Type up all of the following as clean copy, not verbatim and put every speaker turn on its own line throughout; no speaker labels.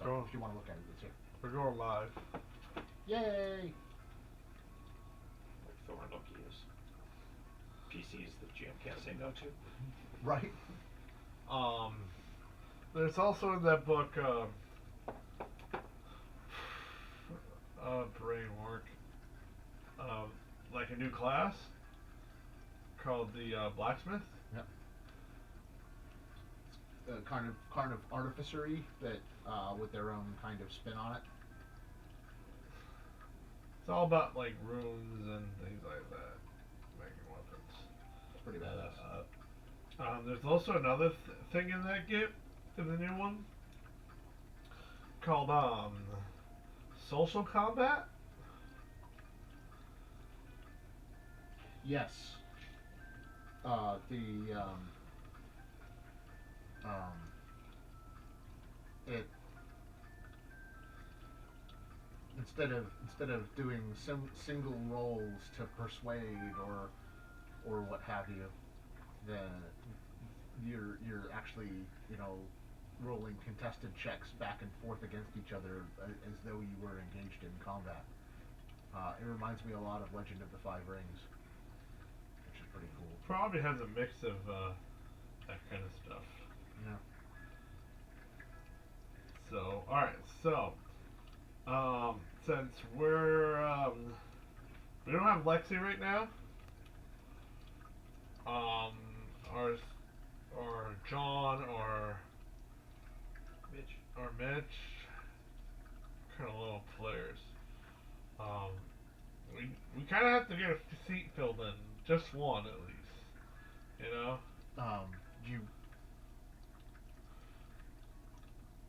So if you want to look at it, it's here.
We're going live.
Yay!
Like Thor and Loki is PCs that GM can't say no to.
Right.
There's also in that book, brain work, like a new class called the blacksmith.
Yep. Kind of artificery that with their own kind of spin on it.
It's all about like runes and things like that, making weapons.
It's pretty badass.
There's also another thing in that game, in the new one, called social combat.
Yes. The it instead of doing single rolls to persuade or what have you, then you're actually, you know, rolling contested checks back and forth against each other as though you were engaged in combat. It reminds me a lot of Legend of the Five Rings, which is pretty cool.
Probably has a mix of that kind of stuff.
Yeah.
So, alright, so, since we don't have Lexi right now, or John
Mitch.
or Mitch, kind of little players. We kind of have to get a seat filled in, just one at least, you know.
You.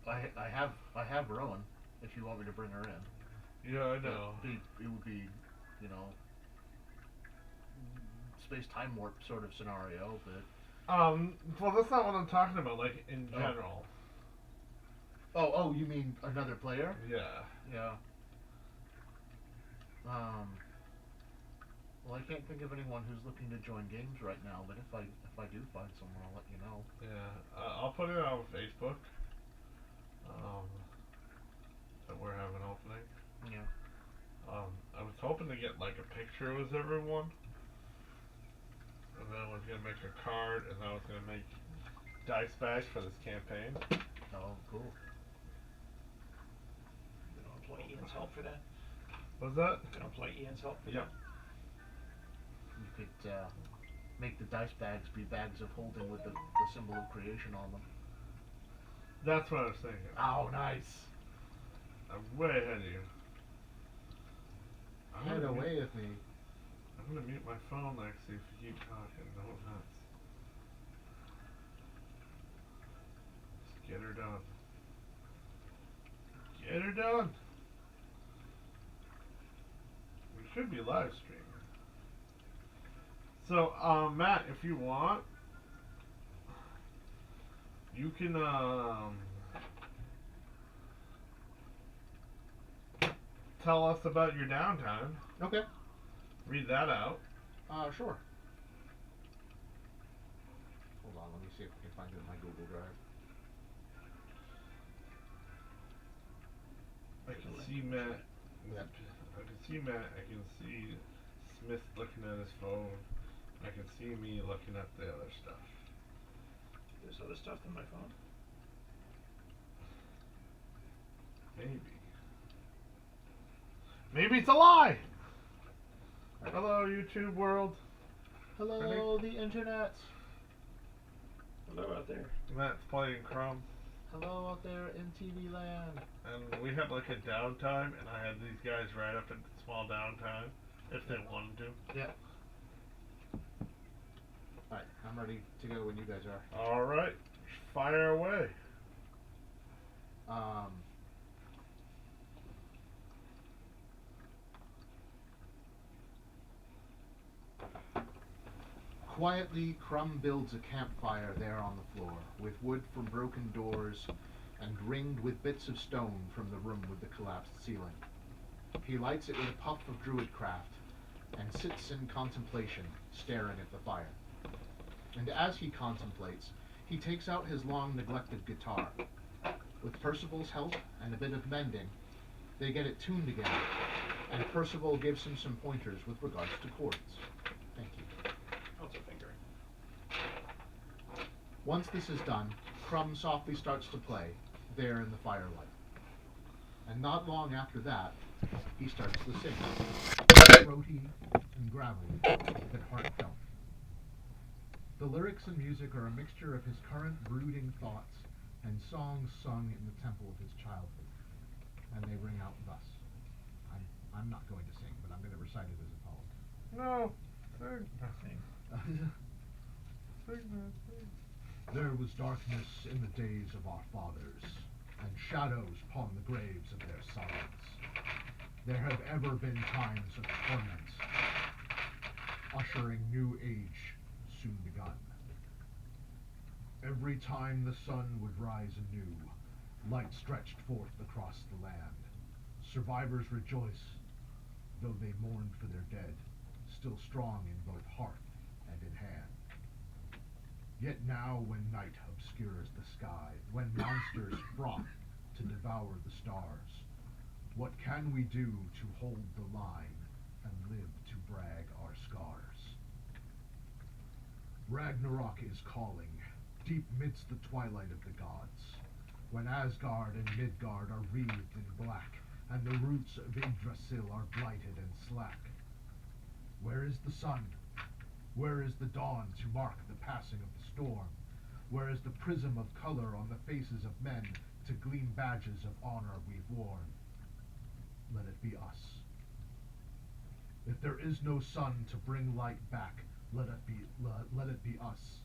I have Rowan. If you want me to bring her in.
Yeah, I know.
It would be, you know, space time warp sort of scenario, but.
Well, that's not what I'm talking about. Like in general.
Oh, you mean another player?
Yeah.
Yeah. Well, I can't think of anyone who's looking to join games right now, but if I do find someone, I'll let you know.
Yeah. I'll put it on Facebook. That we're having an opening.
Yeah.
I was hoping to get like a picture with everyone, and then I was gonna make a card, and I was gonna make dice bags for this campaign.
Oh, cool.
You don't employ Ian's help for that?
What's that?
You don't employ Ian's help for
Yep.
that?
You could make the dice bags be bags of holding with the symbol of creation on them.
That's what I was thinking.
Oh, nice.
I'm way ahead of you.
Head away with me.
I'm gonna mute my phone, Lexi, if you keep talking. No, nuts. Just get her done. Get her done. We should be live streaming. So, Matt, if you want, you can, tell us about your downtime.
Okay.
Read that out.
Sure. Hold on, let me see if I can find it in my Google Drive.
I can see Matt.
Yep.
I can see Matt. I can see Smith looking at his phone. I can see me looking at the other stuff.
There's other stuff than my phone?
Maybe. Maybe it's a lie! Right. Hello, YouTube world.
Hello, the internet.
Hello out there.
Matt's playing Chrome.
Hello out there in TV land.
And we had like a downtime, and I had these guys right up at the small downtime, if they wanted to.
Yeah. Alright, I'm ready to go when you guys are.
Alright, fire away.
Quietly, Crumb builds a campfire there on the floor, with wood from broken doors and ringed with bits of stone from the room with the collapsed ceiling. He lights it with a puff of druidcraft and sits in contemplation, staring at the fire. And as he contemplates, he takes out his long-neglected guitar. With Percival's help and a bit of mending, they get it tuned again, and Percival gives him some pointers with regards to chords. Thank you.
Also fingering.
Once this is done, Crumb softly starts to play, there in the firelight. And not long after that, he starts to sing, throaty and gravelly, but heartfelt. The lyrics and music are a mixture of his current brooding thoughts and songs sung in the temple of his childhood, and they ring out thus. I'm not going to sing, but I'm going to recite it as a poem.
No, sing.
Sing.
Sing.
There was darkness in the days of our fathers, and shadows upon the graves of their sons. There have ever been times of torment, ushering new age soon begun. Every time the sun would rise anew, light stretched forth across the land. Survivors rejoice, though they mourned for their dead, still strong in both heart and in hand. Yet now when night obscures the sky, when monsters froth to devour the stars, what can we do to hold the line and live to brag our scars? Ragnarok is calling, deep midst the twilight of the gods, when Asgard and Midgard are wreathed in black, and the roots of Yggdrasil are blighted and slack. Where is the sun? Where is the dawn to mark the passing of the storm? Where is the prism of color on the faces of men to gleam badges of honor we've worn? Let it be us. If there is no sun to bring light back, let it be us.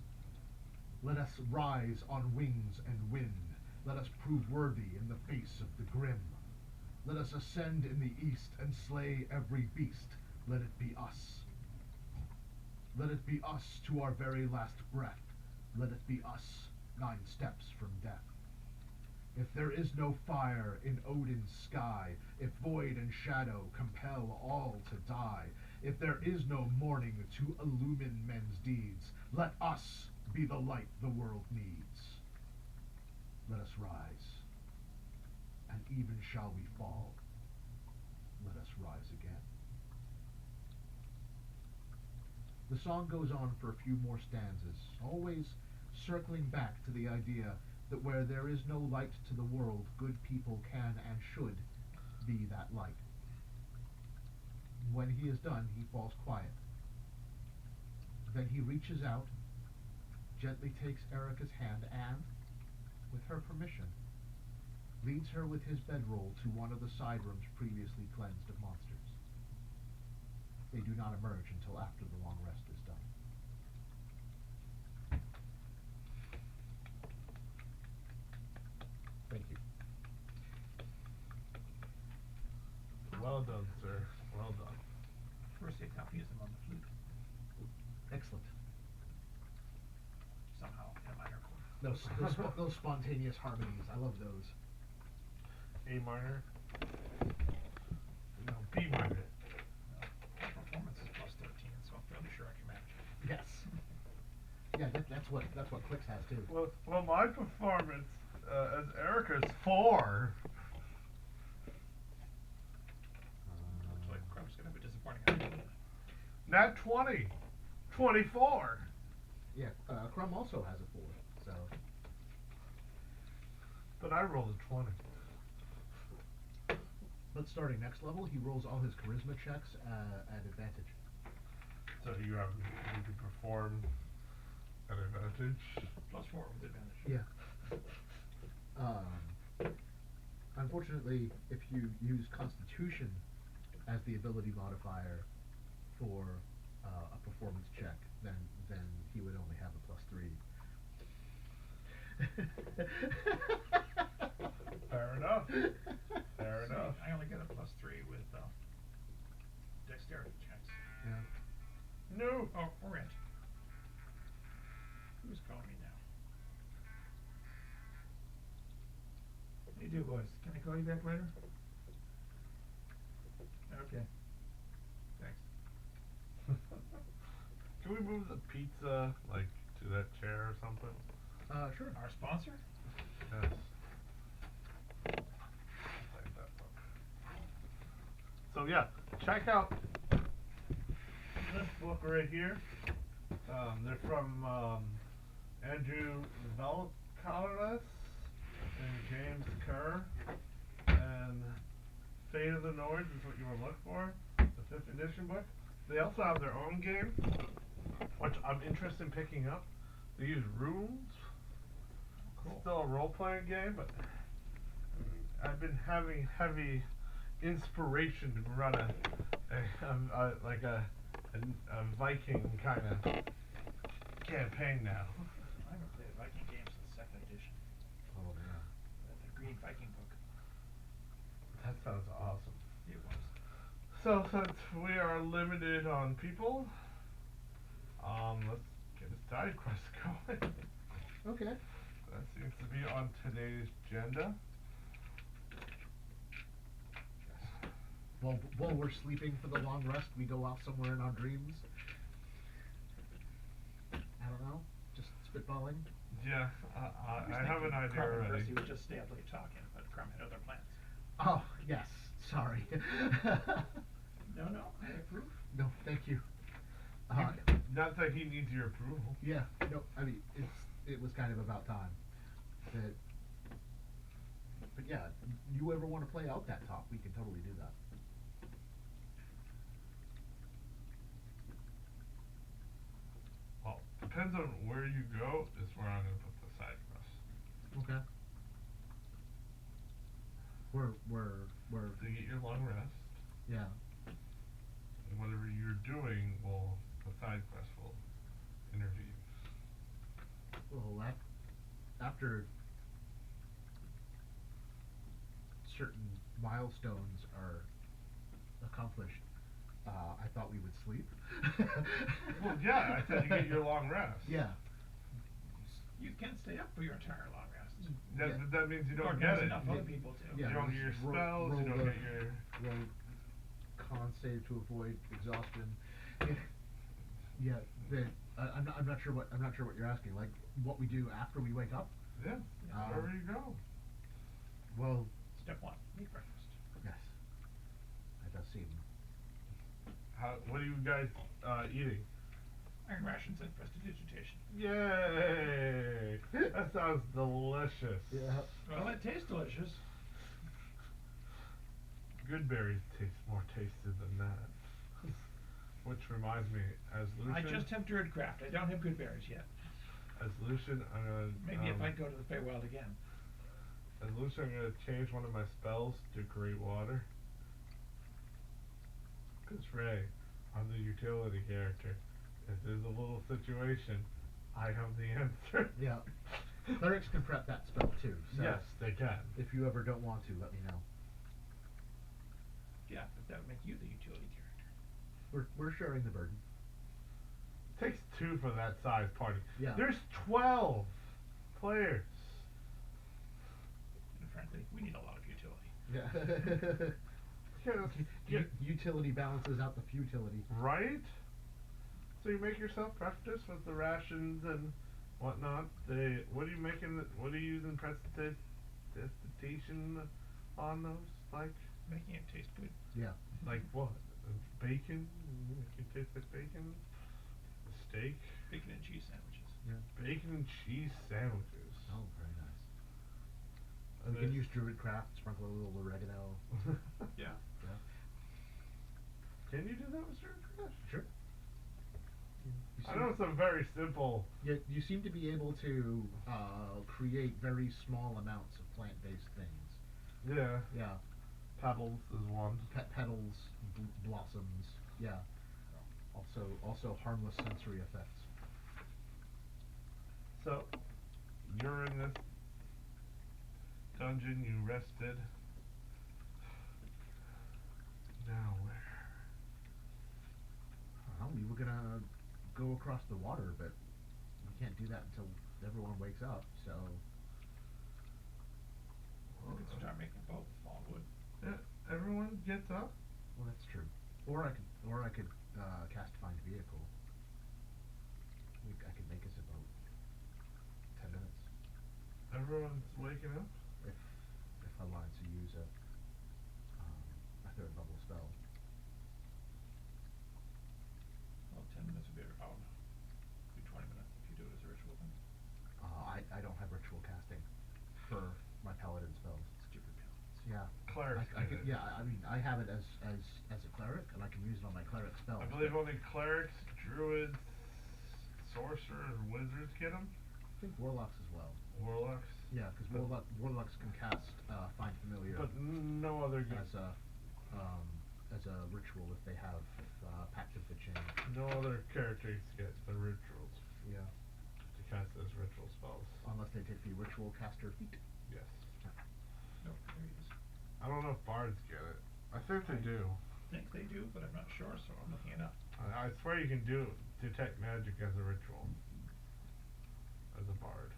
Let us rise on wings and win. Let us prove worthy in the face of the grim. Let us ascend in the east and slay every beast. Let it be us. Let it be us to our very last breath. Let it be us, 9 steps from death. If there is no fire in Odin's sky, if void and shadow compel all to die, if there is no morning to illumine men's deeds, let us be the light the world needs. Let us rise, and even shall we fall, let us rise again. The song goes on for a few more stanzas, always circling back to the idea that where there is no light to the world, good people can and should be that light. When he is done, he falls quiet. Then he reaches out, gently takes Erica's hand, and, with her permission, leads her with his bedroll to one of the side rooms previously cleansed of monsters. They do not emerge until after the long rest is done. Thank you.
Well done, sir. Well done.
First they copy them on the flute.
Excellent.
Somehow in a minor chord.
Those spontaneous harmonies, I love those.
A minor. No, B minor.
Performance is plus 13, so I'm fairly sure I can manage it.
Yes. Yeah, that's what Clicks has too.
Well, my performance as Erica's 4.
Looks like Crumb's gonna have a disappointing idea.
Nat 20. 24.
Yeah, Crumb also has a 4, so.
But I rolled a 20.
But starting next level, he rolls all his charisma checks at advantage.
So you can perform at advantage.
Plus 4 with advantage.
Yeah. Unfortunately, if you use Constitution as the ability modifier for a performance check, then he would only have a plus 3.
Fair enough. Fair
See,
enough.
I only get a plus 3 with dexterity checks.
Yeah.
No.
Oh, or int. Who's calling me now? What do you do, boys? Can I call you back later? Okay. Thanks.
Can we move the pizza, like, to that chair or something?
Sure.
Our sponsor?
Yes. check out this book right here. They're from Andrew Velkonis and James Kerr, and Fate of the Nords is what you were looking for, the 5th edition book. They also have their own game, which I'm interested in picking up. They use runes. Cool. Still a role-playing game, but I've been having heavy inspiration to run a Viking kind of campaign now.
I haven't played a Viking game since 2nd edition.
Oh yeah.
The Green Viking book.
That sounds awesome.
It was.
So since we are limited on people, let's get a side quest going.
Okay.
That seems to be on today's agenda.
While we're sleeping for the long rest, we go off somewhere in our dreams. I don't know, just spitballing.
Yeah, I have an idea
Crumb and
already.
Percy would just stay up late talking, but Crumb had other plans.
Oh, yes, sorry.
No, I approve.
No, thank you.
Not that he needs your approval.
Yeah, no, I mean, it was kind of about time. But yeah, you ever want to play out that top, we can totally do that.
Well, depends on where you go is where I'm gonna put the side quest.
Okay. Where
To get your long rest,
yeah.
and whatever you're doing the side quest will intervene.
Well, after certain milestones are accomplished, I thought we would sleep.
Well, yeah, I said to get your long rest.
Yeah.
You can stay up for your entire long rest.
That means you don't
Gordon
get
has
it.
enough other people to.
Yeah,
You don't get your spells, you don't get your...
roll con save to avoid exhaustion. Yeah, I'm not sure what you're asking. Like what we do after we wake up.
Yeah, wherever you go.
Well,
Step 1, make breakfast.
yes, that does seem.
What are you guys eating?
Iron rations and prestidigitation.
Yay! That sounds delicious.
Yeah.
Well, it tastes delicious.
Good berries taste more tasty than that. Which reminds me, as Lucian...
I just have Druidcraft. I don't have good berries yet.
As Lucian, I'm gonna...
Maybe if I go to the Feywild again.
As Lucian, I'm gonna change one of my spells to Great Water. Cause Ray, I'm the utility character. If there's a little situation, I have the answer.
Yeah. Clerics can prep that spell too. So
Yes, they can.
if you ever don't want to, let me know.
Yeah, but that would make you the utility character.
We're sharing the burden.
Takes 2 for that size party.
Yeah.
There's 12 players.
And frankly, we need a lot of utility.
Yeah. Utility balances out the futility.
Right? So you make yourself breakfast with the rations and whatnot. What are you making? What are you using prestidigitation on those? Like?
Making it taste good.
Yeah.
Like what? Bacon? Make it taste like bacon? Steak?
Bacon and cheese sandwiches.
Yeah.
Bacon and cheese sandwiches.
Oh, very nice.
And
We can
this-
use Druidcraft, sprinkle a little oregano.
Yeah.
Yeah.
Can you do that with Druidcraft?
Sure.
I know it's a very simple...
You seem to be able to create very small amounts of plant-based things.
Yeah.
Yeah.
Pebbles is one.
Petals, blossoms. Yeah. Also harmless sensory effects.
So, you're in this dungeon, you rested. Now where?
Well, we were gonna go across the water, but we can't do that until everyone wakes up. So.
We could start making a boat with fallen wood.
Yeah, everyone gets up.
Well, that's true. Or I could cast find vehicle. I could make us a boat. 10 minutes.
Everyone's waking up.
If I wanted to use a third level spell. vehicle casting for my paladin spells.
Stupid pellets.
Yeah.
Clerics
I
get
can,
it.
yeah, I mean, I have it as a cleric, and I can use it on my cleric spells.
I believe only clerics, druids, sorcerers, and wizards get them.
I think warlocks as well.
Warlocks.
Yeah, because
But-
warlocks can cast Find Familiar
But no other
as a ritual if they have Pact of the Chain.
no other characters get the rituals
Yeah.
to cast those ritual spells.
Unless they take the ritual caster feat.
Yes.
No, there he is.
I don't know if bards get it. I think they do.
I think they do, but I'm not sure, so I'm looking it up.
I swear you can do detect magic as a ritual. As a bard.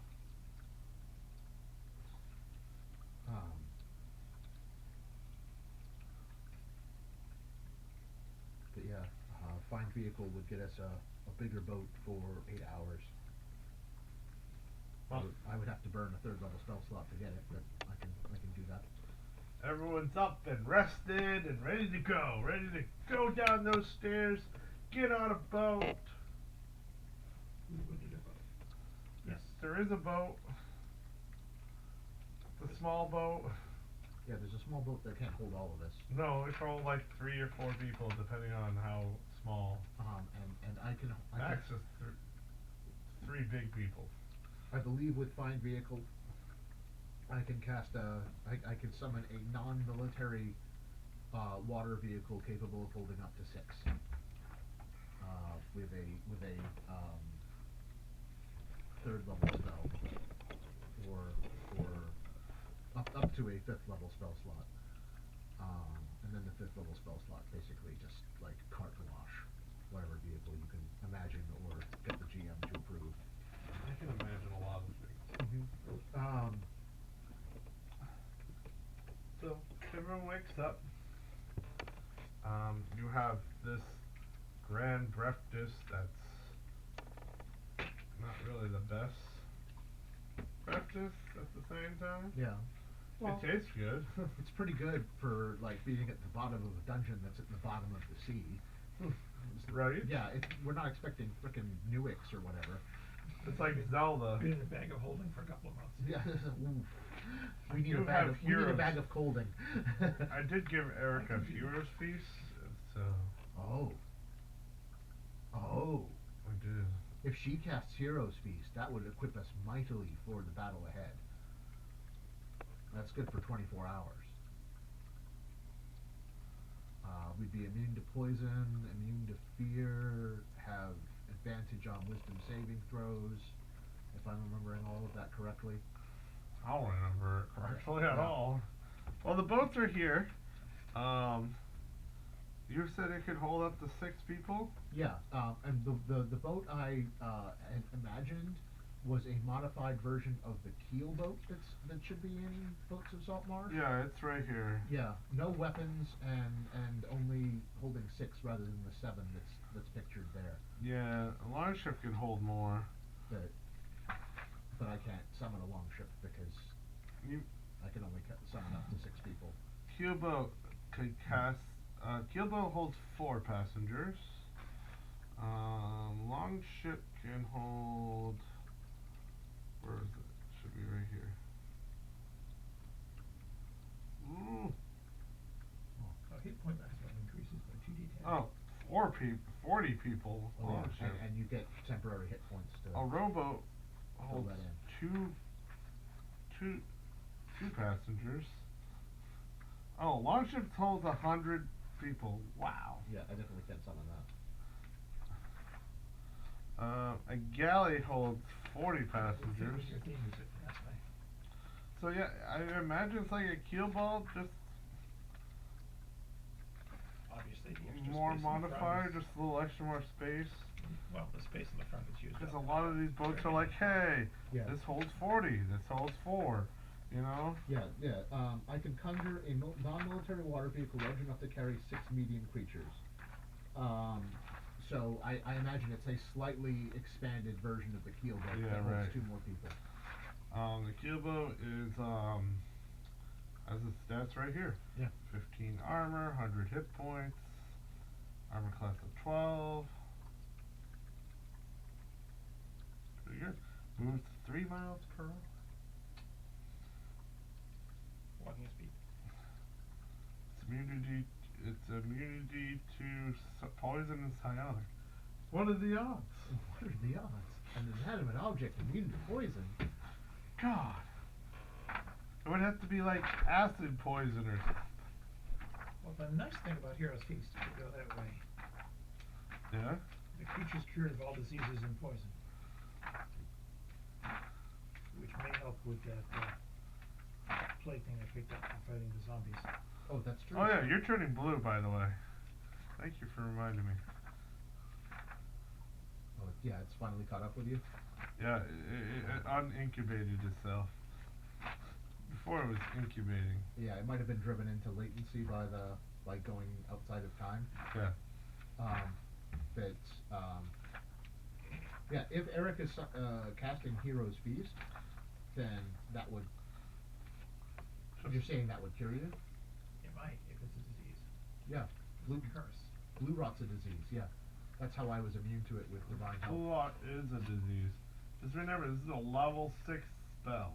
But yeah, Find Vehicle would get us a bigger boat for 8 hours.
Well,
I would have to burn a 3rd level spell slot to get it, but I can do that.
everyone's up and rested and ready to go. Ready to go down those stairs, get on a boat.
We wounded a boat. Yes.
There is a boat. It's a small boat.
Yeah, there's a small boat that can't hold all of us.
No, it can hold like 3 or 4 people depending on how small.
And I can
Max is 3 big people.
I believe with Find Vehicle, I can cast I can summon a non-military water vehicle capable of holding up to 6. With a 3rd level spell, or up to a 5th level spell slot, and then the 5th level spell slot basically just like carte blanche, whatever vehicle you can imagine or get the GM to approve.
I can imagine a lot of things. So everyone wakes up. You have this grand breakfast that's not really the best breakfast at the same time.
Yeah. Well,
it tastes good.
It's pretty good for like being at the bottom of a dungeon that's at the bottom of the sea.
Right?
Yeah, we're not expecting frickin' Newix or whatever.
It's like Zelda.
Been in a bag of holding for a couple of months.
Yeah. Oof. We need
You
a bag
have
of we need a
heroes.
bag of colding.
I did give Eric
I
a
can do
hero's feast, so
Oh. Oh.
I did.
If she casts Hero's Feast, that would equip us mightily for the battle ahead. That's good for 24 hours. We'd be immune to poison, immune to fear, have advantage on wisdom saving throws, if I'm remembering all of that correctly.
I don't remember it correctly at
Yeah.
all. Well, the boats are here. You said it could hold up to 6 people?
Yeah, and the boat I had imagined was a modified version of the keel boat that should be in Boats of Saltmarsh.
Yeah, it's right here.
Yeah, no weapons and only holding 6 rather than the 7 that's pictured there.
Yeah, a large ship can hold more.
But I can't summon a long ship because
You
I can only summon up to 6 people.
keelboat could cast. Keelboat holds 4 passengers. Long ship can hold. Where is it? Should be right here. Ooh.
Hit point maximum increases by 2d10.
Oh, 40 people.
Oh,
Long
yeah,
ship.
and you get temporary hit points to.
A rowboat holds
that in.
two passengers. Oh, longship holds 100 people. Wow.
Yeah, I definitely can't summon that.
A galley holds 40 passengers.
Your theme music, that's nice.
So yeah, I imagine it's like a keelboat, just
Obviously, the extra
more
space in the front
modified,
is-
just a little extra more space.
Well, the space in the front is used
Because
up.
a lot of these boats are like, hey,
Yeah.
this holds 40, this holds 4, you know?
Yeah, yeah. I can conjure a non-military water vehicle large enough to carry 6 medium creatures. So I imagine it's a slightly expanded version of the keel boat
Yeah,
that holds
right.
2 more people.
The keelboat is, has its stats right here.
Yeah.
15 armor, 100 hit points, armor class of 12. Pretty good. Moves 3 miles per hour. Immunity. It's immunity to poison and psionic. What are the odds?
What are the odds? An inanimate object immune to poison?
God. It would have to be like acid poison or something.
Well, the nice thing about Hero's Feast, if you go that way,
Yeah?
the creature's cured of all diseases and poison. Which may help with that plague thing I picked up from fighting the zombies.
Oh, that's true.
Oh yeah, you're turning blue, by the way. Thank you for reminding me.
Oh, yeah, it's finally caught up with you.
Yeah, it unincubated itself. Before it was incubating.
Yeah, it might have been driven into latency by going outside of time.
Yeah.
But yeah, if Eric is casting Hero's Feast, then that would. You're saying that would cure you?
It might, if it's a disease.
Yeah, blue
Curse.
blue rot's a disease. Yeah, that's how I was immune to it with divine help.
Blue rot is a disease. Just remember, this is a level 6 spell.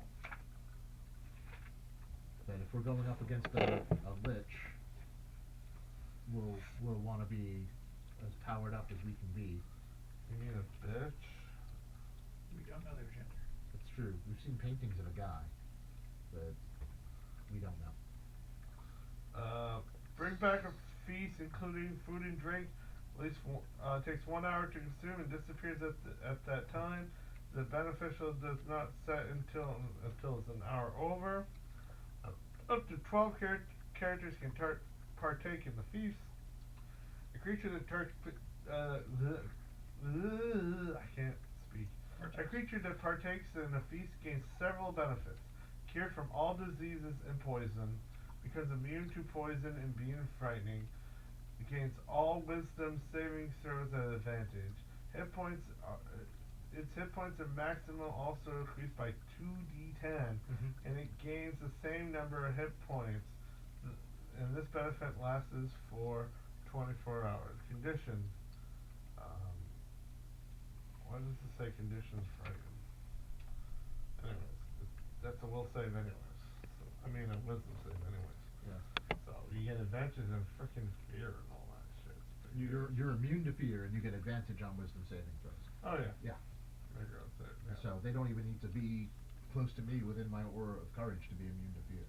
But if we're going up against a lich, we'll want to be as powered up as we can be.
You mean a bitch?
We don't know their gender.
It's true. We've seen paintings of a guy, but we don't know.
Bring back a feast including food and drink. At least takes 1 hour to consume and disappears at that time. The beneficial does not set until it's an hour over. Up to 12 characters can partake in the feast. A creature that I can't speak. A creature that partakes in a feast gains several benefits. Cured from all diseases and poison, becomes immune to poison and being frightening, gains all wisdom saving throws at advantage. Its hit points are maximum also increased by 2d10, and it gains the same number of hit points. And this benefit lasts for 24 hours. Conditions. Why does it say conditions frighten? Anyways, that's a will save anyways. So, I mean a wisdom save anyways.
Yeah.
So you get advantage in frickin' fear and all that shit.
You're immune to fear, and you get advantage on wisdom saving throws.
Oh yeah.
Yeah.
That's it. Yeah.
So they don't even need to be close to me within my aura of courage to be immune to fear.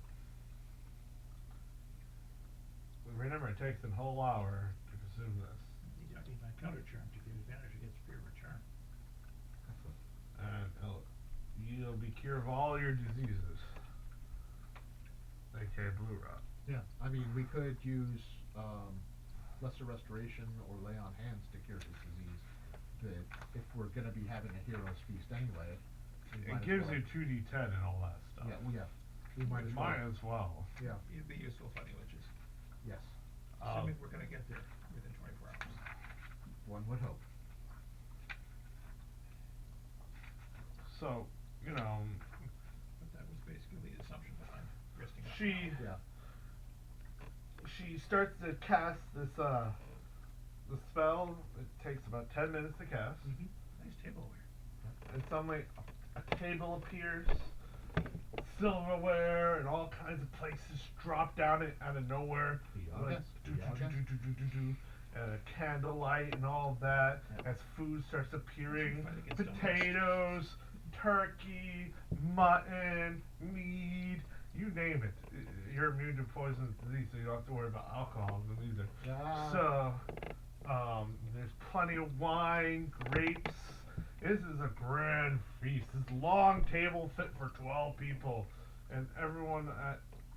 Remember, it takes a whole hour to consume this.
You don't need my counter charm to get advantage against fear return.
And you'll be cured of all your diseases. AKA blue rot.
Yeah. I mean, we could use lesser restoration or lay on hands to cure this disease. But if we're gonna be having a hero's feast anyway,
It gives you 2d10 and all that stuff.
Yeah. We might as well. Yeah.
It'd be useful fighting witches.
Yes.
Assuming we're gonna get there within 24 hours.
One would hope.
So, you know,
But that was basically the assumption behind resting up.
Yeah.
she starts to cast this the spell. It takes about 10 minutes to cast.
Nice tableware.
And suddenly a table appears, silverware and all kinds of places drop down out of nowhere. Like and a candlelight and all of that as food starts appearing. Potatoes, turkey, mutton, meat, you name it. You're immune to poison disease, so you don't have to worry about alcoholism either. So, there's plenty of wine, grapes. This is a grand feast. This long table fit for 12 people, and everyone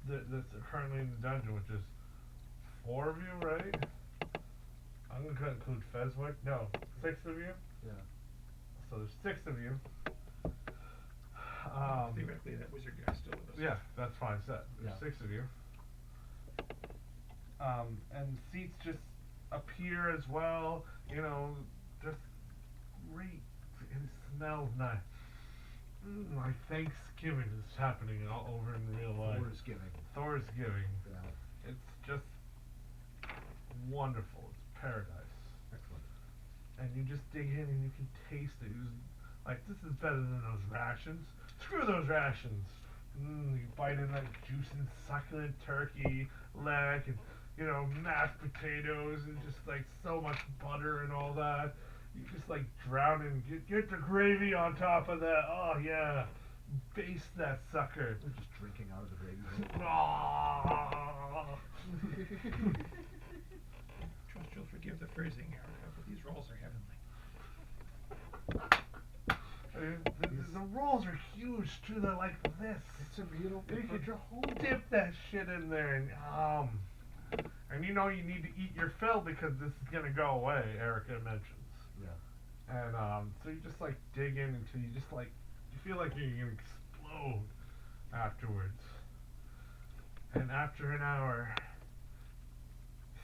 that's currently in the dungeon, which is 4 of you, right? I'm gonna include Fezwick. No, 6 of you.
Yeah.
So there's 6 of you.
Theoretically, that wizard guy's still with us.
Yeah, that's fine. So there's
Yeah.
6 of you. And seats just appear as well. You know, just great. And it smells nice. Like Thanksgiving is happening all over in real life. Thor's giving.
Yeah.
It's just wonderful. It's paradise.
Excellent.
And you just dig in and you can taste it. Like, this is better than those rations. Screw those rations. You bite in that juicy, succulent turkey leg, and you know, mashed potatoes and just like so much butter and all that. You just like drown in, get the gravy on top of that. Oh yeah, baste that sucker.
They're just drinking out of the gravy.
Ah.
Trust you'll forgive the phrasing, Erica, but these rolls are heavenly.
I mean, the rolls are huge too. They're like this.
It's a beautiful
You could
picture.
dip that shit in there and you know you need to eat your fill because this is gonna go away. Erica mentions.
Yeah.
And so you just like dig in until you just like you feel like you're gonna explode afterwards. And after an hour,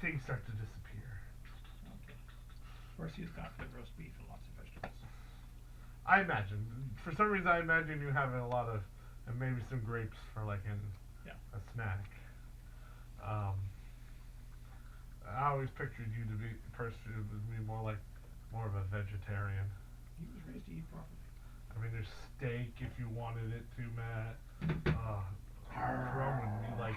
things start to disappear.
Okay. Of course, he's got good roast beef and lots of vegetables.
I imagine. For some reason, I imagine you having a lot of, and maybe some grapes for like
Yeah.
a snack. I always pictured you to be more of a vegetarian.
He was raised to eat properly.
I mean, there's steak if you wanted it to, Matt. Crumb would be like.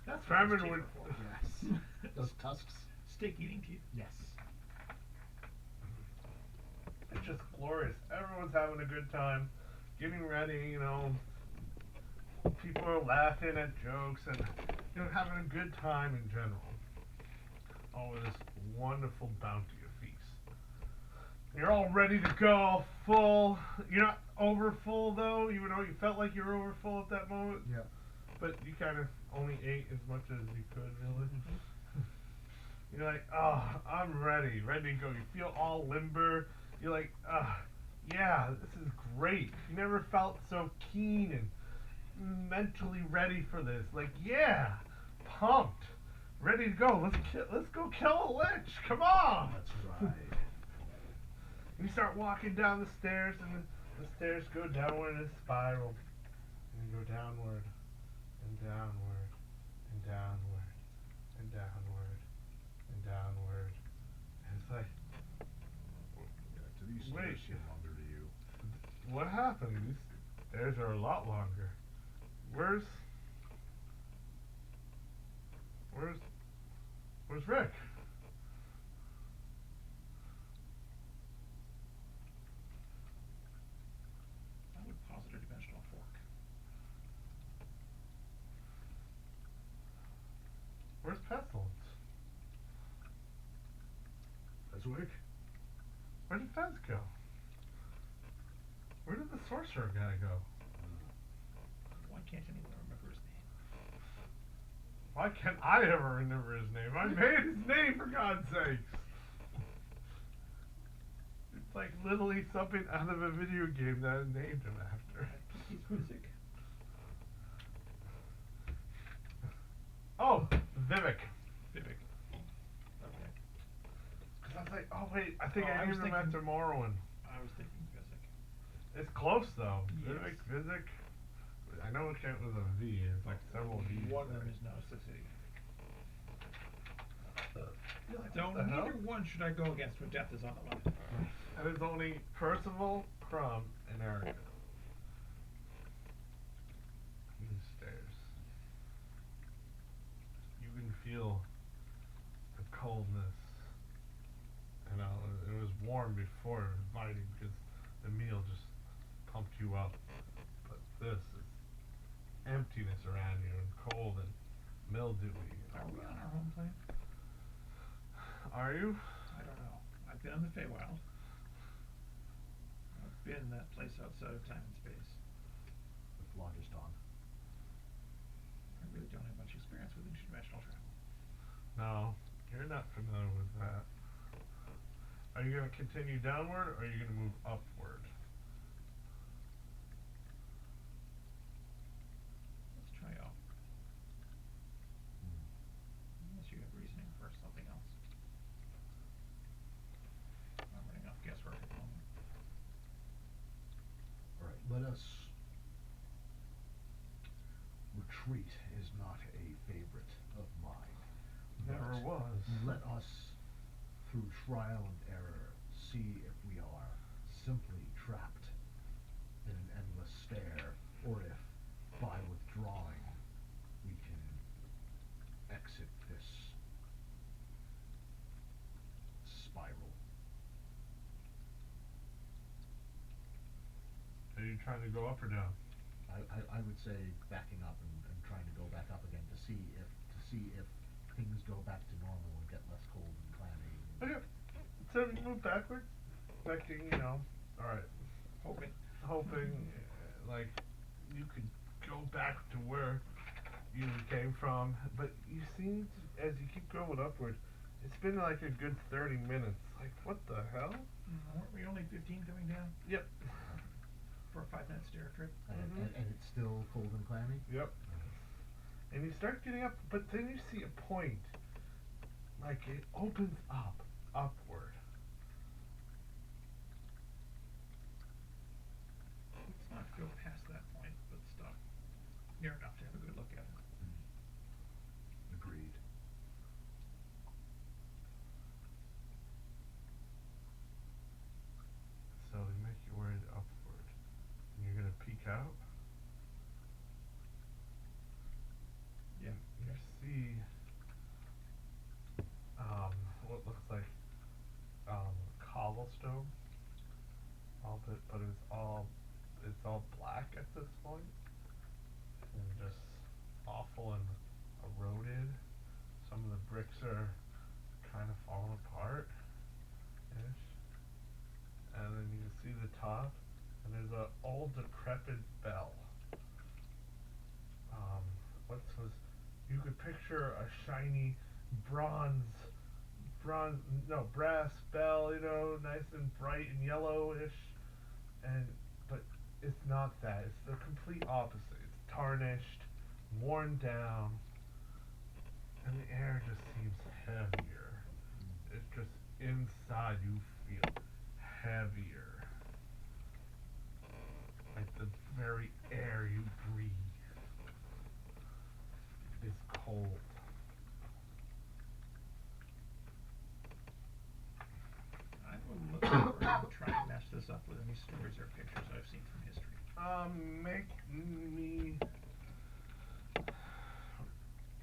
That's what
Famine
his teeth
would.
are for.
Yes. Those tusks.
Steak eating teeth.
Yes.
It's just glorious. Everyone's having a good time, getting ready, you know. People are laughing at jokes and, you know, having a good time in general. Over this wonderful bounty of feast. You're all ready to go, full. You're not over full though, even though you felt like you were over full at that moment.
Yeah.
But you kind of only ate as much as you could, really. You're like, oh, I'm ready to go. You feel all limber. You're like, yeah, this is great. You never felt so keen and mentally ready for this. Like, yeah, pumped, ready to go. Let's go kill a lich. Come on.
That's right.
You start walking down the stairs, and the stairs go downward in a spiral, and you go downward, and downward, and downward, and downward, and downward. And it's like,
Do these
Wait.
stairs seem longer to you?
what happened? These stairs are a lot longer. Where's Rick?
I would posit a dimensional fork.
Where's Pestilence?
That's Wick.
Where did Fez go? Where did the sorcerer guy go?
Why can't anyone remember his name?
Why can't I ever remember his name? I made his name, for God's sakes! It's like literally something out of a video game that I named him after.
He's Physic.
Oh, Vivek.
Vivek. Okay.
Because I was like, oh wait, I think
Oh,
I
I was
named him
thinking-
after Morrowind.
I was thinking Physic.
It's close though.
Yes.
Vivek. I know it can't with a V. It's like several V's.
One of them is no city.
You're like,
Though
what the hell?
neither one should I go against when death is on the line.
And it's only Percival, Crumb, and Erica. These stairs. You can feel the coldness. You know, it was warm before it was biting because the meal just pumped you up. But this is emptiness around you and cold and mildewy. And
Are
all
we
that.
on our home plane?
Are you?
I don't know. I've been in the Feywild. I've been that place outside of time and space.
With Phlogiston.
I really don't have much experience with interdimensional travel.
No, you're not familiar with that. Are you going to continue downward or are you going to move upward?
Let's try up. Unless you have reasoning for something else. I'm running off guesswork at the moment.
Alright, let us... Retreat is not a favorite of mine.
Never
But
was.
Let us, through trial and error, see if we are simply trapped in an endless stare, or if, by withdrawing, we can
trying to go up or down?
I would say backing up and trying to go back up again to see if things go back to normal and get less cold and clammy.
Okay. So you move backwards, expecting, alright,
Hoping.
like, you could go back to where you came from, but you seem to, as you keep going upward, it's been like a good 30 minutes. Like, what the hell?
Weren't we only 15 coming down
Yep.
for a 5-minute stair trip?
And it's still cold and clammy?
Yep. And you start getting up, but then you see a point, like it opens up, upward.
Let's not go past that point, but stop near enough to have a good look at it.
Agreed.
So they make you wear it upward. And you're gonna peek out.
Yeah.
You see what looks like cobblestone. But it's all black at this point. And just awful and eroded. Some of the bricks are kind of falling apart ish. And then you can see the top, and there's an old decrepit bell. You could picture a shiny brass bell, nice and bright and yellowish, but it's not that. It's the complete opposite. It's tarnished, worn down, and the air just seems heavier. It's just inside you feel heavier. Like the very air you breathe is cold.
I will look over and try and match this up with any stories or pictures I've seen from history.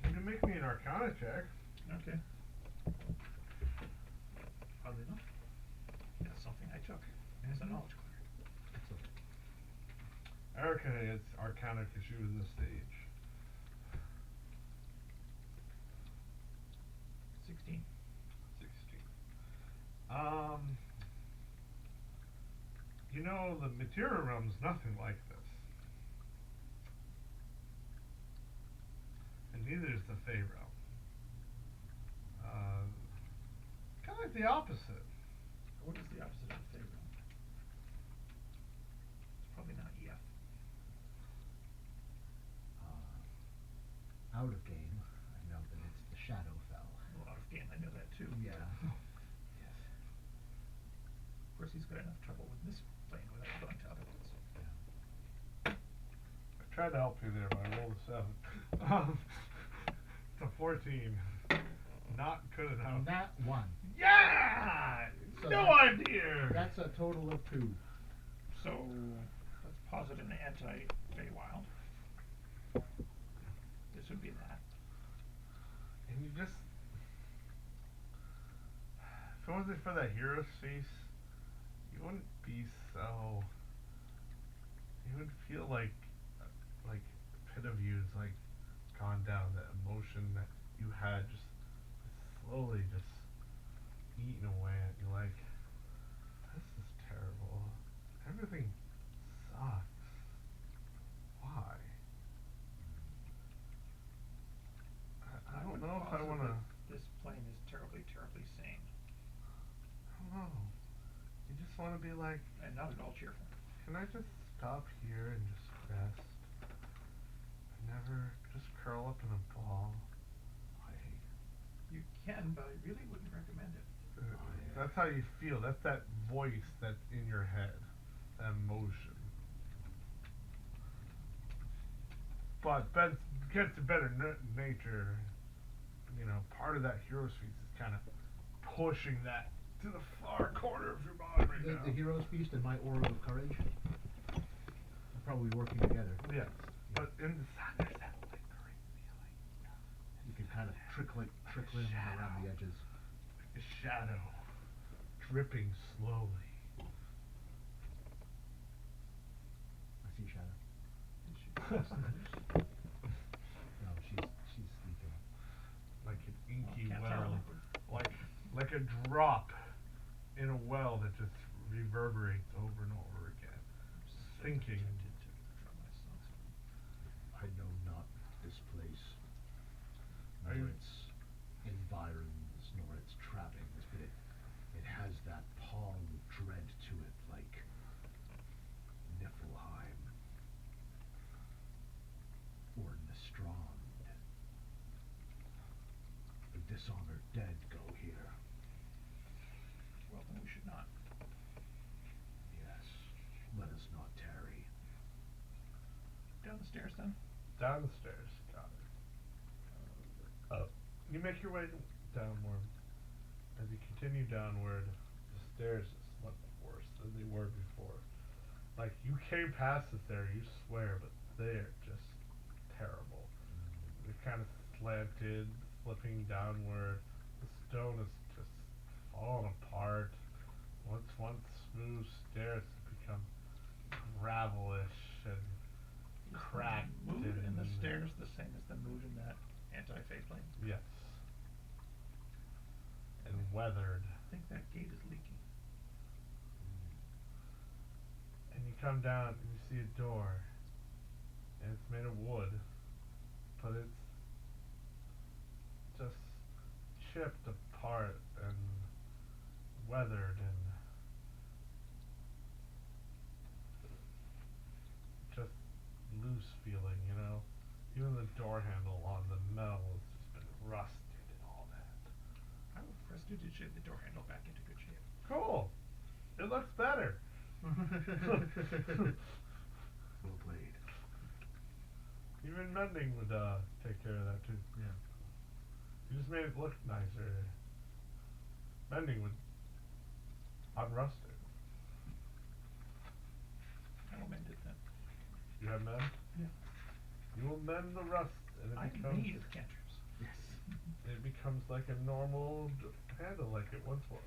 You can make me an Arcana check.
Okay. Oddly enough, that's something I took as a knowledge card.
Erica, it's Arcana because she was in the stage.
16.
16. The material realm's nothing like this. And neither is the Fey realm. Kind of like the opposite.
What is the opposite of the Fey realm? It's probably not EF.
Out of game, I know that it's the Shadowfell.
Well, out of game, I know that too.
Yeah. Yes.
Of course, he's got enough trouble with this plane without going to other ones.
I tried to help you there, but I rolled a 7. It's a 14. Not good enough.
That one.
Yeah!
So
no
that's-
idea!
That's a total of 2.
So, let's posit an anti-Feywild. This would be that.
And you just... If it wasn't for that hero's feast, you wouldn't be so... You would feel like pit of you's like gone down. That emotion that you had just slowly just eating away at you. Like, this is terrible. Everything sucks. Why? I don't know if I want to...
This plane is terribly, terribly sane.
I don't know. You just want to be like...
And not at all cheerful.
Can I just stop here and just rest? And never just curl up in a ball?
You can, but I really wouldn't recommend it.
That's how you feel. That's that voice that's in your head. That emotion. But gets a better nature. Part of that hero's feast is kind of pushing that to the far corner of your mind right now.
The Hero's Feast and my Aura of Courage are probably working together.
Yes. But inside there's that lingering feeling.
You can kind of trickle in around the edges.
Like a shadow dripping slowly.
No, she's sleeping.
Like an inky
Cats are
well,
liquid.
like a drop in a well that just reverberates over and over again, sinking.
Tempted to draw my socks on.
I know not this place,
Are
nor
you-
its environs, nor its trappings, but it has that pall of dread to it, like Niflheim or Nestrand. The dishonored dead go here.
Well, then we should not.
Yes, let us not tarry.
Down the stairs then?
Down the stairs, got it. You make your way downward. As you continue downward, the stairs just look worse than they were before. Like, you came past this area, you swear, but they're just terrible. They're kind of slanted, slipping downward. The stone is just falling apart. Once smooth stairs have become gravelish and
Is
cracked.
the mood in the
and-
stairs the same as the mood in that anti-fey plane?
Yes. And weathered.
I think that gate is leaking.
And you come down and you see a door. And it's made of wood. But it's just chipped apart and weathered and just loose feeling, you know? Even the door handle on the metal has just been rusted and all that.
I will prestidigitate the door handle back into good shape.
Cool. It looks better.
Well played.
Even mending would take care of that too.
Yeah.
You just made it look nicer. Mending would unrust it.
I will mend it then.
You have mend?
Yeah.
You will mend the rust and it
I'm
becomes
made of cantrips.
Yes.
it becomes like a normal handle like it once was.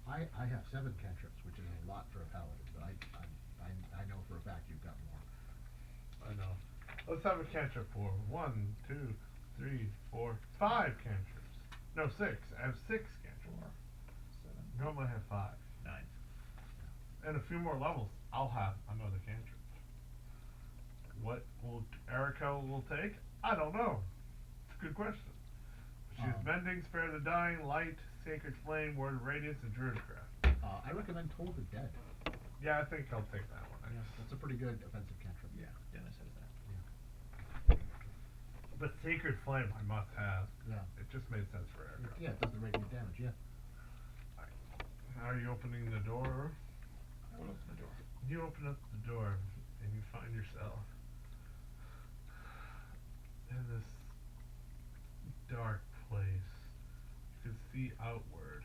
I have 7 cantrips, which is a lot for a paladin, but I know for a fact you've got more.
I know. Let's have a cantrip for 1, 2, 3, 4, 5 cantrips. No, 6. I have 6 cantrips.
4, 7,
Goma have 5.
9.
And a few more levels, I'll have another cantrip. What will Erica will take? I don't know. It's a good question. She's mending, spare the dying, light, sacred flame, word of radiance, and druidcraft.
I recommend Toll the Dead.
Yeah, I think I'll take that one
Yeah,
next.
that's a pretty good offensive cantrip.
Yeah, Dennis has that.
Yeah.
But sacred flame I must have.
Yeah.
It just made sense for Erica.
Yeah, it does the radiant damage, yeah.
Are you opening the door?
I will open the door.
You open up the door and you find yourself in this dark place. You can see outward.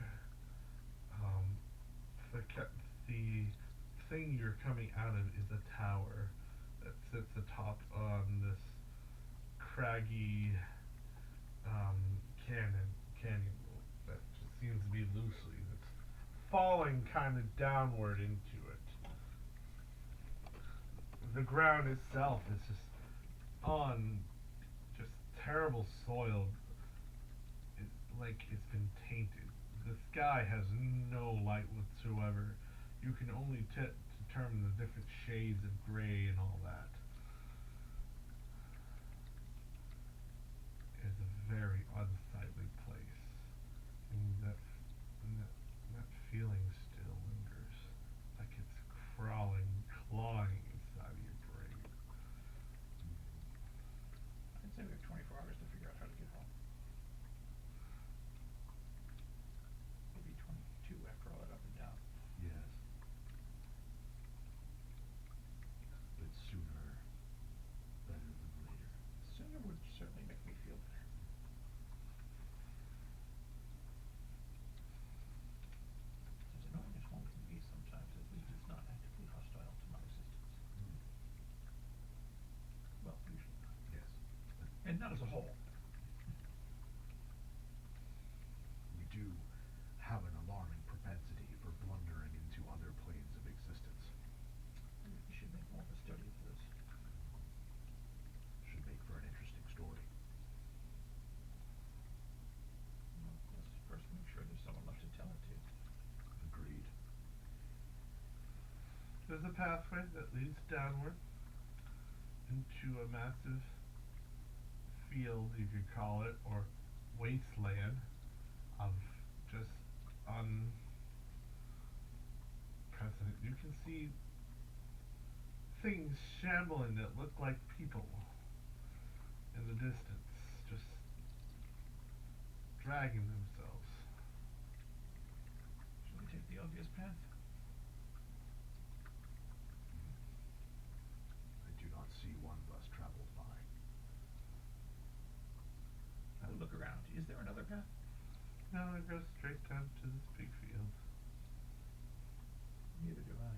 The thing you're coming out of is a tower that sits atop on this craggy canyon that just seems to be loosely. It's falling kind of downward into it. The ground itself is just terrible soil. It's like it's been tainted. The sky has no light whatsoever. You can only determine the different shades of gray and all that. It's a very unsightly place, and that feeling still lingers, like it's crawling, clawing inside of your brain.
I'd say we have 24 hours to figure out how to get home. Maybe 22 after all that up and down.
Yes. But sooner better than later.
Sooner would certainly make me feel better. As annoying as home can be sometimes, at least it's not actively hostile to my existence. Well, usually not.
Yes.
And not as a whole.
We do have an alarming propensity for blundering into other planes of existence.
there's a pathway that leads downward into a massive field, you could call it, or wasteland of just unprecedented. You can see things shambling that look like people in the distance, just dragging themselves.
Should we take the obvious path?
I do not see one bus traveled by.
I will look around. Is there another path?
No, it goes straight down to this big field.
Neither do I.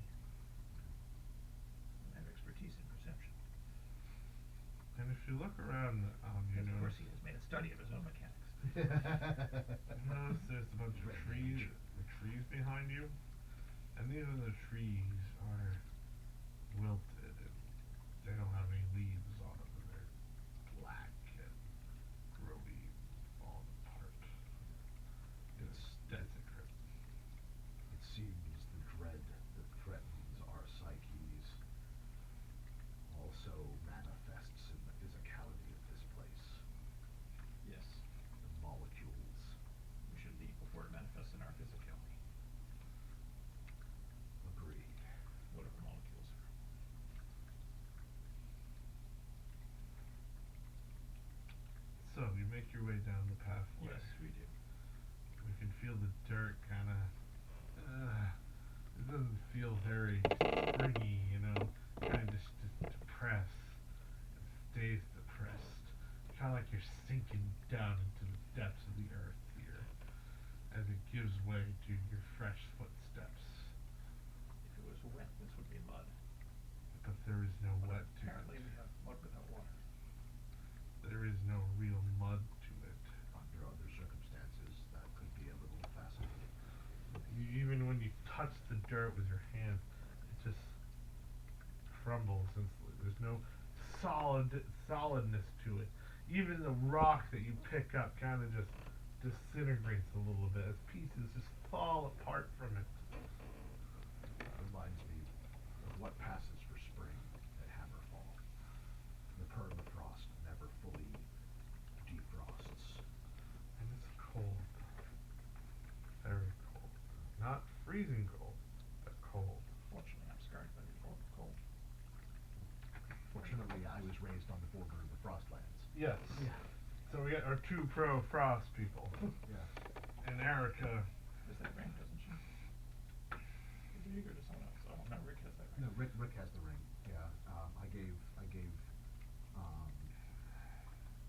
I have expertise in perception.
And if you look around, you
Yes, of course
notice,
he has made a study of his own mechanics.
notice there's a bunch of
Red
trees,
nature.
the trees behind you, and these are the trees are wilted and they don't have any leaves on them, and they're black and grody and falling apart. It's desecrate.
It seems the dread that threatens our psyches also manifests in the physicality of this place.
Yes.
The molecules.
We should leave before it manifests in our physicality.
Agreed.
Whatever molecules are.
So you make your way down the pathway.
Yes, we do.
We can feel the dirt kinda, it doesn't feel very springy, you know, kinda just depressed. It stays depressed. Kinda like you're sinking down into the depths of the earth here, as it gives way to your fresh footsteps.
If it was wet, this would be mud.
But there is no
But
wet to
apparently
it.
we have mud without water.
There is no real mud to it.
Under other circumstances, that could be a little fascinating.
Even when you touch the dirt with your hand, it just crumbles instantly. There's no solidness to it. Even the rock that you pick up kind of just disintegrates a little bit as pieces just fall apart from it.
Reminds me of what passes for spring at Hammerfall. The permafrost never fully defrosts.
And it's cold. Very cold. Not freezing cold, but cold.
Fortunately, I'm scarred by the cold.
Fortunately, I was raised on the border of the Frostlands.
Yes.
Yeah.
So we got our two pro-frost people.
Yeah.
And Erica.
Does that ring, doesn't she? Is it eager to someone else? Oh, no, Rick has that ring.
No, Rick has the ring. Yeah. I gave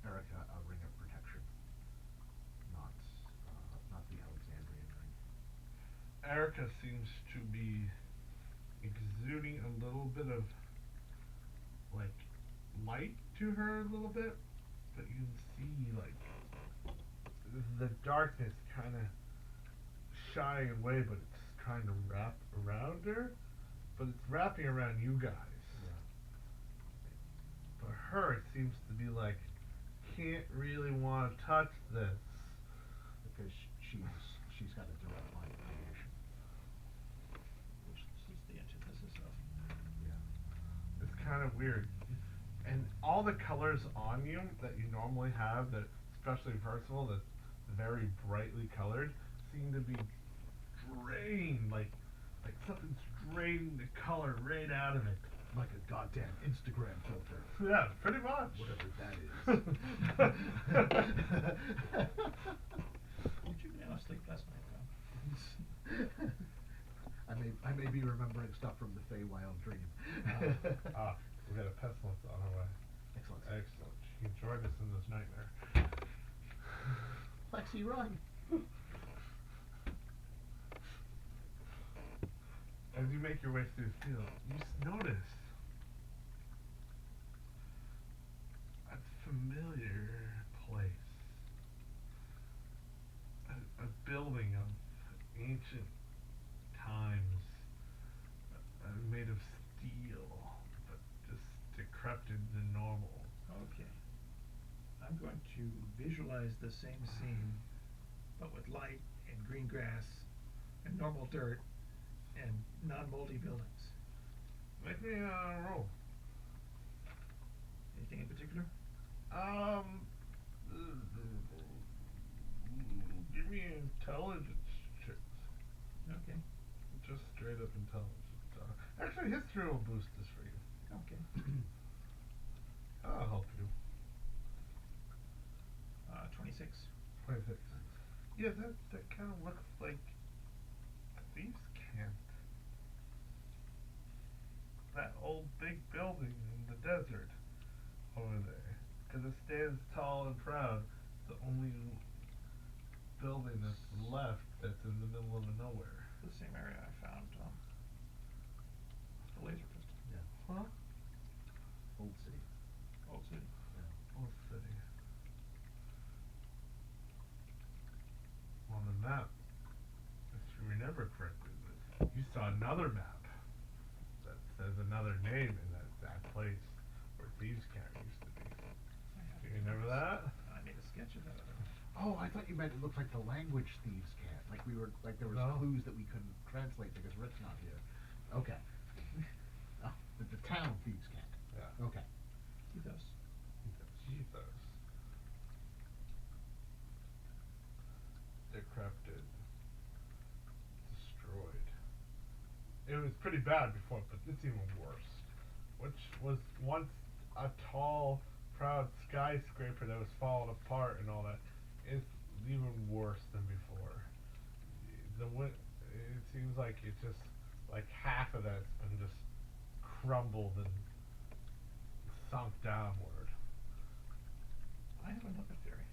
Erica a ring of protection. Not the Alexandrian ring.
Erica seems to be exuding a little bit of like light to her a little bit, but you can see like the darkness kind of shying away, but it's trying to wrap around her, but it's wrapping around you guys.
Yeah.
For her, it seems to be like, can't really want to touch this.
Because she's got a direct line of creation.
Which this is the antithesis of.
Yeah.
It's kind of weird. And all the colors on you that you normally have, that especially Percival, that's very brightly colored, seem to be drained, like something's draining the color right out of it.
Like a goddamn Instagram filter.
Yeah, pretty much.
Whatever that is.
Did you now sleep last night, Tom?
I may be remembering stuff from the Feywild dream.
We got a pestilence on our way.
Excellent.
Excellent. She can join us in this nightmare.
Lexi, run!
As you make your way through the field, you notice a familiar place. A building of ancient times, made of steel, but just decrepit and normal.
Okay. I'm going to visualize the same scene, but with light and green grass and normal dirt and non-moldy buildings.
Make me a roll.
Anything in particular?
Give me intelligence checks.
Okay.
Just straight up intelligence. Actually, history will boost this for you.
Okay.
I'll help you.
26.
26. Yeah, that kind of looks like a thieves' camp. That old big building in the desert over there. 'Cause it stands tall and proud. The only building that's left that's in the middle of nowhere.
The same area I found the laser pistol.
Yeah.
Huh?
Old city.
Old City.
Yeah.
Old city. On the map, if you remember correctly, you saw another map that says another name in that place where Thieves' Camp used to be. Do you remember that?
I made a sketch of that.
Oh, I thought you meant it looked like the language thieves can't. Like we were, like there was
No.
clues that we couldn't translate because Rick's not here. Okay. Oh, the town thieves can't.
Yeah.
Okay.
Ethos.
Ethos. Decrepit. Destroyed. It was pretty bad before, but it's even worse. Which was once a tall, proud skyscraper that was falling apart and all that. It's even worse than before. It seems like it's just like half of that's been just crumbled and sunk downward.
I have another theory.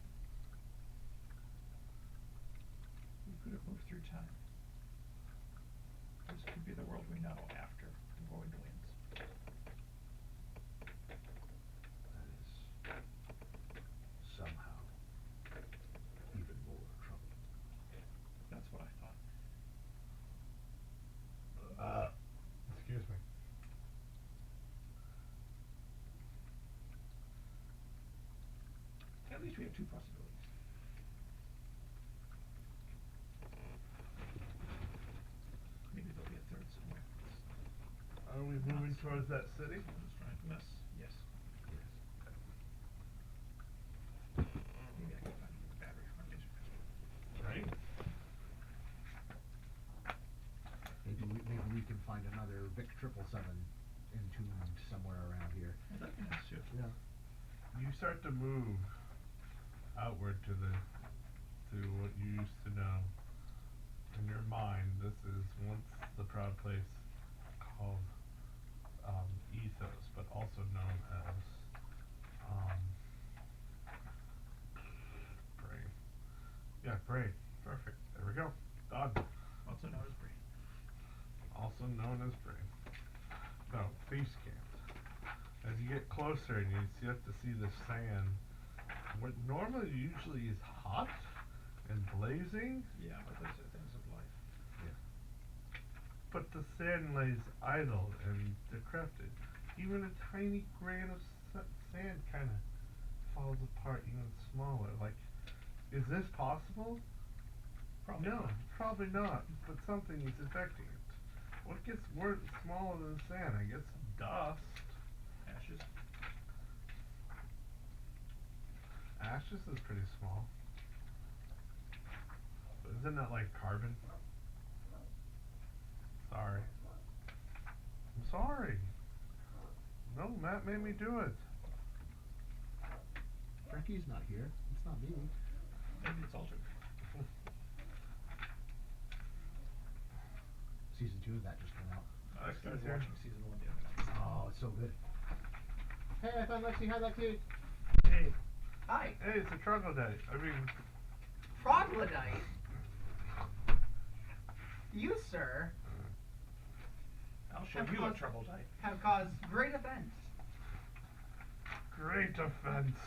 We could have moved through time. This could be the world we know after the Void wins.
That is somehow even more troubling.
That's what I thought.
Excuse me.
At least we have two possibilities. Maybe there'll be a third somewhere.
Are we moving towards that city?
I'm just trying to miss. Yes.
Yes.
Maybe I can find a battery for my laser pistol.
Right?
Maybe we can find another Vic 777 entombed somewhere around here.
Well, that can help too.
Yeah.
You start to move outward to what you used to know. In your mind, this is once the proud place called Ethos, but also known as Brain. Yeah, Brain. Perfect. There we go. Done.
Also known as Brain.
Also known as Brain. No, Thieves' Camp. As you get closer and you have to see the sand, what normally usually is hot and blazing,
Yeah, but those are things of life.
but the sand lays idle and decrepit. Even a tiny grain of sand kind of falls apart even smaller. Like, is this possible?
Probably
No,
not.
probably not, but something is affecting it. What gets smaller than sand? I guess dust.
Ashes.
Ashes is pretty small. But isn't that like carbon? Sorry. I'm sorry. No, Matt made me do it.
Frankie's not here. It's not me.
Maybe it's altered.
Season 2 of that just came out.
I started
here.
watching season 1 the other night.
Oh, it's so good. Hey, I found Lexi. Hi, Lexi.
Hey,
Hi.
hey, it's a troglodyte. I mean,
Troglodyte? You, sir,
I'll show
Have
you a
caused-
trouble type.
have caused great offense.
great offense.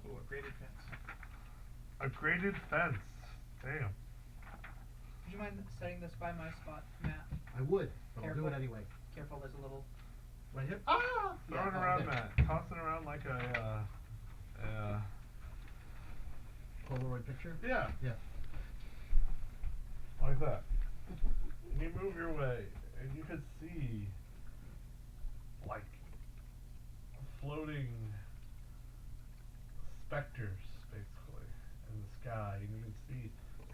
Ooh, a graded fence.
A graded fence. Damn.
Would you mind setting this by my spot, Matt?
I would, but I'll do
Careful.
it anyway.
Careful, there's a little...
Right here. Ah!
Throw it
Yeah,
around,
okay.
Matt. Toss it around like a,
Polaroid picture?
yeah,
Yeah.
like that. And you move your way, and you can see specters, basically, in the sky, and you can see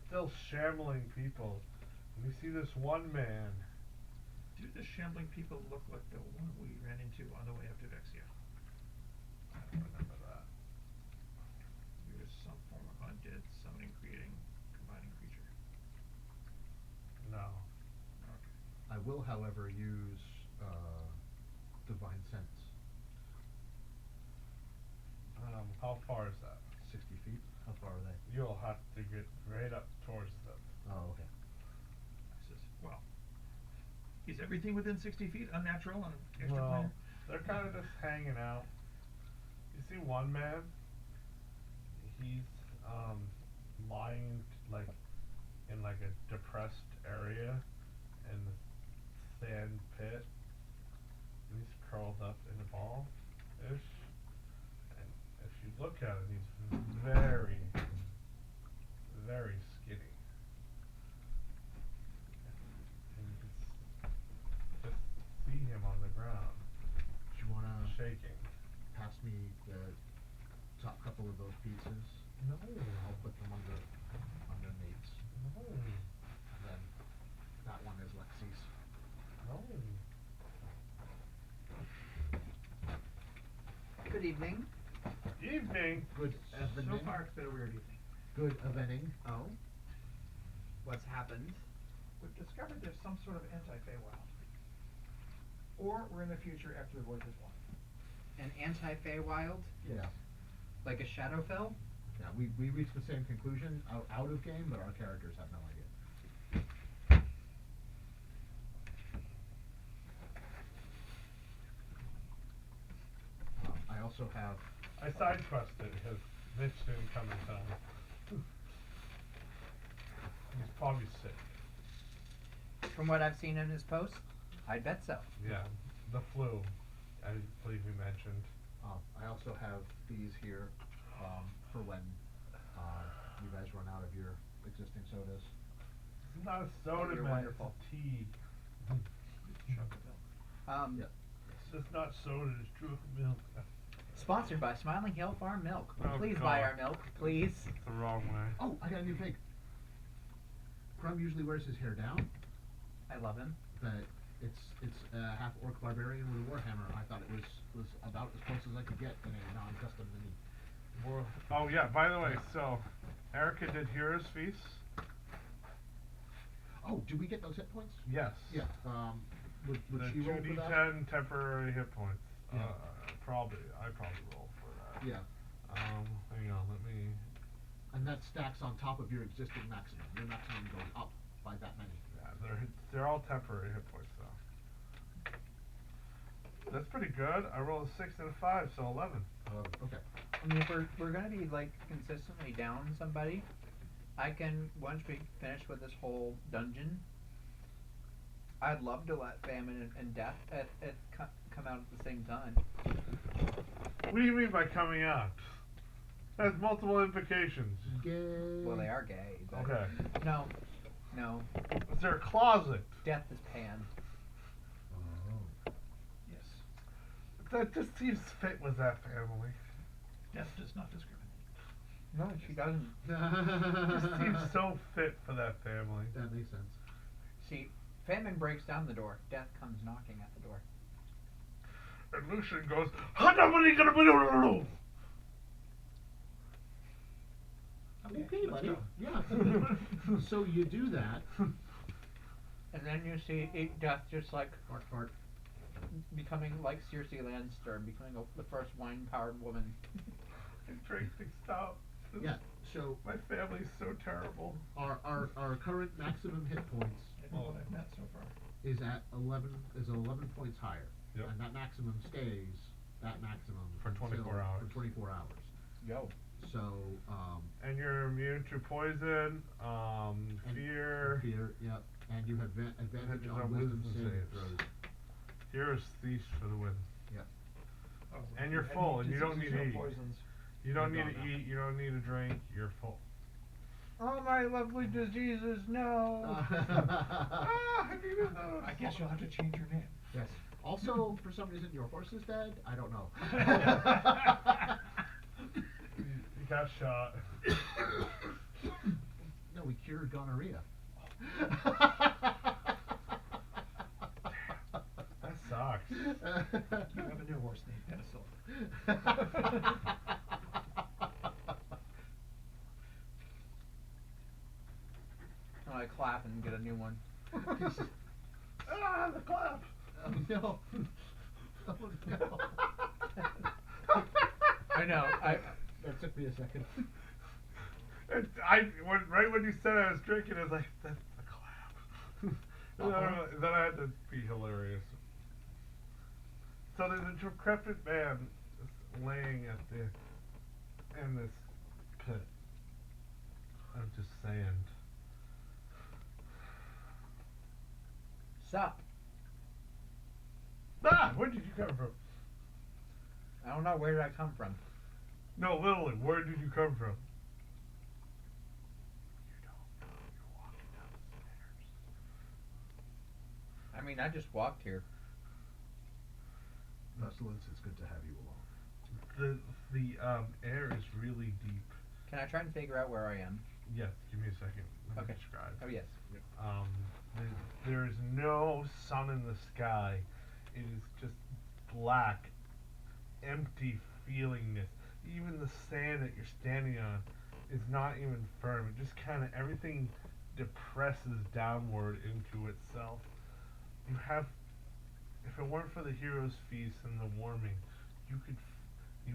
still shambling people. And you see this one man.
Do the shambling people look like the one we ran into on the way up to Vexia?
I don't remember that.
He was some form of undead summoning, creating, combining creature.
No.
Okay.
I will, however, use Divine Sense.
How far is that?
60 feet? How far are they?
You'll have to get right up towards them.
Oh, okay.
I says, well, is everything within 60 feet unnatural and extra
Well,
planar?
they're kind of just hanging out. You see one man, he's lying like in like a depressed area in the sand pit, and he's curled up in a ball ish. And if you look at him, he's very, very skinny. And you can just see him on the ground,
Do you want to
shaking.
pass me the top couple of those pieces?
No.
I'll put them under Nate's.
No.
And then that one is Lexi's.
No.
Good evening.
Evening.
Good evening.
So far, it's been a weird evening.
Good evening.
Oh. What's happened?
We've discovered there's some sort of anti-Feywild. Or we're in the future after the void is won.
An anti-Feywild?
Yeah.
Like a Shadowfell?
Yeah, we reached the same conclusion out of game, but our characters have no idea. I also have...
I side quested because Mitch didn't come in time. He's probably sick.
From what I've seen in his post, I'd bet so.
Yeah, the flu, I believe you mentioned.
I also have these here for when you guys run out of your existing sodas.
It's not a soda,
You're
man.
wonderful.
It's a tea.
Chocolate milk.
Yep.
It's just not soda. It's chocolate milk.
Sponsored by Smiling Hill Farm Milk.
Oh,
Please buy
God.
our milk, please.
It's the wrong way.
Oh, I got a new thing. Crumb usually wears his hair down,
I love him.
but it's a half-orc barbarian with a warhammer. I thought it was about as close as I could get in a non-custom mini.
Oh yeah, by the way, so Erica did Heroes Feast.
Oh, do we get those hit points?
Yes.
Yeah. Would
The
she roll for that?
2d10 temporary hit points.
Yeah.
I probably roll for that.
Yeah.
Hang on, let me.
And that stacks on top of your existing maximum. Your maximum goes up by that many.
Yeah, they're all temporary hit points though. That's pretty good. I rolled a 6 and a 5, so 11.
Okay.
I mean, if we're gonna be like consistently down somebody, I can, once we finish with this whole dungeon, I'd love to let famine and death come out at the same time.
What do you mean by coming out? It has multiple implications.
Gay.
Well, they are gay, but
Okay.
no,
Is there a closet?
death is pan.
Oh.
Yes.
That just seems fit with that family.
Death does not discriminate.
No, she doesn't.
Just seems so fit for that family.
That makes sense.
See, famine breaks down the door. Death comes knocking at the door.
And Lucian goes, "Hadamani-gonna-be-do-do-do-do."
Okay,
let's
buddy.
go.
Yeah. So you do that.
And then you see Death just like
Fart, fart.
becoming like Cersei Lannister, and becoming the first wine-powered woman.
And Tracy, stop.
Yeah. So
My family's so terrible.
our current maximum hit points
Everyone I've met so far.
is at 11 points higher.
Yep.
And that maximum stays that maximum
For 24
until-
hours.
For 24 hours.
Yo.
So
And you're immune to poison,
and
fear.
fear, yep. And you have advantage
Advantage
on
on
wisdom
wisdom
saving
saves.
throws.
Here's Thief for the win.
Yep.
Oh,
And you're
any
full, and you don't
diseases
need
or
to eat.
poisons.
You don't
You're
need to
gone now.
eat, you don't need to drink, you're full.
All my lovely diseases, no.
I needed those.
I guess you'll have to change your name.
Yes. Also, for some reason, your horse is dead. I don't know.
You got shot.
No, we cured gonorrhea.
That sucks.
You have a new horse named Penicillin.
Oh, I clap and get a new one.
Ah, the clap.
Oh no. Oh no.
I know.
That took me a second.
Right when you said I was drinking, I was like, that's the clap. Then I had to be hilarious. So there's a decrepit man laying in this pit of just sand.
Sup?
Ah, where did you come from?
I don't know. Where did I come from?
No, literally, where did you come from? You don't know. You're walking down the stairs.
I mean, I just walked here.
Pestilence, it's good to have you along.
The air is really deep.
Can I try and figure out where I am?
Yes, give me a second. Let me
Okay.
describe.
Oh yes.
There is no sun in the sky. It is just black, empty feelingness. Even the sand that you're standing on is not even firm. It just kind of everything depresses downward into itself. You have, if it weren't for the hero's feast and the warming, you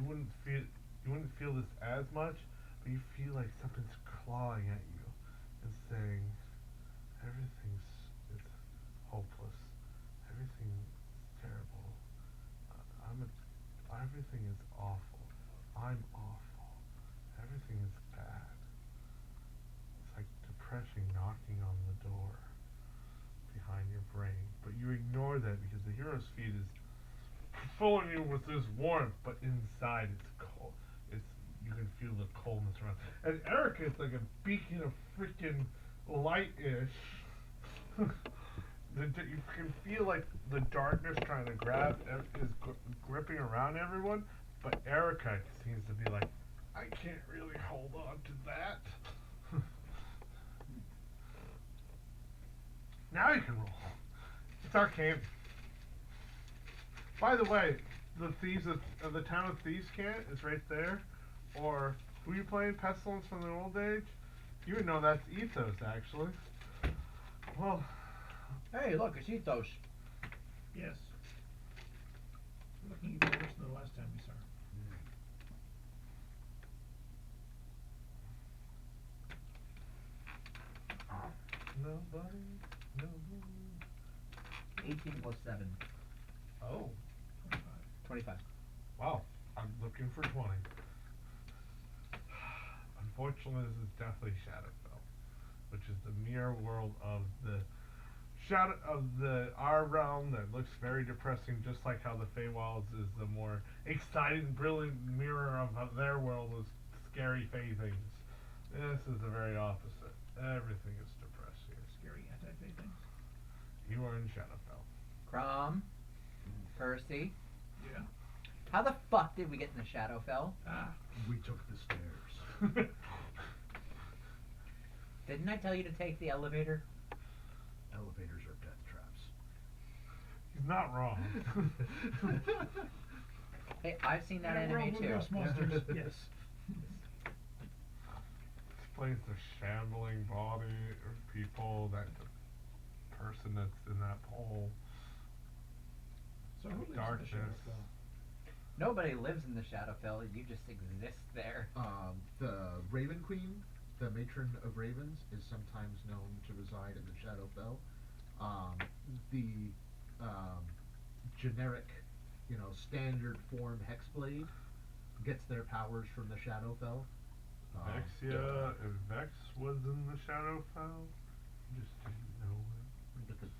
wouldn't feel this as much, but you feel like something's clawing at you and saying, it's hopeless. Everything is terrible. Everything is awful. I'm awful. Everything is bad. It's like depression knocking on the door behind your brain. But you ignore that because the hero's feed is filling you with this warmth, but inside it's cold. You can feel the coldness around. And Erica is like a beacon of freaking light-ish. You can feel like the darkness trying to gripping around everyone, but Erica seems to be like, I can't really hold on to that. Now you can roll. It's arcane. By the way, the Thieves of the Town of Thieves Cant is right there. Or who you playing? Pestilence from the old age? You would know that's Ethos, actually. Well,
Hey, look, it's Ethos.
Yes. Looking even worse than the last time we saw her.
nobody.
18 plus 7.
Oh,
25.
wow. I'm looking for 20. Unfortunately, this is definitely Shadowfell, which is the mirror world of the our realm that looks very depressing, just like how the Feywilds is the more exciting, brilliant mirror of their world with scary Fey things. This is the very opposite. Everything is depressing.
Scary anti-fey things.
You are in Shadowfell.
Crom. Percy.
Yeah.
How the fuck did we get in the Shadowfell?
We took the stairs.
Didn't I tell you to take the elevator?
Elevators are death traps.
He's not wrong.
Hey, I've seen that
Yeah,
anime
we're
too.
ghost monsters. Yes.
This place is a shambling body of people. That the person that's in that hole.
So who lives
Darkness.
in the Shadowfell?
Nobody lives in the Shadowfell. You just exist there.
The Raven Queen, the matron of ravens, is sometimes known to reside in the Shadowfell. The generic, standard form Hexblade gets their powers from the Shadowfell.
Vexia, if Vex was in the Shadowfell, just didn't know it.
Because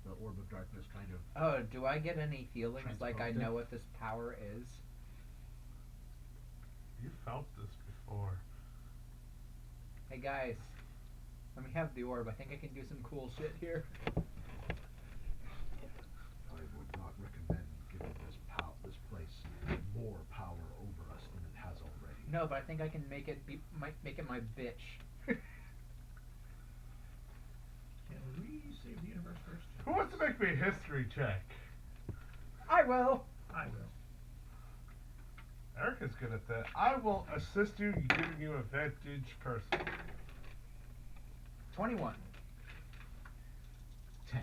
the Orb of Darkness kind of.
Oh, do I get any feelings like I
Transposed it.
know what this power is?
You felt this before.
Hey guys, let me have the orb. I think I can do some cool shit here.
I would not recommend giving this place more power over us than it has already.
No, but I think I can make it make it my bitch.
Can we save the universe first?
Who wants to make me a history check?
I will.
I will.
Eric is good at that. I will assist you, giving you advantage personally.
21.
10.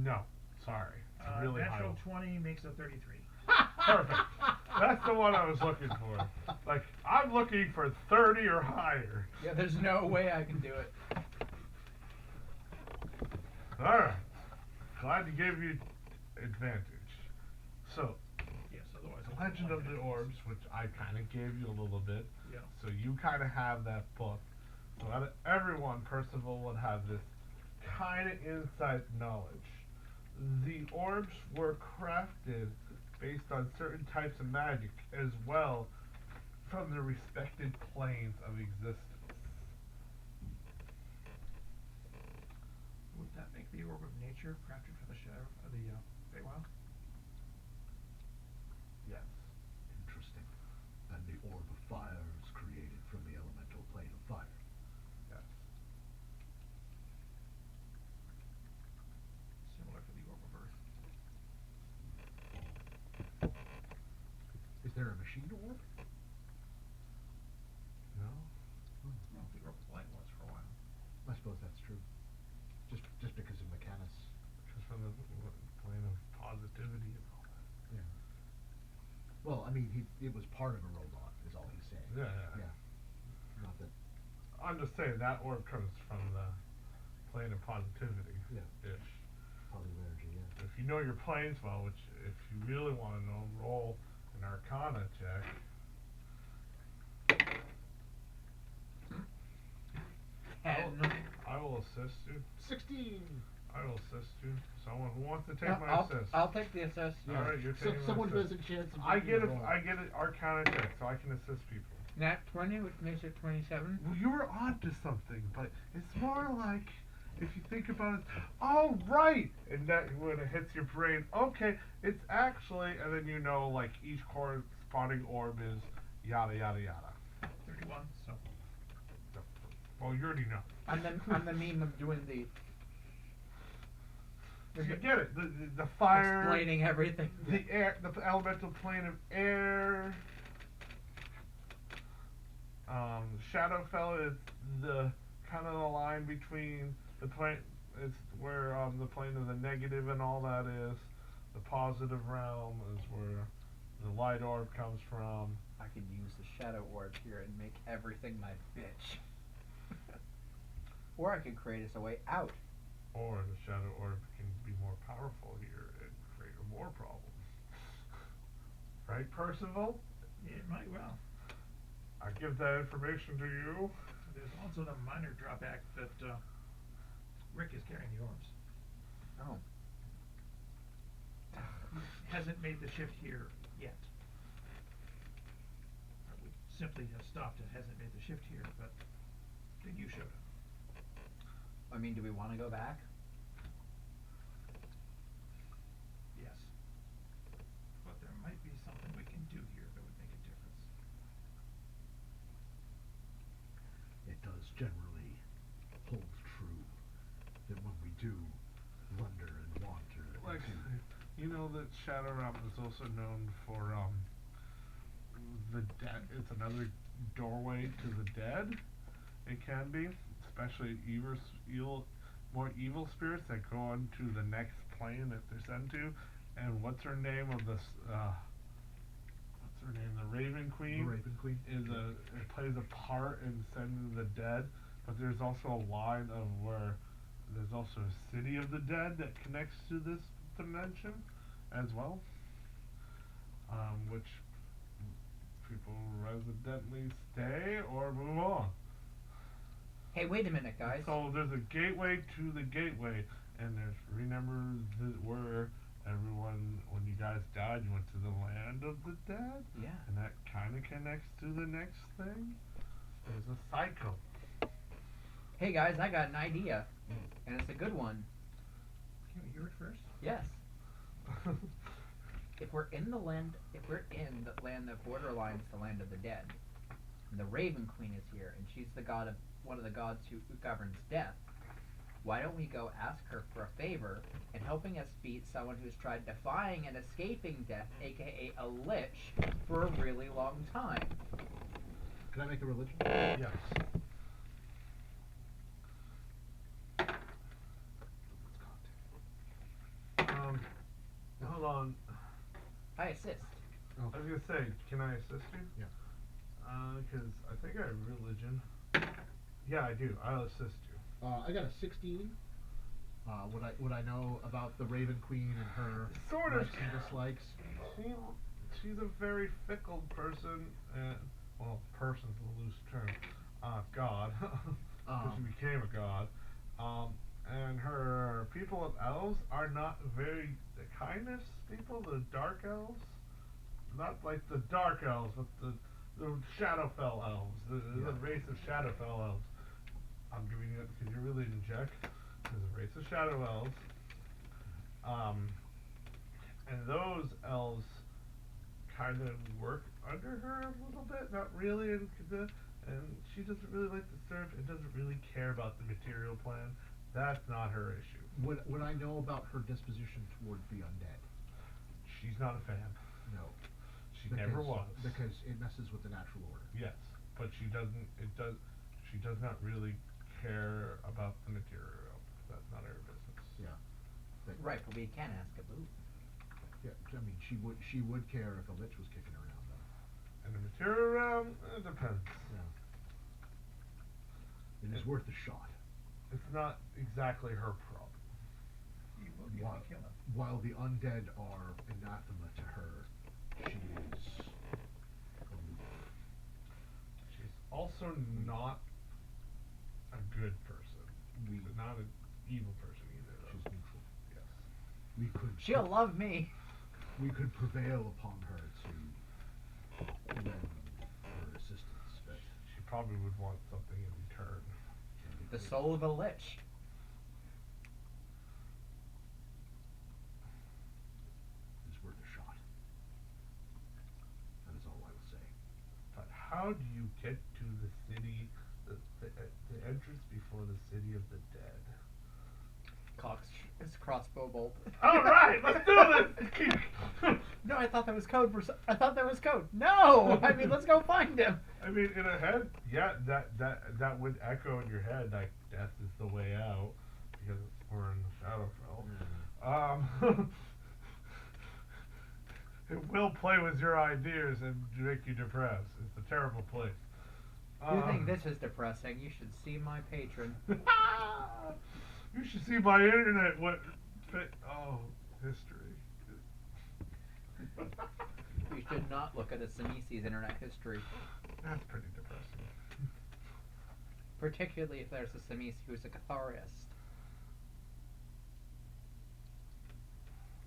No, sorry. It's a really high
Natural
one.
20 makes a 33.
Perfect. That's the one I was looking for. Like, I'm looking for 30 or higher.
Yeah, there's no way I can do it.
Alright. Glad to give you advantage. So,
Yes, otherwise
The
it's
Legend
one
of the
hit.
Orbs, which I kind of gave you a little bit.
Yeah.
So you kind of have that book. So out of everyone, Percival would have this kind of inside knowledge. The orbs were crafted based on certain types of magic as well from the respected planes of existence.
Would that make the orb of nature crafted for the shadow of the Feywild?
Yes.
Interesting. And the orb of fire is created from the elemental plane of fire.
Yes.
Similar to the orb of earth.
Is there a machine orb?
No?
Well, the orb of light was for a while.
I suppose that's true. Just because of mechanics.
Just from the plane of positivity and all that.
Yeah. Well, I mean, it was part of a robot, is all he's saying.
Yeah.
Not that.
I'm just saying that orb comes from the plane of positivity.
Yeah.
Ish.
Positive energy, yeah.
If you know your planes well, which if you really want to know, roll an Arcana check. I will assist you.
16.
I will assist you. Someone who wants to take my
I'll,
assist.
I'll take the assist.
All right, you're taking my
Someone who has
assist.
a chance of
I
making
get
the roll.
I get an Arcana check, so I can assist people.
Nat 20, which makes it 27.
Well, you were onto something, but it's more like if you think about it. Oh, right, and that when it hits your brain, okay, it's actually, and then you know, like each corresponding orb is yada yada yada.
31, so.
Well, you already know.
I'm the meme of doing the
You get it. The fire,
explaining everything.
the air, the elemental plane of air. Shadowfell is the kind of the line between the plane. It's where the plane of the negative and all that is. The positive realm is where the light orb comes from.
I could use the shadow orb here and make everything my bitch. Or I could create us a way out.
Or the shadow orb can be more powerful here and create more problems. Right, Percival?
It might well.
I give that information to you.
There's also the minor drawback that Rick is carrying the orbs.
Oh.
Hasn't made the shift here yet. We simply have stopped and hasn't made the shift here, but then you showed up.
I mean, do we want to go back?
Yes. But there might be something we can do here that would make a difference.
It does generally hold true that when we do wonder and wander
Like,
into
you know that Shadow Realm is also known for the dead. It's another doorway to the dead. It can be, especially more evil spirits that go on to the next plane that they're sent to. And what's her name of this? What's her name? The Raven Queen.
the Raven Queen.
It plays a part in sending the dead, but there's also a line of where there's also a city of the dead that connects to this dimension as well, which people residently stay or move on.
Hey, wait a minute, guys.
So there's a gateway to the gateway, and there's where everyone, when you guys died, you went to the land of the dead.
Yeah.
And that kind of connects to the next thing. There's a cycle.
Hey, guys, I got an idea. And it's a good one.
Can we hear it first?
Yes. If we're in the land that borderlines the land of the dead, and the Raven Queen is here, and she's one of the gods who governs death, why don't we go ask her for a favor in helping us beat someone who's tried defying and escaping death, aka a lich, for a really long time?
Can I make a religion?
Yes. Hold on.
I assist.
I was gonna say, can I assist you?
Yeah.
Cause I think I have religion. Yeah, I do. I'll assist you.
I got a 16. What I know about the Raven Queen and her
Sort of.
likes and dislikes.
She's a very fickle person, well, person's a loose term. God. Because she became a god. And her people of elves are not very the kindest people, the dark elves. Not like the dark elves, but the Shadowfell elves. The race of Shadowfell elves. I'm giving you that because you're really in check. There's a race of shadow elves. And those elves kind of work under her a little bit, not really, and she doesn't really like to serve and doesn't really care about the material plan. That's not her issue.
What I know about her disposition toward the undead?
She's not a fan.
No.
She never was.
Because it messes with the natural order.
Yes, but she does not really care about the material. That's not her business.
Yeah.
Right, but we can ask a boo.
Yeah, I mean, she would care if a lich was kicking around, though.
And the material realm, it depends.
Yeah. It is worth a shot.
It's not exactly her problem.
You will get
While,
me killed.
while the undead are anathema to her, she is aloof.
She's also not a good person. She's not an evil person either, though.
She's neutral.
Yes.
We could.
She'll love me.
We could prevail upon her to lend her assistance, but
She probably would want something in return.
The soul of a lich.
it's worth a shot. That is all I will say.
But how do you get to the city, the entrance before the city of the dead?
It's crossbow bolt.
All right, let's do this.
No, I thought that was code I thought that was code. No, I mean, let's go find him.
I mean, in a head, yeah, that would echo in your head like death is the way out because we're in the Shadowfell. It will play with your ideas and make you depressed. It's a terrible place.
You think this is depressing? You should see my patron.
You should see my internet. History.
You should not look at a Sinisi's internet history.
That's pretty depressing.
Particularly if there's a Sinisi who's a Catharist.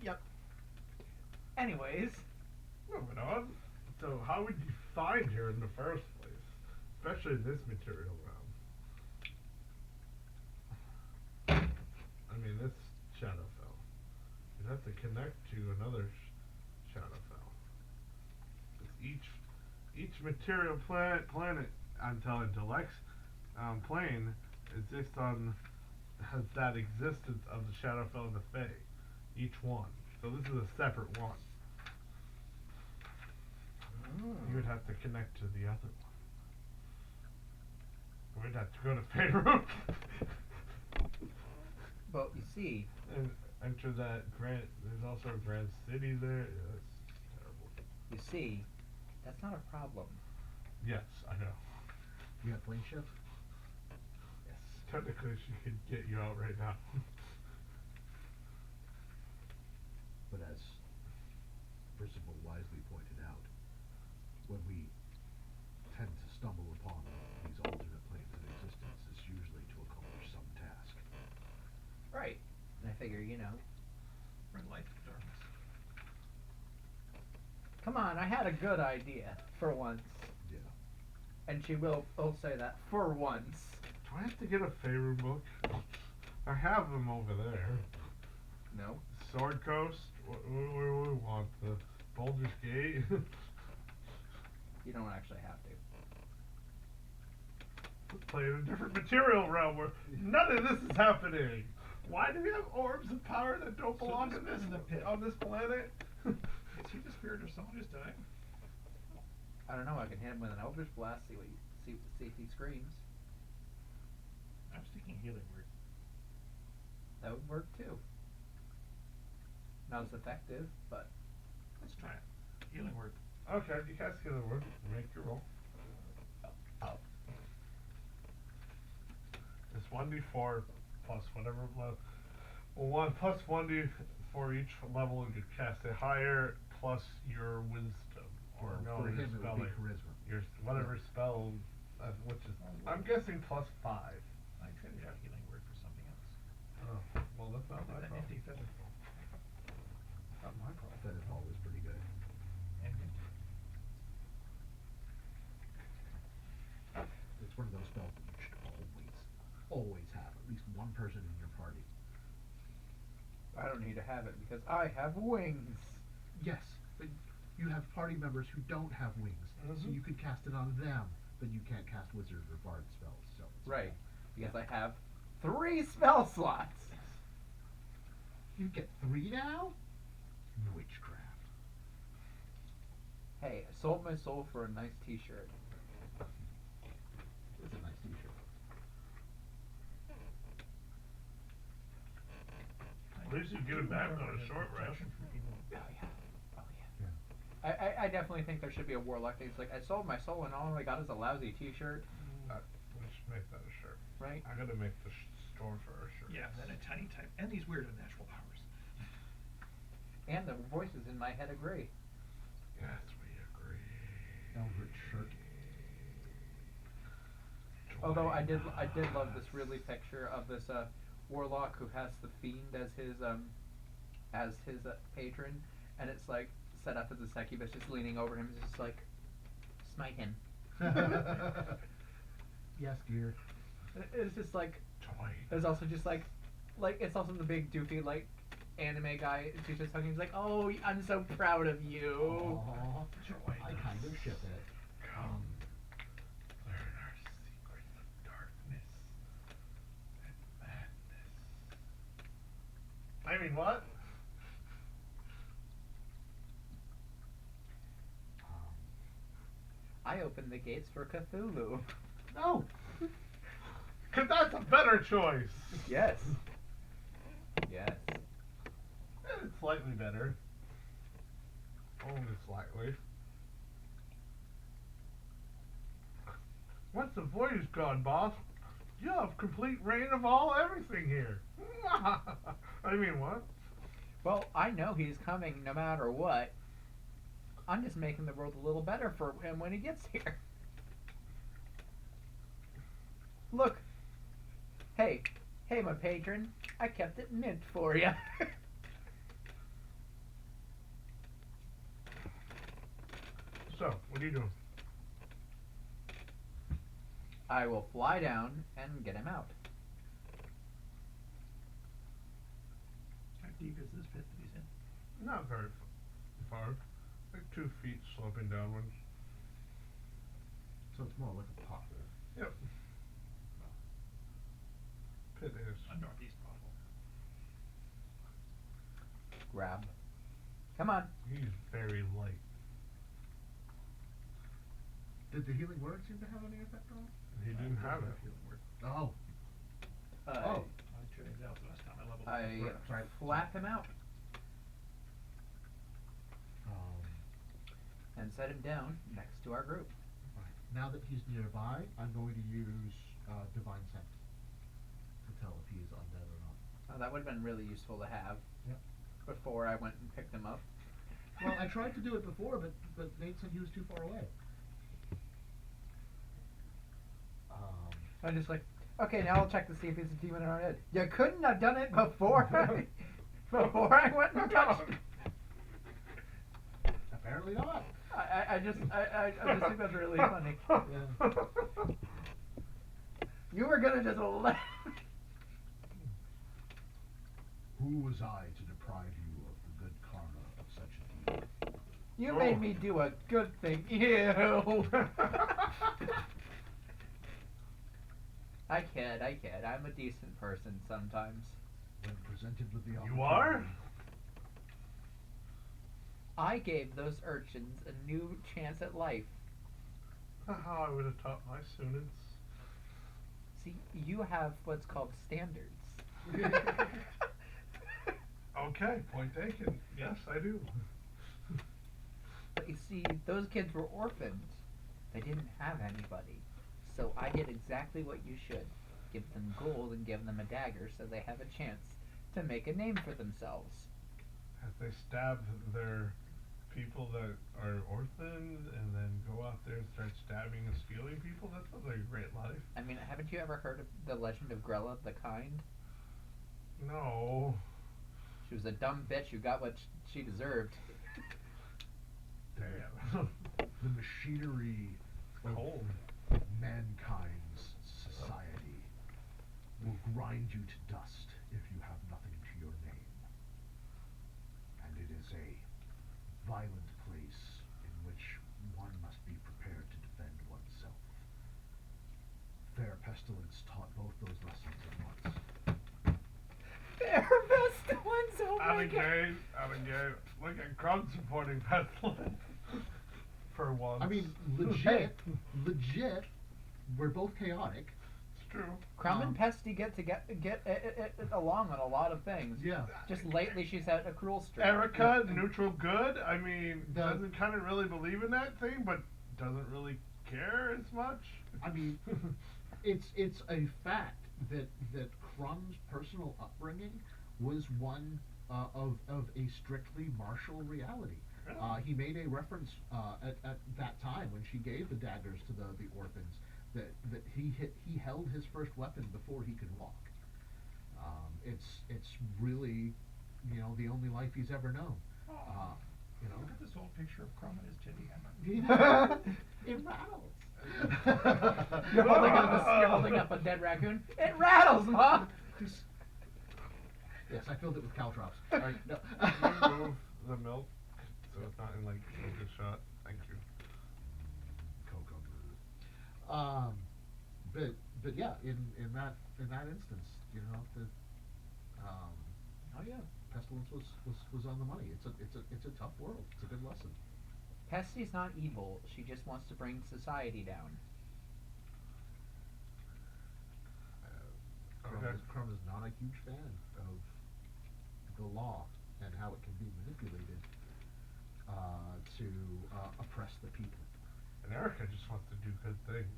Yep. Anyways.
Moving on. So, how would you find her in the first place? Especially in this material realm. I mean, this Shadowfell. You'd have to connect to another Shadowfell. Each material planet until intellects plane exists has that existence of the Shadowfell and the Fae. Each one. So this is a separate one. You would have to connect to the other one. We'd have to go to Faerun.
But you see,
And enter that there's also a Grand City there. Yeah, that's terrible.
you see, that's not a problem.
Yes, I know.
You have plane shift?
Yes. Technically, she could get you out right now.
But as Percival wisely pointed out, when we tend to stumble upon these alternate planes in existence, it's usually to accomplish some task.
Right. And I figure,
Red light, darkness.
come on, I had a good idea for once.
Yeah.
And she will say that for once.
Do I have to get a Faerun book? I have them over there.
No.
Sword Coast. Where we want
You don't actually have to.
Let's play in a different material realm where none of this is happening. Why do we have orbs of power that don't
So
belong
this
to this
is the pit.
on this planet?
Is he the spirit of someone who's dying?
I don't know. I can hit him with an Eldritch Blast. See if he screams.
I was thinking healing word.
That would work too. Not as effective, but
Let's try it. Healing word.
Okay, you guys get a word. Make your roll. It's 1d4 plus whatever level. Well, plus 1d for each level you could cast it higher plus your wisdom. Or
Well,
no,
for
your
him it would
spelling.
be charisma.
Your whatever spell, which is I'm guessing plus 5.
I traded out healing word for something else.
Oh, well that's not my
That
problem.
nifty feather fall.
Not my problem. Featherfall was pretty good.
And nifty.
It's one of those spells that you should always have. At least one person in your party.
I don't need to have it because I have wings.
Yes, but you have party members who don't have wings, so you could cast it on them, but you can't cast wizard or bard spells. So it's
Right.
okay.
Because I have 3 spell slots.
You get 3 now? Witchcraft.
Hey, I sold my soul for a nice t-shirt.
It's a nice t-shirt.
At least you get it back on a short rest.
Oh yeah. I definitely think there should be a warlock thing. It's like I sold my soul and all I got is a lousy t-shirt.
We should make that a shirt.
Right?
I gotta make the store for our shirt.
Yeah, then a tiny type. And these weird unnatural powers.
And the voices in my head agree.
Yes, we agree.
Eldritch shirt.
Although I did love this really picture of this warlock who has the fiend as his patron, and it's like set up as a succubus just leaning over him, just like smite him.
Yes, dear.
It's just like
Join.
there's also just like it's also the big doofy like anime guy. She's just talking. He's like, "Oh, I'm so proud of you."
Aw,
Join
I kind of
us.
ship it.
Come, learn our secrets of darkness and madness. I mean, what?
I opened the gates for Cthulhu.
No!
Cause that's a better choice.
Yes. Yes.
It's slightly better. Only slightly. Once the voyage is gone, boss, you have complete reign of everything here. I mean, what?
Well, I know he's coming no matter what. I'm just making the world a little better for him when he gets here. Look. Hey, my patron. I kept it mint for you.
So, what are you doing?
I will fly down and get him out.
How deep is this pit that he's in?
Not very far. Like 2 feet sloping downwards.
So it's more like a pothole.
Yep. Pit is.
A northeast pothole.
Grab. Come on.
He's very light.
Did the healing word seem to have any effect on it?
He didn't have it.
Healing word.
Oh.
Oh.
I traded out the last time I leveled.
I
Right.
flap him out
Um,
and set him down next to our group.
Right. Now that he's nearby, I'm going to use Divine Sense to tell if he is undead or not.
Oh, that would have been really useful to have
Yep.
before I went and picked him up.
Well, I tried to do it before, but Nate said he was too far away.
I'm just like, okay, now I'll check to see if he's a demon or not. You couldn't have done it before before I went and touched him.
Apparently not.
I just think that's really funny.
Yeah.
You were gonna just let.
who was I to deprive you of the good karma of such a deed?
You
Oh.
made me do a good thing. Ew. I kid. I'm a decent person sometimes.
When presented with the
You
opportunity.
are?
I gave those urchins a new chance at life.
How I would have taught my students.
See, you have what's called standards.
Okay, point taken. Yes, I do.
But you see, those kids were orphans. They didn't have anybody. So I did exactly what you should. Give them gold and give them a dagger so they have a chance to make a name for themselves.
As they stab their people that are orphans and then go out there and start stabbing and stealing people, that sounds like a great life.
I mean, haven't you ever heard of the legend of Grella the Kind?
No.
She was a dumb bitch who got what she deserved.
Damn.
The machinery of
Cold.
mankind's society will grind you to dust if you have nothing to your name. And it is a violent place in which one must be prepared to defend oneself. Fair pestilence taught both those lessons at once.
They're best ones, oh my god.
Abigail, look at Crumb supporting Pestilence. For once.
I mean, legit, we're both chaotic.
It's true.
Crumb and Pesty get along on a lot of things.
Yeah.
Just lately she's had a cruel streak.
Erica, neutral good. I mean,
The-
doesn't kind of really believe in that thing, but doesn't really care as much.
I mean, it's a fact that Crumb's personal upbringing was one of a strictly martial reality. He made a reference at that time when she gave the daggers to the orphans that he held his first weapon before he could walk. It's really, the only life he's ever known.
Look at this old picture of Crumb and his titty hammer.
It rattles.
You're holding up a dead raccoon. It rattles, Mom.
Yes, I filled it with caltrops. All right, no.
Can you move the milk so it's not in like focus shot? Thank you.
Cocoa. But yeah, in that instance, the
Oh yeah.
pestilence was on the money. It's a tough world. It's a good lesson.
Pesty's not evil. She just wants to bring society down.
Crumb is not a huge fan of the law and how it can be manipulated to oppress the people.
And Erica just wants to do good things.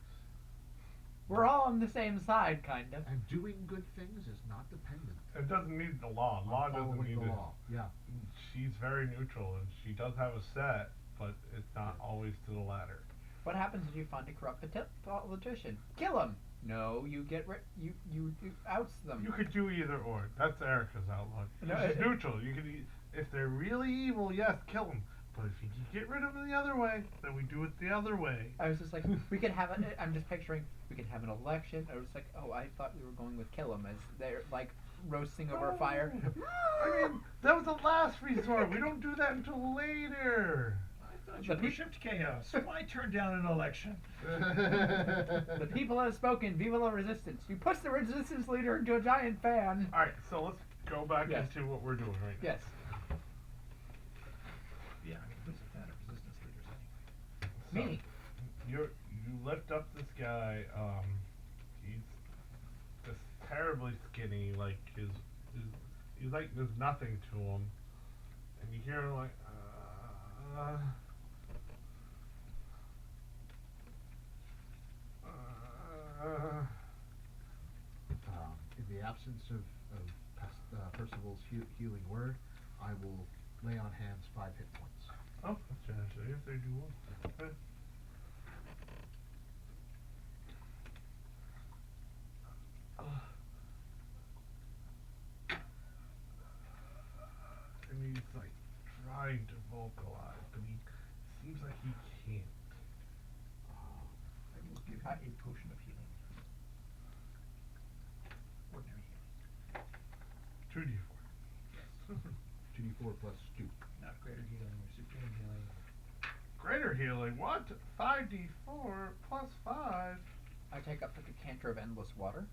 We're all on the same side, kind of.
And doing good things is not dependent
It doesn't need the law. Law
on
doesn't
following
need
the
it.
law. Yeah.
She's very neutral, and she does have a set, but it's not always to the latter.
What happens if you find a corrupt politician? Kill him. No, you get you oust them.
You could do either or. That's Erica's outlook.
No,
She's neutral. You could, if they're really evil, yes, kill them. But if you can get rid of them the other way, then we do it the other way.
I was just like, we could have I'm just picturing we could have an election. I was like, oh, I thought we were going with kill them as they're like roasting over a fire.
I mean, that was the last resort. We don't do that until later.
I thought you worshipped chaos. Why turn down an election?
The people have spoken. Viva la resistance. You push the resistance leader into a giant fan.
All right, so let's go back
Yes.
into what we're doing right now.
Yes.
Yeah, I mean, who's a fan of resistance leaders anyway?
Me.
You lift up this guy. He's just terribly skinny. Like he's like there's nothing to him, and you hear him like.
In the absence of Percival's healing word, I will lay on hands 5 hit points.
Oh, that's generous. I guess they do one. Okay. And he's like trying to vocalize, but he seems like he can't.
I will give him a potion of healing. Ordinary healing.
2d4.
2d4 plus 2.
Not greater healing or supreme healing.
healing. What? 5d4 plus 5.
I take up the decanter of endless water,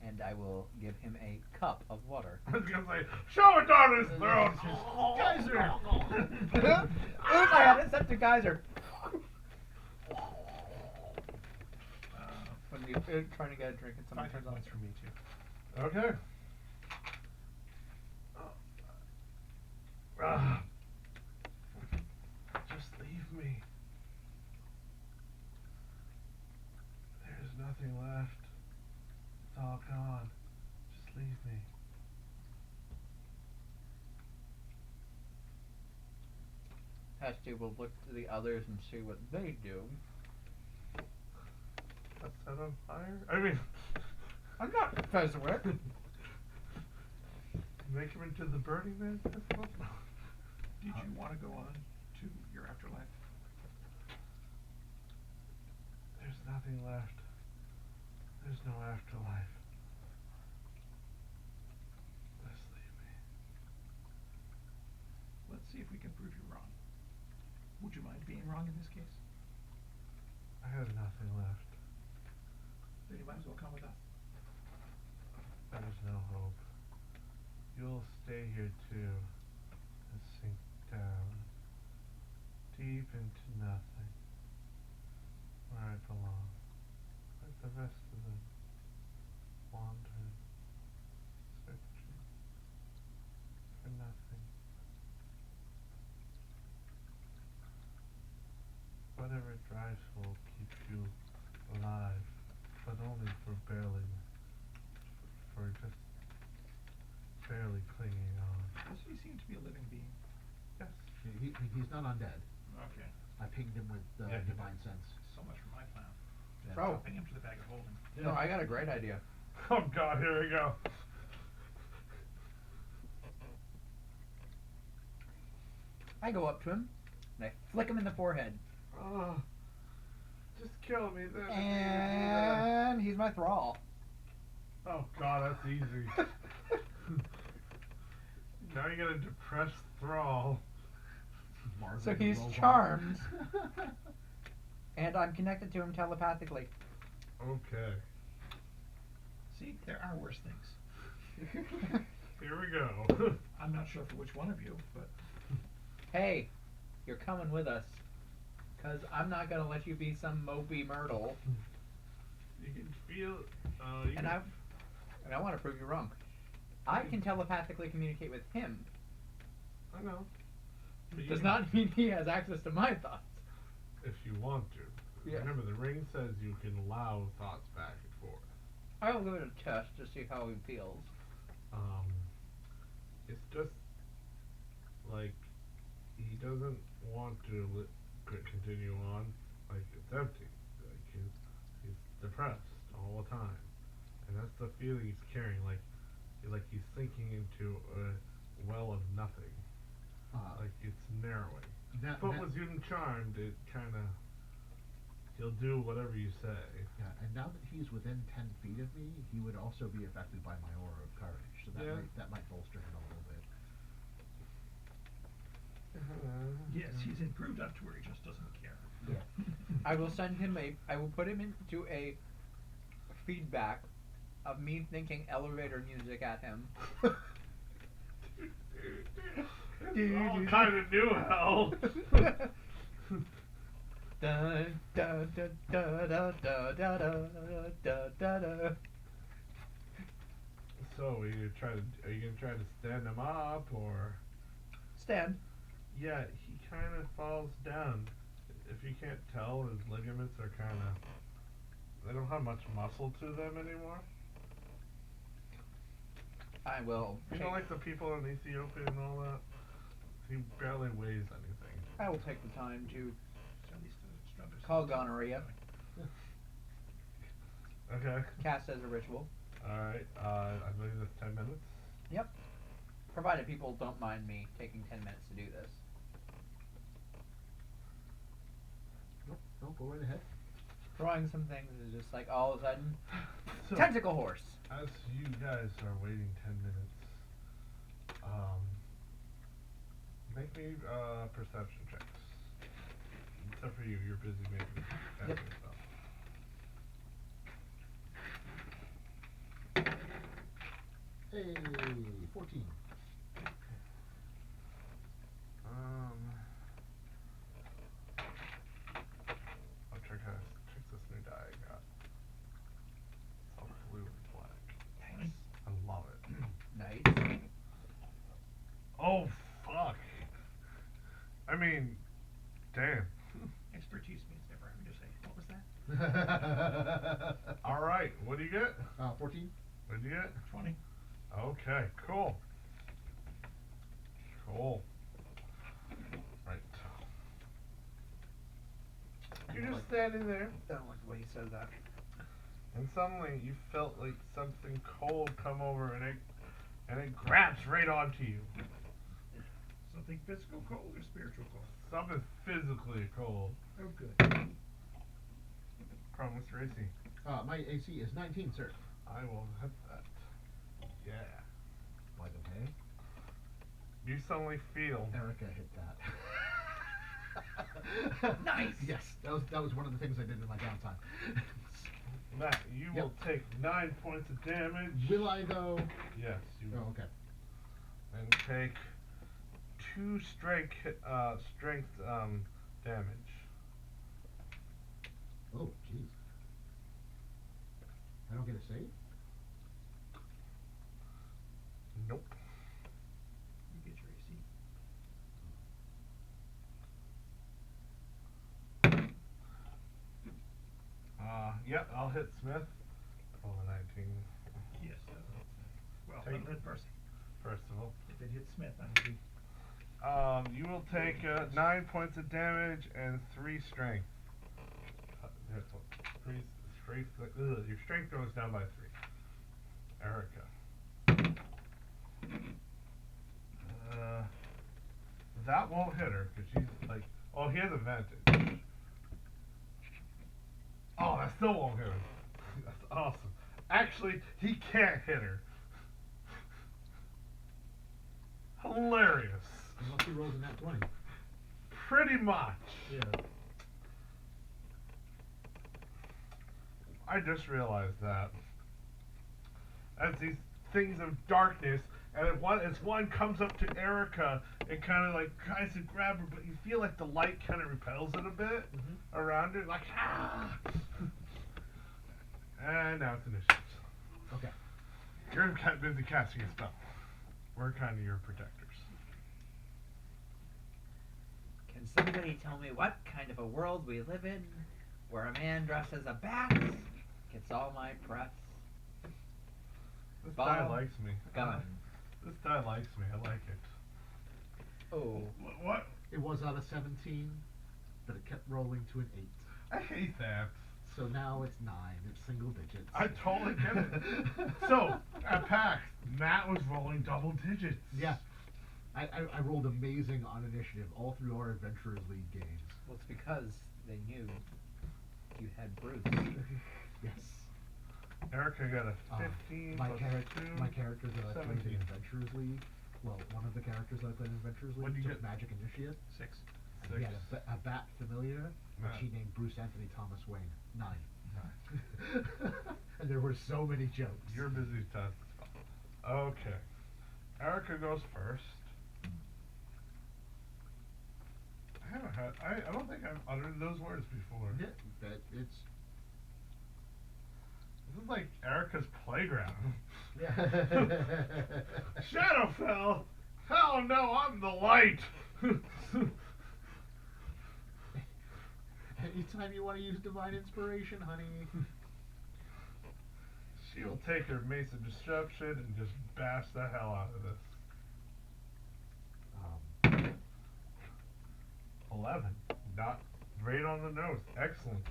and I will give him a cup of water.
I was gonna say, shove it down his throat!
Geyser!
Oops, I had it set to geyser. When you're trying to get a drink and someone
5
turns
hit
on
points for me too.
Okay. Ah. Just leave me. There's nothing left. It's all gone. Just leave me.
Hesty will look to the others and see what they do.
That's set on fire? I mean,
I'm not Fezwick.
make him into the Burning Man festival?
Did you want to go on to your afterlife?
There's nothing left. There's no afterlife. Just leave me.
Let's see if we can prove you wrong. Would you mind being wrong in this case?
I have nothing left.
Then you might as well come with us.
There's no hope. You'll stay here too and sink down deep into nothing where I belong, like the rest of them, wandering, searching for nothing. Whatever drives will keep you alive, but only for barely, for just barely clinging on.
Does he seem to be a living being?
Yes.
He's not undead.
Okay.
I pinged him with
Yeah, he
divine sense.
So much for my plan.
Yeah.
Oh.
Dropping him to the bag of holding.
No, I got a great idea.
Oh God, here we go.
I go up to him, and I flick him in the forehead.
Oh, just kill me then.
And he's my thrall.
Oh God, that's easy. Now you got a depressed thrall.
Marvin
So
the
he's
robot.
charmed. And I'm connected to him telepathically.
Okay.
See, there are worse things.
Here we go.
I'm not sure for which one of you, but
Hey, you're coming with us. Cause I'm not gonna let you be some mopey Myrtle.
You can feel.
And I want to prove you wrong. I can telepathically communicate with him.
I know. But you
Does
can-
not mean he has access to my thoughts.
If you want to.
Yeah.
Remember, the ring says you can allow thoughts back and forth.
I will give it a test to see how he feels.
It's just like he doesn't want to continue on. Like it's empty. Like he's depressed all the time, and that's the feeling he's carrying. Like he's sinking into a well of nothing. Like it's narrowing. But with you charmed, it kind of he'll do whatever you say.
Yeah, and now that he's within 10 feet of me, he would also be affected by my aura of courage. So
Yeah.
that might bolster him a little bit.
yes, he's improved up to where he just doesn't care.
Yeah.
I will send him I will put him into a feedback of me thinking elevator music at him.
It's all kind of new hell.
Da, da, da, da, da, da, da, da, da, da, da.
So are you gonna try to stand him up or?
Stand.
Yeah, he kind of falls down. If you can't tell, his ligaments are kind of. They don't have much muscle to them anymore.
I will.
You know, like the people in Ethiopia and all that. He barely weighs anything.
I will take the time to
So at least the struthers.
call gonorrhea.
Okay.
Cast as a ritual.
All right. I believe that's 10 minutes.
Yep. Provided people don't mind me taking 10 minutes to do this.
No, go right ahead.
Drawing some things is just like all of a sudden,
So,
tentacle horse.
as you guys are waiting 10 minutes, make me perception checks. except for you. You're busy making
Yep.
stuff.
Hey, 14.
I'll check this new die I got. It's all blue and black.
Nice.
I love it.
Nice.
Oh fuck. I mean, damn.
Expertise means never having to say, what was that?
All right, what do you get?
14.
What do you get?
20.
Okay, cool. Cool. Right. You're just standing there,
I don't like the way he said that.
and suddenly you felt like something cold come over, and it grabs right onto you.
Something physical cold or spiritual cold?
Something physically cold.
Oh, good.
Promise, Racy.
My AC is 19, sir.
I will hit that. Yeah.
Like, okay.
You suddenly feel.
Erica hit that.
Nice.
Yes, that was one of the things I did in my downtime.
Matt, you
Yep.
will take 9 points of damage.
Will I though?
Yes, you will.
Oh, okay.
And take 2 strength damage.
Oh, jeez. I don't get a save?
Nope.
You get your AC.
Yep, I'll hit Smith. Roll a 19.
Yes, well,
Take-
that'll hit Percy.
First of all.
If it hits Smith, I'm going to be...
You will take 9 points of damage and 3 strength. Three strength. Your strength goes down by 3. Erica. That won't hit her because she's like. Oh, he has advantage. Oh, that still won't hit her. That's awesome. Actually, he can't hit her. Hilarious.
Unless he rolls a nat 20.
Pretty much.
Yeah.
I just realized that. As these things of darkness, and as one comes up to Erica, it kind of like tries to grab her, but you feel like the light kind of repels it a bit around her, like ah. And now it's initiative.
Okay.
You're busy casting a spell. We're kind of your protectors.
Can somebody tell me what kind of a world we live in, where a man dressed as a bat gets all my press?
This
Bob
die likes me.
Gun.
This die likes me. I like it.
Oh.
What?
It was out of 17, but it kept rolling to an 8.
I hate that.
So now it's 9. It's single digits.
I totally get it. So, at PAX, Matt was rolling double digits.
Yeah. I rolled amazing on initiative all through our Adventurers League games.
Well, it's because they knew you had Bruce.
Yes.
Erica got a 15
My
plus 2.
characters that I played
17.
in Adventurers League. Well, one of the characters that I played in Adventurers
What'd
League
you
took
get?
Magic Initiate.
6.
And he had a bat familiar, which he named Bruce Anthony Thomas Wayne. 9. And there were so many jokes.
You're busy test. Okay. Erica goes first. I don't think I've uttered those words before.
Yeah, that it's
This is like Erica's playground.
yeah.
Shadowfell! Hell no, I'm the light!
Anytime you want to use divine inspiration, honey.
She'll take her Mace of Disruption and just bash the hell out of this. 11. Not right on the nose. Excellent.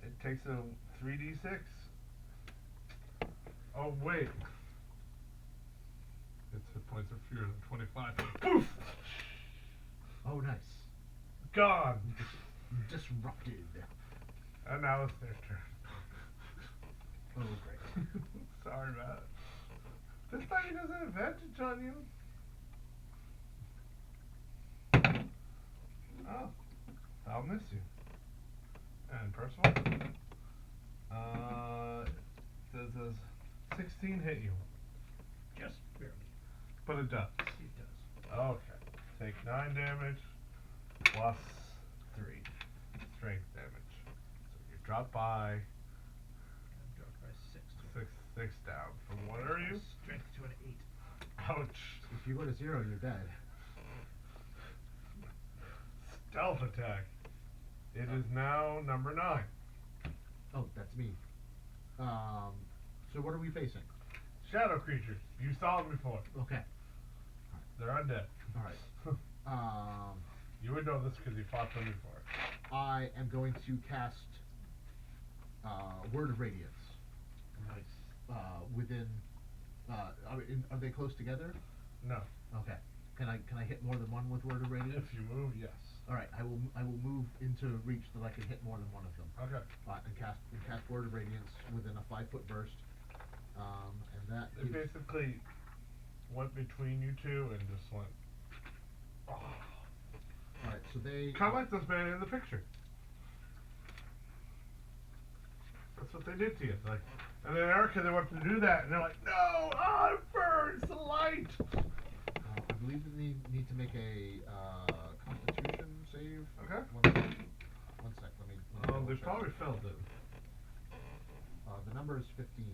It takes a 3d6. Oh, wait. Its hit points are fewer than 25. Poof!
Oh, nice.
Gone!
Disrupted.
And now it's their turn.
Oh, great.
Sorry, Matt. This time he doesn't have advantage on you. Oh, I'll miss you. And personal? Does 16 hit you?
Just barely.
But it does.
It does.
Okay. Take 9 damage plus 3 strength damage. So you drop by
I dropped by 6 to
6 down. From what are you?
Strength to an 8.
Ouch.
If you go to 0, you're dead.
Stealth attack. It is now number 9.
Oh, that's me. So what are we facing?
Shadow creatures. You saw them before.
Okay.
They're undead.
Alright.
You would know this because you fought them before.
I am going to cast Word of Radiance.
Nice.
Within. Are they close together?
No.
Okay. Can I hit more than one with Word of Radiance?
If you move, yes.
All right. I will move into reach that I can hit more than one of them.
Okay.
And cast Word of Radiance within a 5-foot burst. And that.
They basically went between you two and just went. Oh.
All right. So they.
Kind of like this man in the picture. That's what they did to you. Like, and then Erica, they went to do that, and they're like, "No, it burns the light."
I believe that they need to make a Constitution save.
Okay.
One sec. Let me
They
double check.
probably failed it.
The number is 15.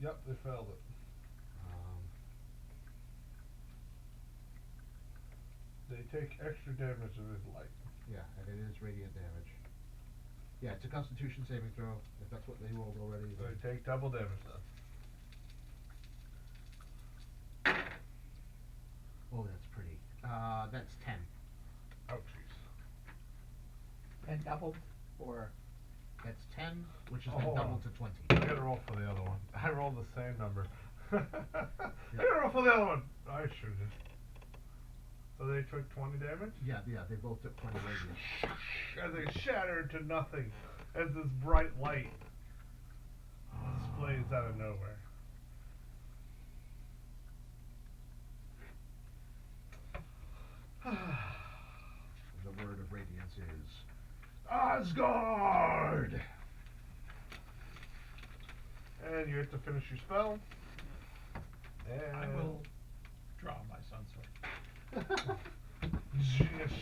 Yep, they failed it. They take extra damage of his light.
Yeah, and it is radiant damage. Yeah, it's a Constitution saving throw. If that's what they rolled already.
So
Then.
they take double damage then.
Oh, that's pretty. That's 10.
Ouchies.
And doubled, or
That's 10, which is
Oh,
then
hold
doubled
on.
to 20.
I gotta roll for the other one. I rolled the same number. I gotta roll for the other one. I should have. So they took 20 damage?
Yeah, they both took 20 radiant.
As they shattered to nothing as this bright light displays out of nowhere.
The word of radiance is Asgard!
And you have to finish your spell. And
I will draw my sun sword.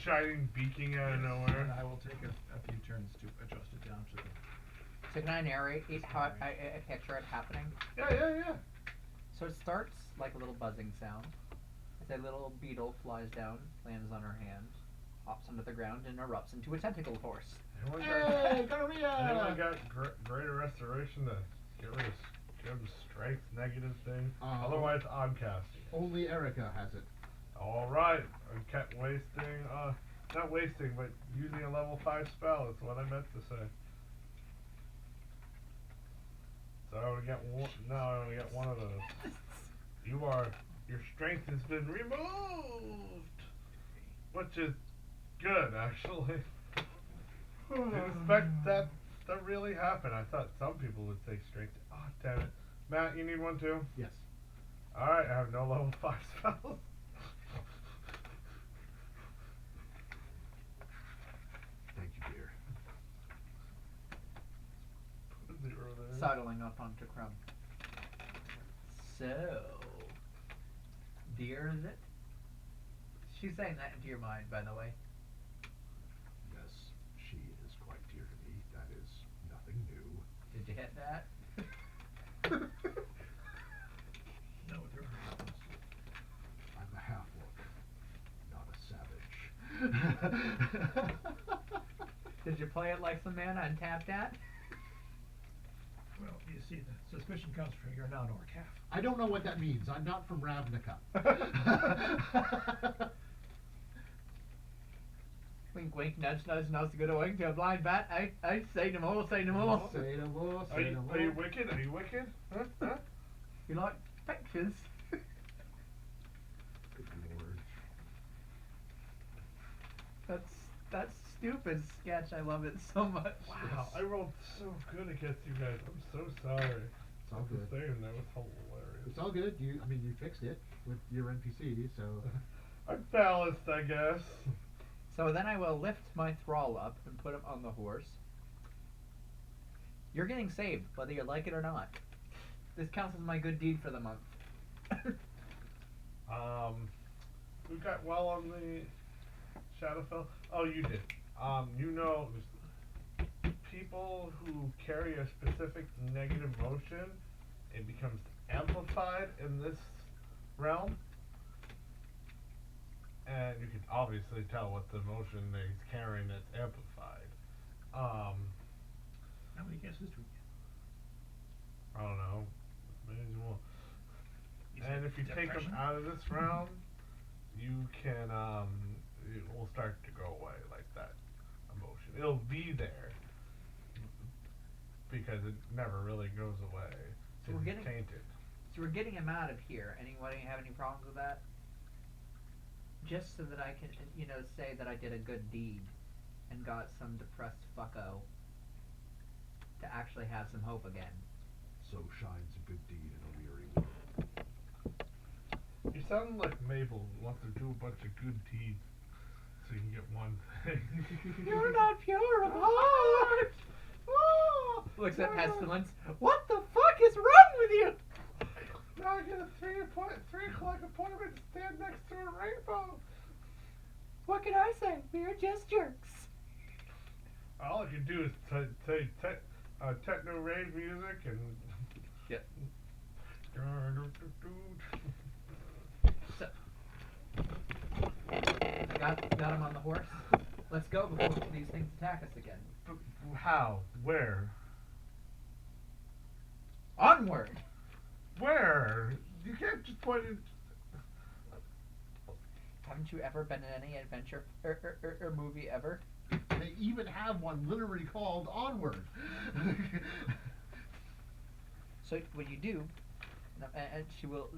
shining, beaking out of nowhere.
And I will take a few turns to adjust it down to the.
so can I narrate how I picture it happening?
Yeah.
So it starts like a little buzzing sound. As a little beetle flies down, lands on her hand, hops under the ground, and erupts into a tentacle horse.
Anyone
Hey,
anyone
Korea!
got greater restoration to get rid of Jim's strength negative thing? Otherwise, I'm casting.
Only Erica has it.
Alright, I kept wasting, not wasting, but using a level 5 spell is what I meant to say. So I only get one, now I only get one of those. Your strength has been removed! Which is good, actually. Didn't expect that to really happen. I thought some people would take strength. Oh, damn it. Matt, you need one too?
Yes.
Alright, I have no level 5 spells.
Thank you, dear.
Put a 0 there.
Sidling up onto Crumb. So, dear is it? She's saying that into your mind, by the way.
Yes, she is quite dear to me. That is nothing new.
Did you hit that?
No, there are.
I'm a half-orc, not a savage.
Did you play it like some man untapped at?
Well, you see, the suspicion comes from you're not an orc half.
I don't know what that means. I'm not from Ravnica.
Wink, wink, nudge, nudge, nose to go to wink to a blind bat. I say no more, say no more.
Say no more,
Are
say
you,
no more.
are you wicked? Are you wicked? Huh?
You like pictures?
Good lord.
That's stupid sketch. I love it so much.
Wow, I rolled so good against you guys. I'm so sorry.
It's all good.
Saying that was hilarious.
It's all good. You fixed it with your NPC, so.
I'm balanced, I guess.
So then I will lift my thrall up and put him on the horse. You're getting saved, whether you like it or not. This counts as my good deed for the month.
We got well on the Shadowfell. Oh, you did. You know, people who carry a specific negative motion, it becomes amplified in this realm. And you can obviously tell what the motion that he's carrying that's amplified.
How many guesses do we get?
I don't know. Maybe more.
Is
And
it
if you take them
depression?
out of this realm, you can, it will start to go away, like that emotion. It'll be there, because it never really goes away.
So we're
It's
getting-
tainted.
So we're getting him out of here. Anybody have any problems with that? Just so that I can, say that I did a good deed and got some depressed fucko to actually have some hope again.
So shines a good deed in a weary world.
You sound like Mabel who wants to do a bunch of good deeds so you can get one thing.
You're not pure of heart! Oh! Looks at Pestilence. What the fuck is wrong with you?
Now I get a 3 o'clock appointment to stand next to a rainbow.
What can I say? We're just jerks.
All I can do is techno rave music and.
Yep. So, got him on the horse. Let's go before these things attack us again.
How? Where?
Onward!
Where? You can't just point it.
Haven't you ever been in any adventure or movie ever?
They even have one literally called Onward.
So what you do, and she will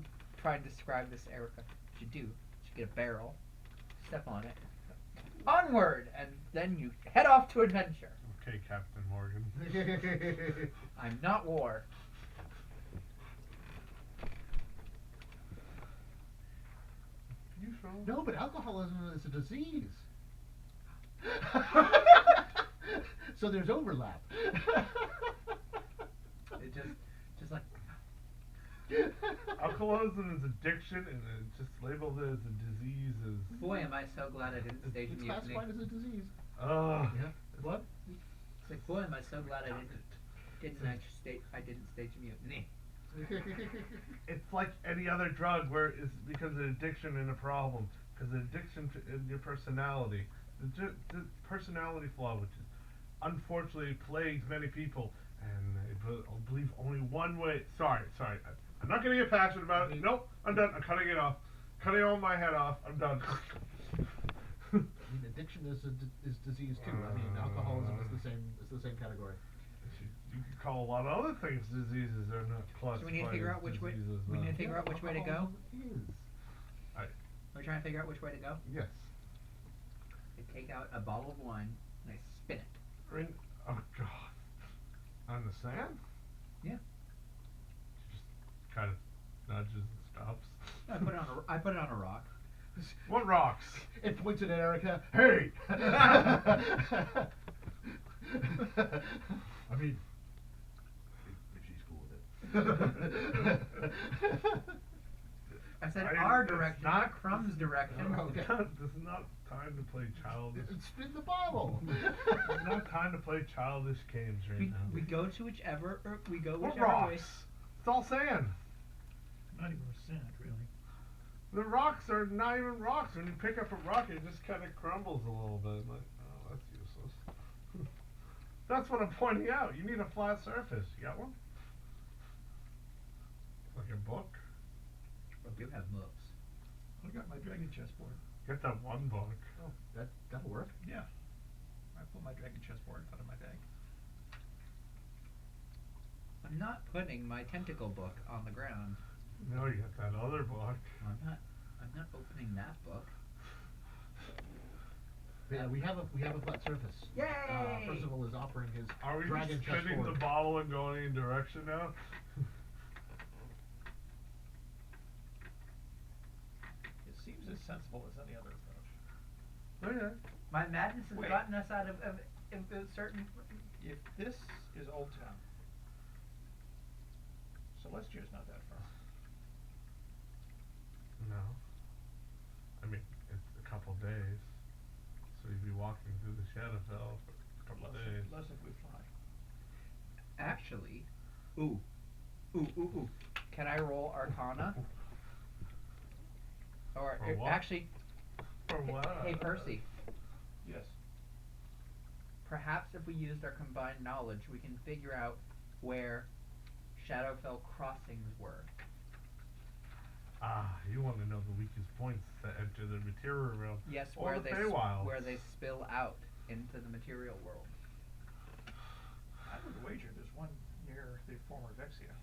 try and describe this, Erica. What you do, you get a barrel, step on it, onward, and then you head off to adventure.
Okay, Captain Morgan.
I'm not war.
You sure?
No, but alcoholism is a disease. So there's overlap.
It just like
Alcoholism is addiction, and it's just labeled as a disease.
boy, am I so glad I didn't stage a
It's
mutiny.
classified as a disease.
Ugh.
Yeah. What?
It's like boy, am I so glad I didn't stage a mutiny.
It's like any other drug where it becomes an addiction and a problem. Because the addiction to in your personality, the personality flaw, which is unfortunately plagues many people, and I believe only one way. Sorry, I'm not gonna get passionate about it. Nope, I'm done. I'm cutting it off. Cutting all my head off. I'm done.
I mean, addiction is disease too. I mean, alcoholism is the same category.
You could call a lot of other things diseases. They're not classified.
So we need to figure
as
out which way.
diseases,
We
no.
need to figure out which way to go.
Alcoholism is.
We're trying to figure out which way to go.
Yes.
I take out a bottle of wine and I spin it.
Oh God. On the sand?
Yeah.
Just kind of nudges and stops.
I put it on a rock.
What rocks?
It pointed at Erica. Hey! I mean, if she's cool with it.
I said
I-
our
it's
direction,
not-
not Crumb's direction.
Okay.
This is not time to play childish.
Spin the bottle.
It's not time to play childish games right now.
We go to whichever, or we go
What
whichever way.
rocks? It's all sand.
Not even sand, really.
The rocks are not even rocks. When you pick up a rock, it just kind of crumbles a little bit. Like, oh, that's useless. That's what I'm pointing out. You need a flat surface. You got one? Like a book?
We do have books.
I got my dragon chessboard.
Get that one book.
Oh, that'll work.
Yeah. I pulled my dragon chessboard out of my bag.
I'm not putting my tentacle book on the ground.
No, you got that other book.
I'm not opening that book.
Yeah, we have a flat surface.
Yay!
Percival is offering his
Are we
dragon
just spinning
chessboard.
the bottle and going in direction now?
It seems as sensible as any other approach.
Okay.
My madness has
Wait.
gotten us out of certain.
If this is Old Town, Celestia's not that far.
No. I mean, it's a couple days. So you'd be walking through the Shadowfell for a couple of days.
Less if we fly.
Actually, ooh. Can I roll Arcana? Or
For what?
actually,
For what?
hey Percy.
Yes.
Perhaps if we used our combined knowledge, we can figure out where Shadowfell crossings were.
Ah, you want to know the weakest points that enter the material realm.
Yes,
or
where
the
they
Feywilds.
where they spill out into the material world.
I would wager there's one near the former Vexia.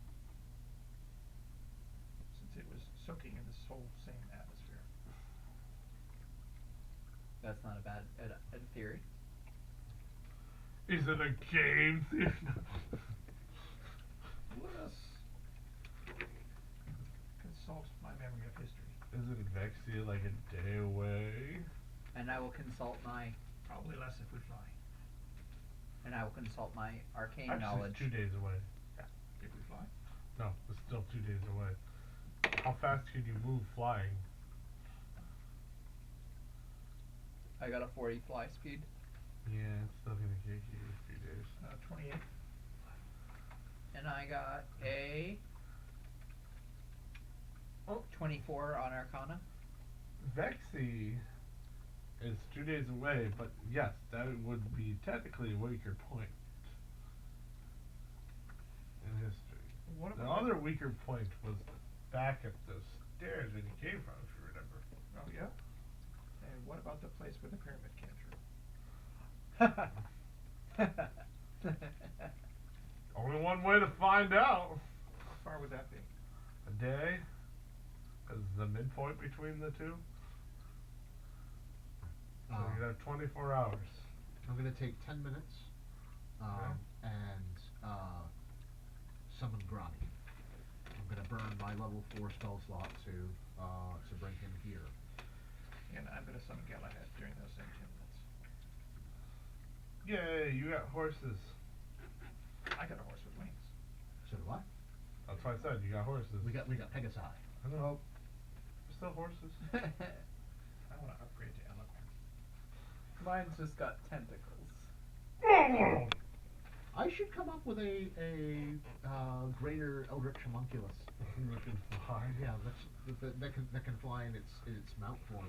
Since it was soaking in this whole same atmosphere.
That's not a bad a theory.
Is it a game theory?
Let us consult my memory of history.
Isn't Vexia like a day away?
And I will consult my
Probably less if we fly.
and I will consult my arcane
Actually,
knowledge.
it's 2 days away.
If we fly.
No, it's still 2 days away. How fast can you move flying?
I got a 40 fly speed.
Yeah, it's still gonna take you a few days.
28.
And I got a 24 on Arcana.
Vexi is 2 days away, but yes, that would be technically a weaker point in history.
What
The
about
other weaker point was back at the stairs when you came from, if you remember.
Oh yeah? And what about the place where the pyramid came through?
Only one way to find out.
How far would that be?
A day is the midpoint between the two. So you have 24 hours.
I'm gonna take 10 minutes, and summon Grani. I'm gonna burn my level 4 spell slot to bring him here.
And I'm gonna summon Galahad during those same 10 minutes.
Yay, you got horses.
I got a horse with wings.
So do I.
That's why I said you got horses.
We got Pegasi.
I know. Still horses.
I wanna upgrade to eloquence.
Mine's just got tentacles.
I should come up with a greater Eldritch Homunculus.
You can fly.
Yeah, that can fly in its mount form.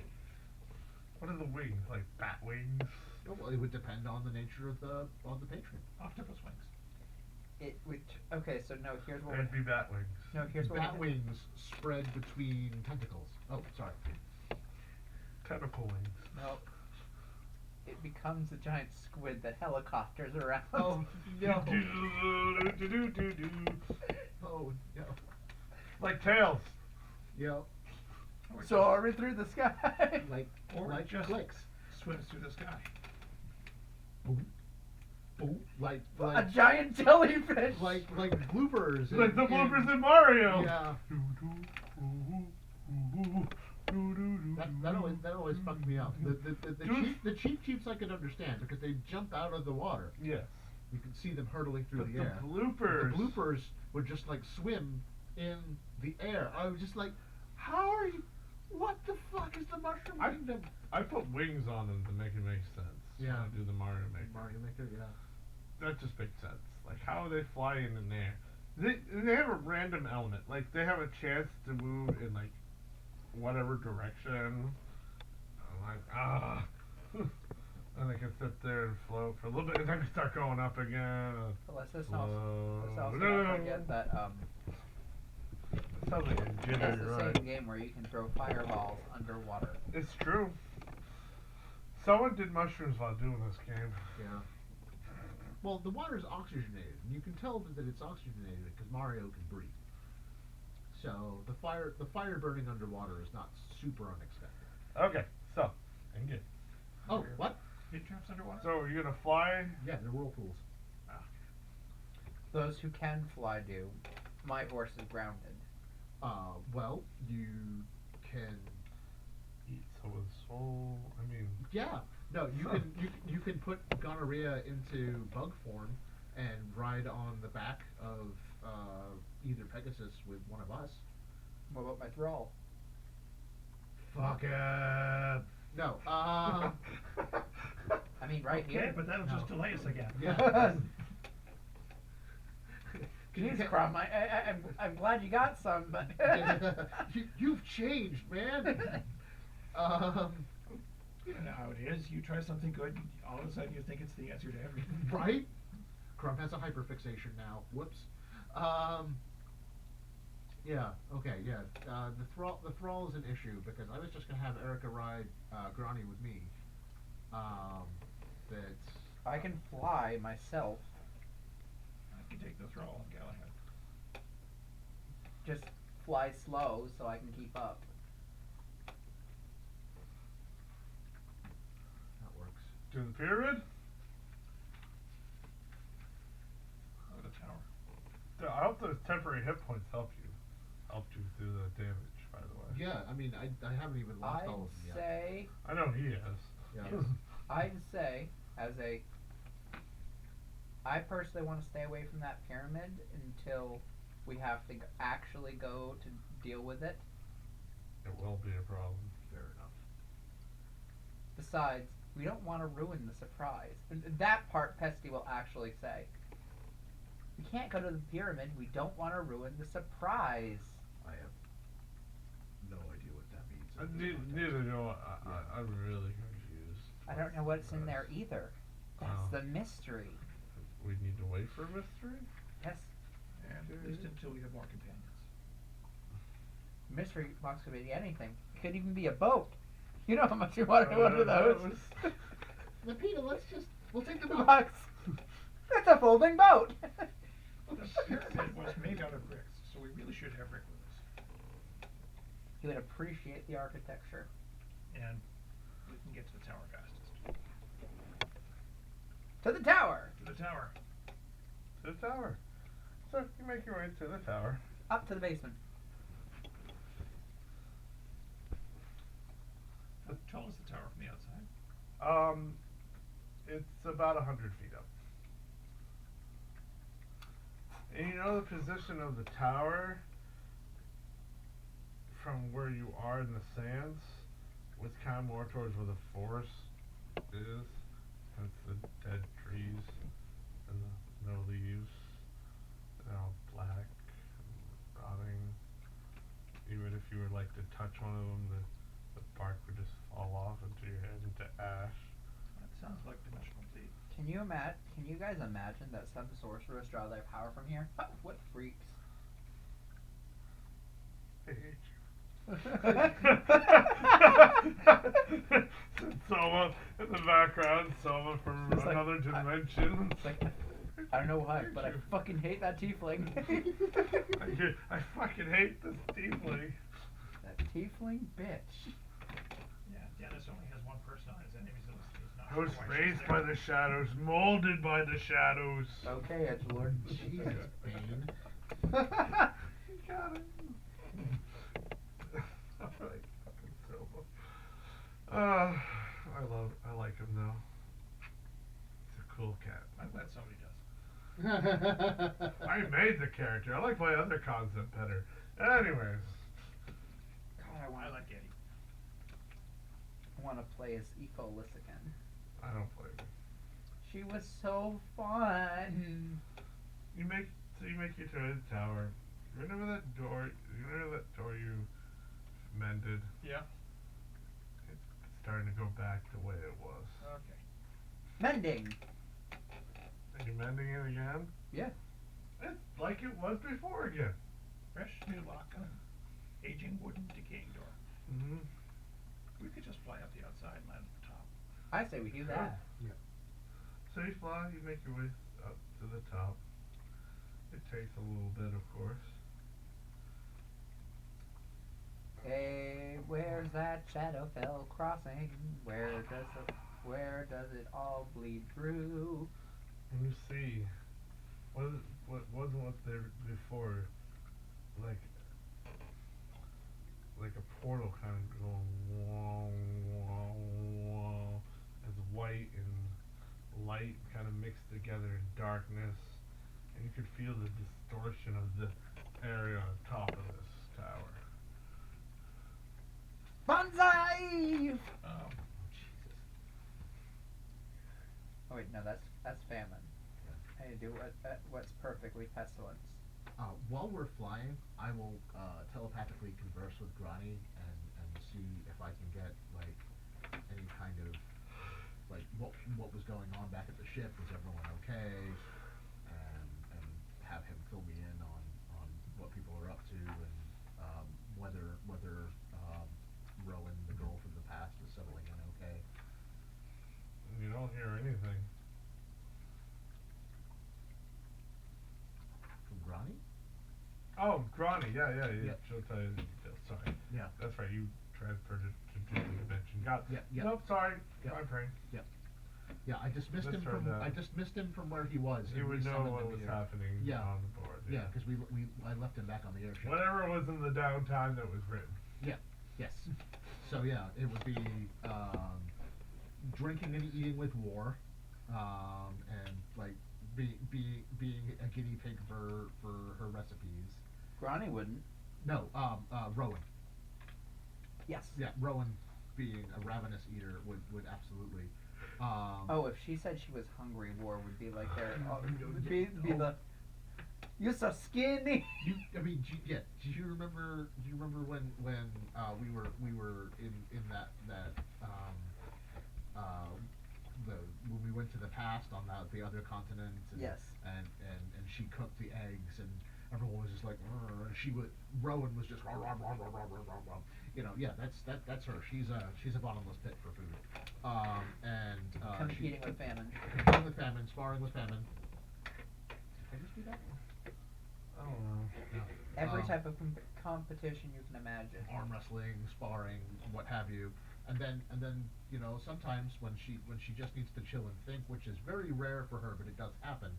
What are the wings? Like bat wings?
Oh, well, it would depend on the nature of the patron.
Octopus wings.
Okay, so no, here's what
It'd be bat wings.
no, here's what
Bat
we
wings spread between tentacles. Oh, sorry.
Tentacle wings.
no. It becomes a giant squid that helicopters around.
Oh, no.
Do-do-do-do-do-do.
Oh, no.
Like tails.
Yep.
Or
Soaring through the sky.
Or
like
just
clicks.
swims through the sky.
Boom. Boom. Like
A giant jellyfish.
like bloopers.
Like the bloopers in Mario.
Yeah. That always fucked me up. The cheap cheeps I could understand because they jump out of the water.
Yes.
You can see them hurtling through
But
the air.
bloopers.
The bloopers would just like swim in the air. I was just like, how are you? What the fuck is the mushroom kingdom?
I put wings on them to make it make sense.
Yeah.
When I do the Mario Maker.
Mario Maker, yeah.
That just makes sense. Like, how are they flying in the air? They have a random element. Like, they have a chance to move in, like, whatever direction. I'm like, and they can sit there and float for a little bit, and then start going up again.
Let's also
No.
not forget that
It sounds like a
it's
jittery
the
ride.
same game where you can throw fireballs underwater.
It's true. Someone did mushrooms while doing this game.
Yeah. Well, the water is oxygenated, and you can tell that it's oxygenated because Mario can breathe. So the fire burning underwater is not super unexpected.
Okay, so, engage.
Oh, what?
It traps underwater?
So, are you gonna fly?
Yeah, they're whirlpools.
Those who can fly do. My horse is grounded.
Well, you can.
Eat someone's soul. I mean,
Yeah. No, you can put gonorrhea into bug form and ride on the back of
either Pegasus with one of us.
What about my thrall?
Fuck it.
No.
I mean, right
Okay,
here.
but that'll
No.
just delay us again.
Yeah.
Jeez, Crumb, I'm glad you got some, but
You've changed, man.
You know how it is. You try something good, and all of a sudden you think it's the answer to everything.
Right? Crumb has a hyperfixation now. Whoops. Yeah. Okay. Yeah. The thrall is an issue because I was just gonna have Erica ride Grani with me. But
I can fly myself.
I can take the thrall and Galahad.
Just fly slow so I can keep up.
that works.
To the pyramid?
Or the tower.
I hope those temporary hit points helped you through the damage, by the way.
Yeah. I mean, I haven't even lost all of them
I'd
yet.
say,
I know he has.
Yeah.
I'd say, I personally want to stay away from that pyramid until we have to actually go to deal with it.
It will be a problem.
Fair enough.
Besides, we don't want to ruin the surprise. That part Pesty will actually say. We can't go to the pyramid. We don't want to ruin the surprise.
I have no idea what that means. in this
Neither
context.
do I. I'm really confused.
I don't know what's in there either. That's
Oh.
the mystery.
We need to wait for a mystery?
Yes,
And at least until we have more companions.
mystery box could be anything. It could even be a boat. You know how much you want one of those.
Lapita, we'll take the
Box. It's a folding boat.
The pyramid was made out of bricks, so we really should have Rick with us.
He would appreciate the architecture.
And we can get to the tower fastest.
To the tower.
To the tower.
To the tower. So you make your way to the tower.
Up to the basement.
How tall is the tower from the outside?
It's about 100 feet up. And you know the position of the tower from where you are in the sands? Was kind of more towards where the forest is. It's the dead trees and the no leaves. They're all black and rotting. Even if you were like to touch one of them, the bark would just fall off into your head into ash.
That sounds like dimensional bleed.
Can you guys imagine that some sorcerers draw their power from here? What freaks.
I hate you. Someone in the background, someone from
It's like,
another dimension.
It's like, I don't know why, but I fucking hate that tiefling.
I fucking hate this deeply.
That tiefling bitch.
Yeah, Dennis only has one person on his enemies list. He's not
I was
sure why she's
raised
there.
by the shadows, molded by the shadows.
Okay, Edgelord.
Jesus, Bane.
You got it. Alright, fucking Silva. I like him though. He's a cool cat.
I'm glad somebody does.
I made the character. I like my other concept better. Anyways.
God,
I like Eddie.
I want to play as Ecolis again.
I don't play it.
She was so fun.
You make your way to the tower. Remember that door you mended?
Yeah.
It's starting to go back the way it was.
Okay.
Mending.
Are you mending it again?
Yeah.
It's like it was before again.
Fresh new lock on aging wooden decaying door.
Mm-hmm.
We could just fly up the outside and land at the top.
I say we do that.
So you fly, you make your way up to the top. It takes a little bit, of course.
Hey, where's that Shadowfell crossing? Where does it all bleed through?
And you see, what wasn't there before, like a portal kind of going whoa, whoa, whoa, as white and light kind of mixed together in darkness, and you could feel the distortion of the area on top of this tower.
Bonsai!
Um,
Jesus.
Oh wait, no, that's famine. I need to do what's perfectly pestilence.
While we're flying, I will telepathically converse with Grani and see if I can get like any kind of like what was going on back at the ship. Was everyone okay? And have him fill me in on what people are up to and whether Rowan, the girl from the past, is settling in okay.
You don't hear anything.
From Grani?
Oh, Grani, yeah.
Yep.
She'll tell you the details. Sorry.
Yeah.
That's right. You transferred it to the dimension. Got.
Yeah.
Nope. Sorry.
Yep.
My brain.
Yeah, I dismissed him
Misheard
from
that.
I dismissed him from where he was.
You
and
would know
resummoned
what
him
was
here.
happening
Yeah.
on the board.
Yeah, because I left him back on the airship.
Whatever was in the downtime that was written.
Yes. So yeah, it would be drinking and eating with War, and like being a guinea pig for her recipes.
Grani wouldn't.
No, Rowan.
Yes.
Yeah, Rowan being a ravenous eater would absolutely.
Oh, if she said she was hungry, War would be like there.
Yeah.
Be the. You're so skinny.
Do you remember? Do you remember when we were in that when we went to the past on the other continent? And,
Yes.
And she cooked the eggs and everyone was just like, "Rrr," and Rowan was just rah, rah, rah, rah, rah, rah, rah, rah. You know, yeah, that's her. She's a bottomless pit for food.
Competing with famine.
Competing with famine, sparring with famine. Did I just do that?
I don't know.
No.
Every type of competition you can imagine.
Arm wrestling, sparring, what have you, and then you know sometimes when she just needs to chill and think, which is very rare for her, but it does happen.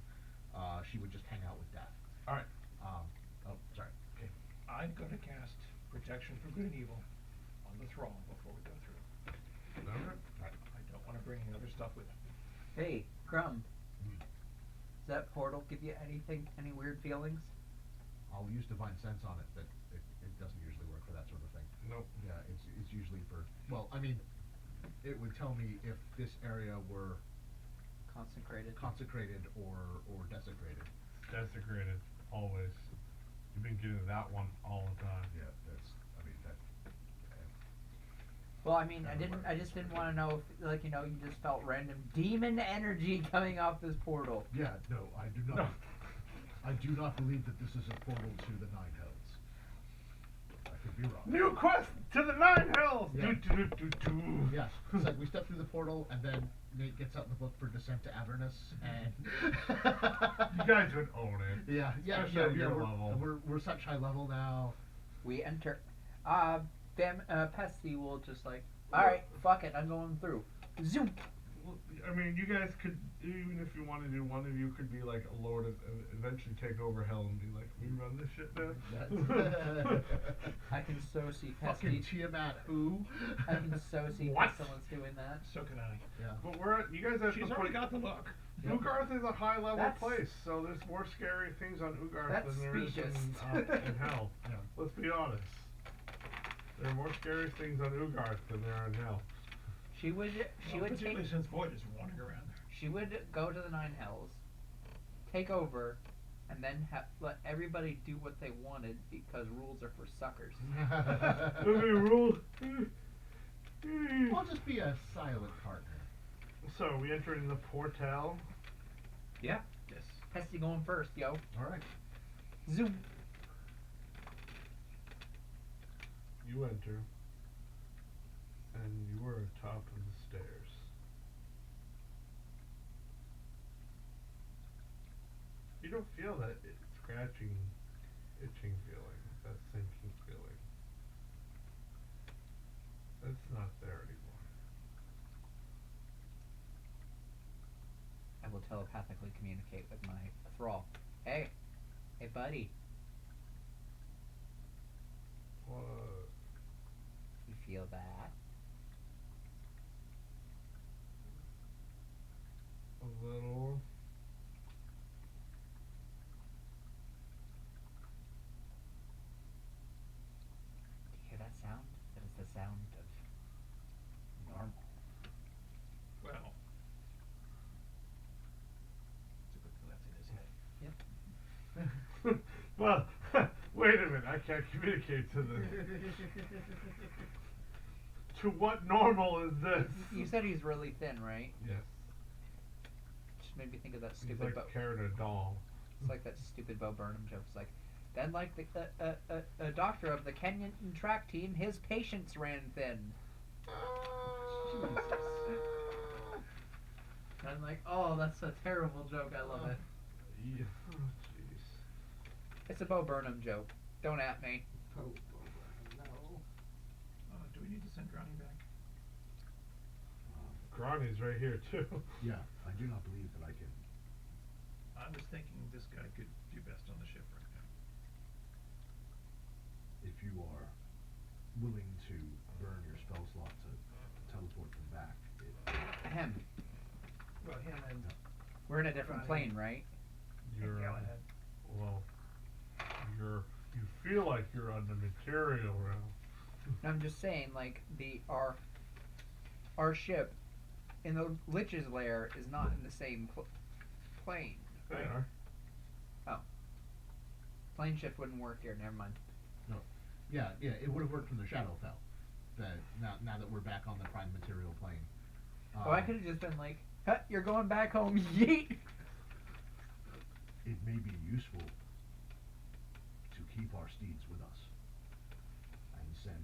She would just hang out with Death.
All right.
Oh, sorry. Okay.
I'm gonna cast Protection from Good and Evil on the thrall before we go through.
Okay.
I don't wanna bring any other stuff with him.
Hey, Crumb. Does that portal give you any weird feelings?
I'll use divine sense on it, but it doesn't usually work for that sort of thing.
Nope.
Yeah, it's usually for I mean, it would tell me if this area were
Consecrated.
or desecrated.
Desecrated. Always. You've been getting that one all the time.
Yeah, that.
Well, I mean, I just didn't want to know if, like, you know, you just felt random demon energy coming off this portal.
Yeah, no, I do not.
No.
I do not believe that this is a portal to the Nine Hells. I could be wrong.
New quest to the Nine Hells.
Yeah.
Do.
Yes, it's like we step through the portal and then Nate gets out the book for Descent to Avernus and
You guys would own it.
Yeah,
Especially at your
we're,
level.
we're such high level now.
We enter. Pesty will just like, alright, fuck it, I'm going through. Zoom!
I mean, you guys could, even if you wanted to, one of you could be like a lord and eventually take over hell and be like, we run this shit now.
I can so see
Fucking
Pesty.
Tiamat who?
I can so see
What?
Pestilence doing that.
So can I.
Yeah.
But you guys have
She's
to
already
put,
got the look.
Yep.
Ugarth is a high level
That's-
place, so there's more scary things on Ugarth
That's
than there is
specious.
in hell.
Yeah.
Let's be honest. There are more scary things on Ugarth than there are in hell.
She would take,
Particularly since Void is wandering around there.
she would go to the Nine Hells, take over, and then let everybody do what they wanted because rules are for suckers.
Okay, rules.
I'll just be a silent partner.
So we enter into the portal.
Yeah.
Yes.
Pesty going first, yo.
Alright.
Zoom!
You enter, and you are atop of the stairs. You don't feel that scratching, itching feeling, that sinking feeling. That's not there anymore.
I will telepathically communicate with my thrall. Hey, buddy,
What?
you feel that?
A little. Well, wait a minute, I can't communicate to this. To what normal is this?
You said he's really thin, right?
Yes.
Just made me think of that
He's
stupid
like
Bo.
carrying a doll.
It's like that stupid Bo Burnham joke. It's like, then like a doctor of the Kenyan track team, his patients ran thin. I'm like, oh, that's a terrible joke. I love it.
Yeah. Oh, jeez.
It's a Bo Burnham joke. Don't at me.
No.
Do we need to send Granny back?
Granny's right here too.
Yeah, I do not believe that I can.
I was thinking this guy could do best on the ship right now.
If you are willing to burn your spell slot to teleport them back,
Ahem.
Well, him and
We're in a different
Ronnie.
plane, right?
You're
Galahad.
well. You feel like you're on the material realm.
I'm just saying, like our ship in the Lich's lair is not in the same plane.
They
Right?
are.
Oh, plane shift wouldn't work here. Never mind.
No. Yeah, it would have worked from the Shadowfell. That now that we're back on the prime material plane.
Oh, I could have just been like, huh, "You're going back home, yeet."
it may be useful to keep our steeds with us and send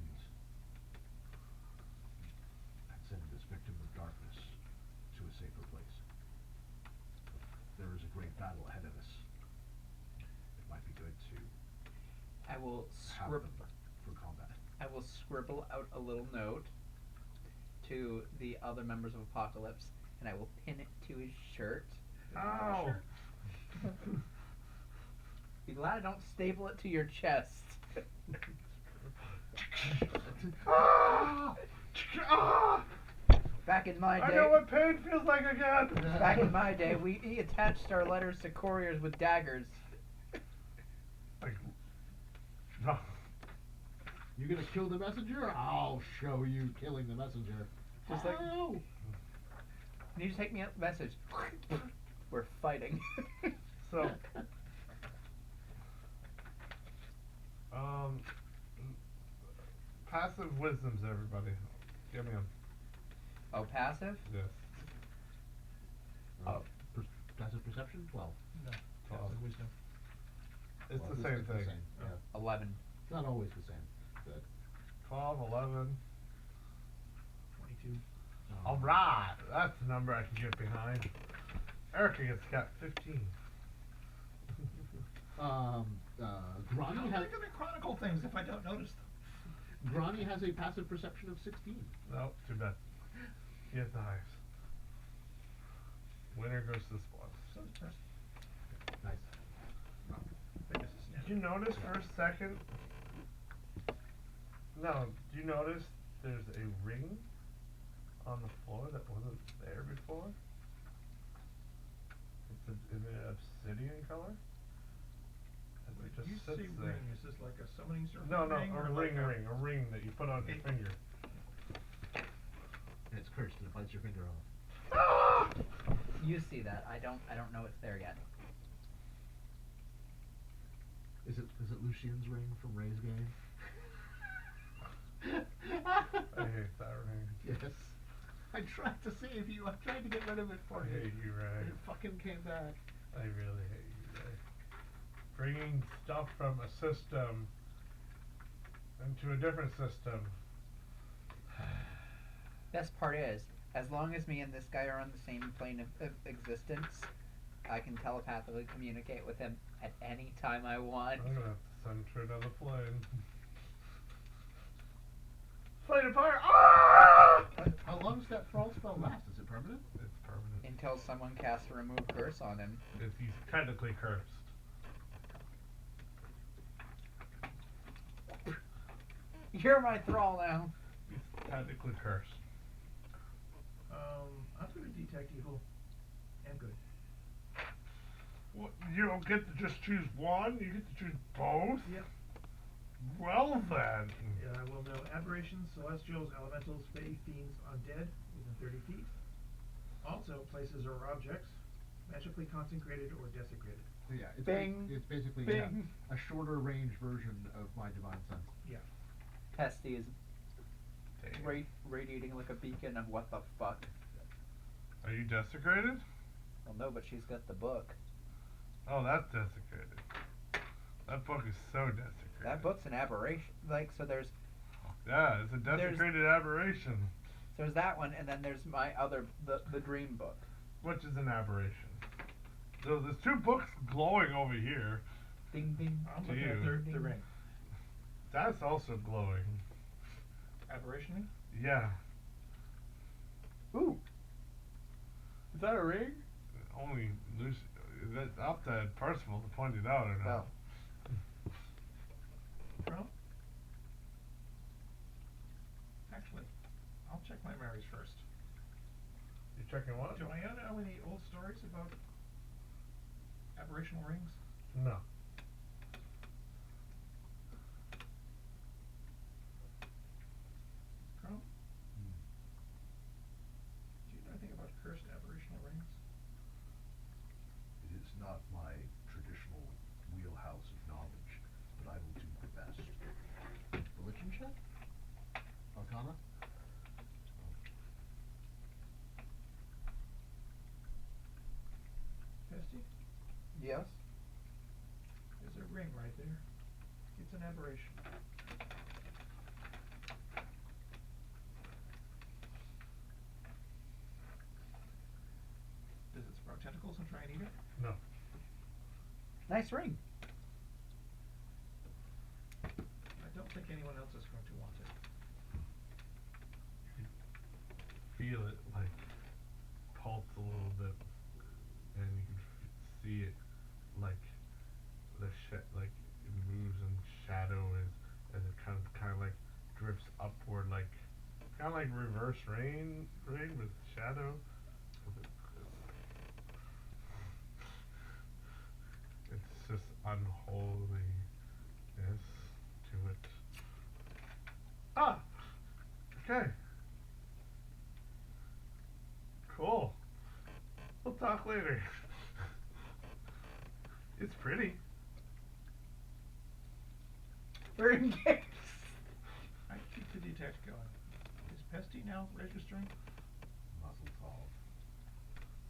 this victim of darkness to a safer place. There is a great battle ahead of us. It might be good to
I will
have
scribble.
them for combat.
I will scribble out a little note to the other members of Apocalypse, and I will pin it to his shirt.
Ow!
Be glad I don't staple it to your chest.
Ah! Ah!
Back in my
I
day,
know what pain feels like again.
back in my day, we attached our letters to couriers with daggers.
Like, no.
You're gonna kill the messenger? I'll show you killing the messenger.
Just like,
Ow!
can you just take me out the message? We're fighting.
So, passive wisdoms, everybody. Give me them.
Oh, passive?
Yes.
Oh.
Passive perception? 12.
No.
Twelve.
Passive wisdom.
It's
Well,
the same
it's
thing.
Yeah.
11.
It's not always the same. But,
12, 11.
22.
Alright, that's the number I can get behind. Erica got 15.
Grani
I'm
has
not gonna chronicle things if I don't notice them.
Grani has a passive perception of 16.
No, too bad. He has the highest. Winner goes to the spoils.
So it's person.
Nice.
Fitness is
Did you notice for a second? No, do you notice there's a ring on the floor that wasn't there before? It's in an obsidian color? As it just
You
sits
say
there.
ring, is this like a summoning circle
No,
ring?
a
or
ring,
like
a ring that you put on your finger.
And it's cursed and it bites your finger off.
You see that. I don't know it's there yet.
Is it Lucian's ring from Ray's game?
I hate that ring.
Yes. I tried to save you. I tried to get rid of it
I
for you.
hate you, Ray.
And it fucking came back.
I really hate you, Ray. Bringing stuff from a system into a different system.
Best part is, as long as me and this guy are on the same plane of existence, I can telepathically communicate with him at any time I want.
I'm gonna have to send to another plane. Plane of fire! Ah!
How long does that thrall spell last? Is it permanent?
It's permanent.
Until someone casts a remove curse on him.
He's technically cursed.
You're my thrall now.
He's technically cursed.
I'm gonna detect evil and good.
What, you don't get to just choose one? You get to choose both?
Yep.
Well then.
I will know aberrations, celestials, elementals, fae, fiends, undead within 30 feet. Also, places or objects Magically consecrated or desecrated.
Yeah, it's
Bing.
it's basically
Bing.
a shorter range version of my divine sense.
Yeah.
Pesty is
Damn.
radiating like a beacon of what the fuck.
Are you desecrated?
Well, no, but she's got the book.
Oh, that's desecrated. That book is so desecrated.
That book's an aberration. Like, so there's
Yeah, it's a desecrated aberration.
that one, and then there's my other, the dream book.
Which is an aberration. So there's two books glowing over here.
Ding ding.
I'm
To
looking at
you.
the ring.
That's also glowing.
Aberration?
Yeah.
Ooh. Is that a ring?
Only Lucy. That's up to Percival to point it out or not.
Well.
Well, actually, I'll check my memories first.
You checking what?
Do I know any old stories about aberrational rings?
No.
Colonel? Do you know anything about cursed aberrational rings?
It is not my traditional wheelhouse of knowledge, but I will do my best. Religion check? Arcana?
Pesty?
Yes.
There's a ring right there. It's an aberration. Does it sprout tentacles and try and eat it?
No.
Nice ring.
I don't think anyone else is going to want it.
Feel it like pulse a little bit, and you can see it like like it moves in shadow as it kind of like drifts upward, like kind of like reverse rain with shadow. It's just unholiness to it. Ah, okay. Cool. We'll talk later. It's pretty.
We're engaged.
I keep the detect going. Is Pesty now registering?
Muzzle tall.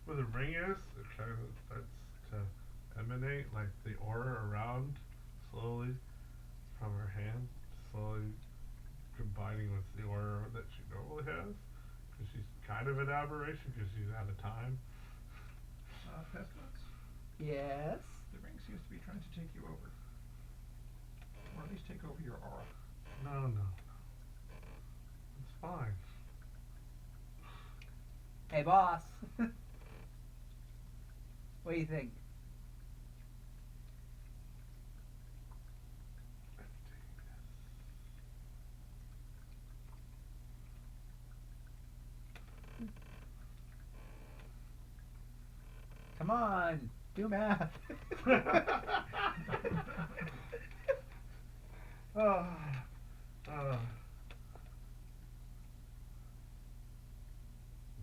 Where the ring is, it kind of starts to emanate, like the aura around, slowly, from her hand, slowly combining with the aura that she normally has. Because she's kind of an aberration, because she's out of time.
Pestilence?
Yes.
The ring seems to be trying to take you over. Or at least take over your aura.
No. It's fine.
Hey, boss. What do you think? Come on, do math.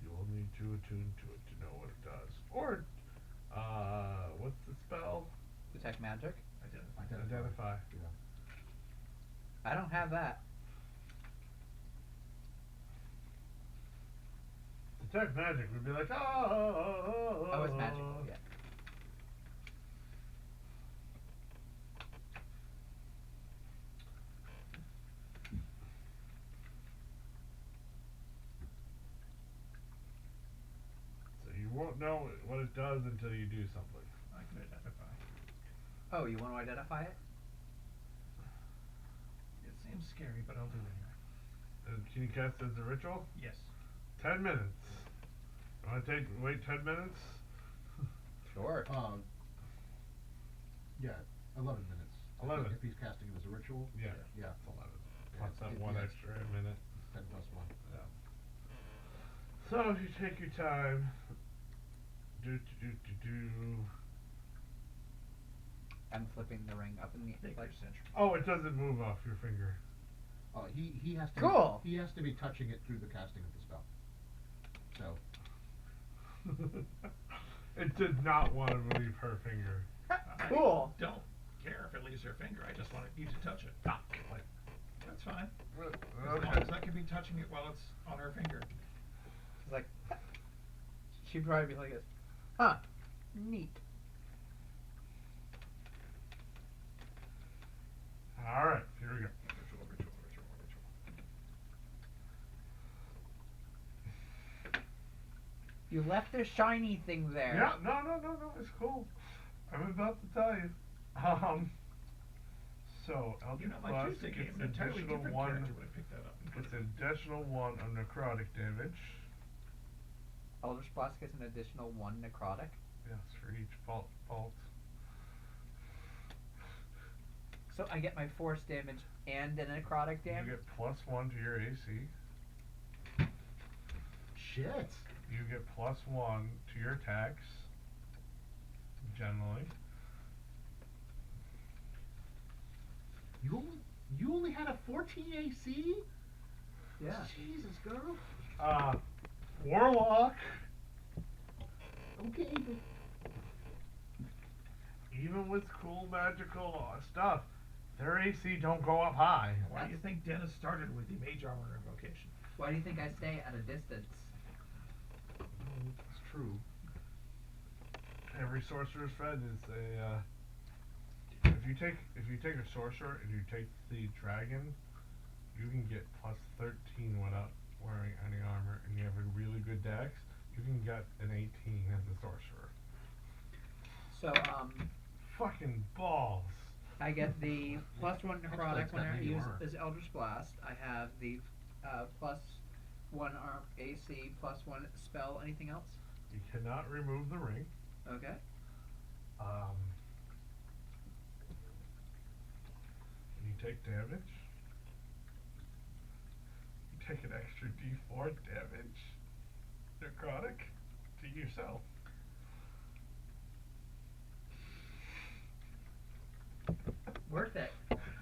You'll need to attune to it to know what it does. Or, what's the spell?
Detect magic?
Identify.
Yeah.
I don't have that.
Detect magic would be like, oh.
Oh, it's magical, yeah.
So you won't know what it does until you do something.
I can identify.
Oh, you want to identify it?
It seems scary, but I'll do it anyway.
And can you cast it as a ritual?
Yes.
10 minutes. You wanna wait 10 minutes?
Sure.
Yeah, 11 minutes.
11.
If he's casting it as a ritual.
Yeah.
Yeah.
It's 11.
Yeah,
Plus
it's-
that
it-
one
yeah,
extra minute.
10 plus 1.
Yeah. So if you take your time, do.
I'm flipping the ring up in the
Take
like.
your century.
Oh, it doesn't move off your finger.
He has to.
Cool.
He has to be touching it through the casting of the spell. So
It did not want to leave her finger.
Cool.
I don't care if it leaves her finger. I just want you to touch it. Like, that's fine. As long as I can be touching it while it's on her finger.
It's like, she'd probably be like this. Huh. Neat.
Alright, here we go.
Ritual.
You left the shiny thing there.
Yeah, no, it's cool. I'm about to tell you. So,
You know,
Eldritch
my
Blast
Tuesday
gets
game, an
an
entirely
additional
different
one.
character would have picked that up and put
It's
it
an additional 1 of necrotic damage.
Eldritch Blast gets an additional 1 necrotic.
Yes, for each bolt.
So I get my force damage and a necrotic
You
damage?
get +1 to your AC.
Shit.
You get +1 to your attacks. Generally.
You only had a 14 AC?
Yeah.
Jesus, girl.
Warlock.
Okay, but
Even with cool magical stuff, their AC don't go up high.
Why do you think Dennis started with the mage armor invocation?
Why do you think I stay at a distance?
it's true.
Every sorcerer's friend is a. If you take a sorcerer and you take the dragon, you can get +13 without wearing any armor, and you have a really good dex. You can get an 18 as a sorcerer.
So,
Fucking balls.
I get the +1 necrotic
Hexblade's
when
got
I
many
use
armor.
as Eldritch Blast. I have the +1 arm AC, +1 spell. Anything else?
You cannot remove the ring.
Okay.
You take damage. You take an extra D4 damage. Necrotic to yourself.
Worth it.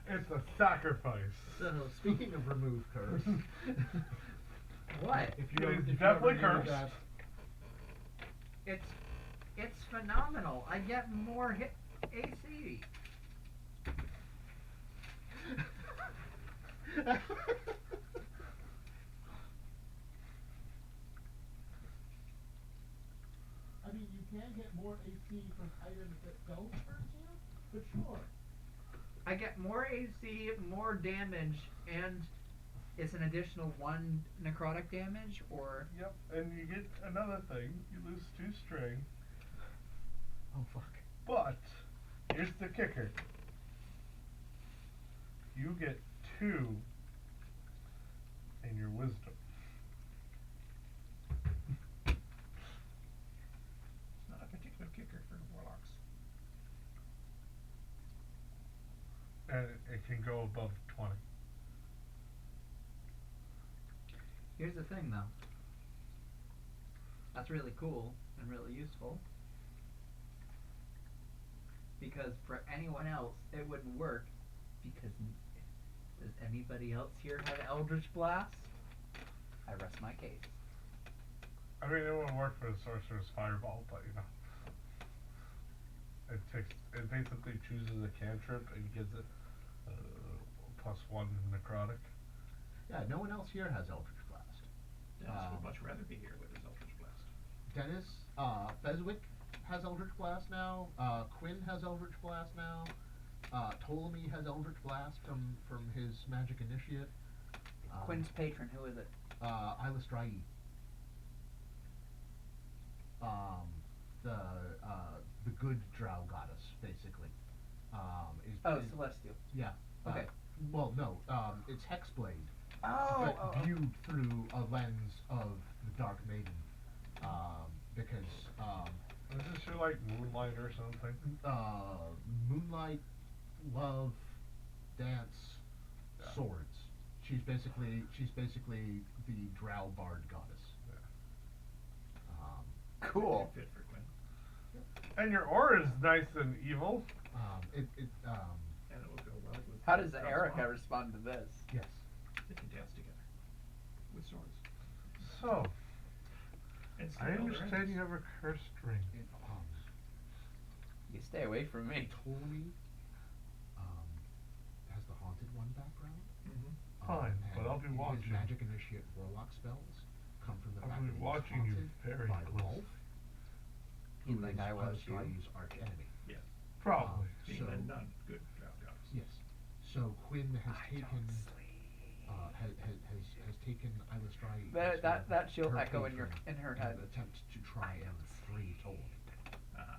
It's a sacrifice.
So, speaking of remove curse,
What?
if
It
you
is
if you
definitely
ever knew
cursed.
It's phenomenal. I get more hit AC.
I mean, you can get more AC from items that don't hurt you, but sure.
I get more AC, more damage, and it's an additional 1 necrotic damage, or
Yep, and you get another thing. You lose 2 string.
Oh fuck.
But here's the kicker. You get 2 in your wisdom.
It's not a particular kicker for warlocks.
And it can go above 20.
here's the thing though. That's really cool and really useful. Because for anyone else, it wouldn't work. Because does anybody else here have Eldritch Blast? I rest my case.
I mean, it won't work for the sorcerer's fireball, but you know. It basically chooses a cantrip and gives it +1 necrotic.
Yeah, no one else here has Eldritch Blast.
Dennis would much rather be here with his Eldritch Blast.
Dennis, Beswick has Eldritch Blast now. Quinn has Eldritch Blast now. Ptolemy has Eldritch Blast from his Magic Initiate.
Quinn's patron, who is it?
Ilustrai. The good drow goddess, basically. Is
Celestial.
yeah.
Okay.
Well, no. It's Hexblade,
Oh,
but viewed through a lens of the Dark Maiden, because
Is this your like moonlight or something?
moonlight, love, dance,
Yeah.
swords. She's basically the drow bard goddess.
cool.
Fit for Quinn.
And your aura is nice and evil.
It
And it would go well with.
How does
Drum's
Erica
mom.
respond to this?
yes.
They can dance together. With swords.
So,
And
I
steal all their
understand
enemies.
you have a cursed ring.
You stay away from me.
Totally has the Haunted One background.
Fine, but I'll
and
be
his
watching.
magic initiate warlock spells come from the
I'll
fact
be
that he was
watching you
haunted
very
by
close.
Rolf,
You
who
think
is
I watch you?
Alistrai's arch enemy.
Yes.
Probably.
Being
So-
a nun, good drow goddess.
Yes. So Quinn has taken has taken Alistrai.
That she'll
her
echo in
patron
in her head.
an attempt to try and free Toland.
Uh-huh.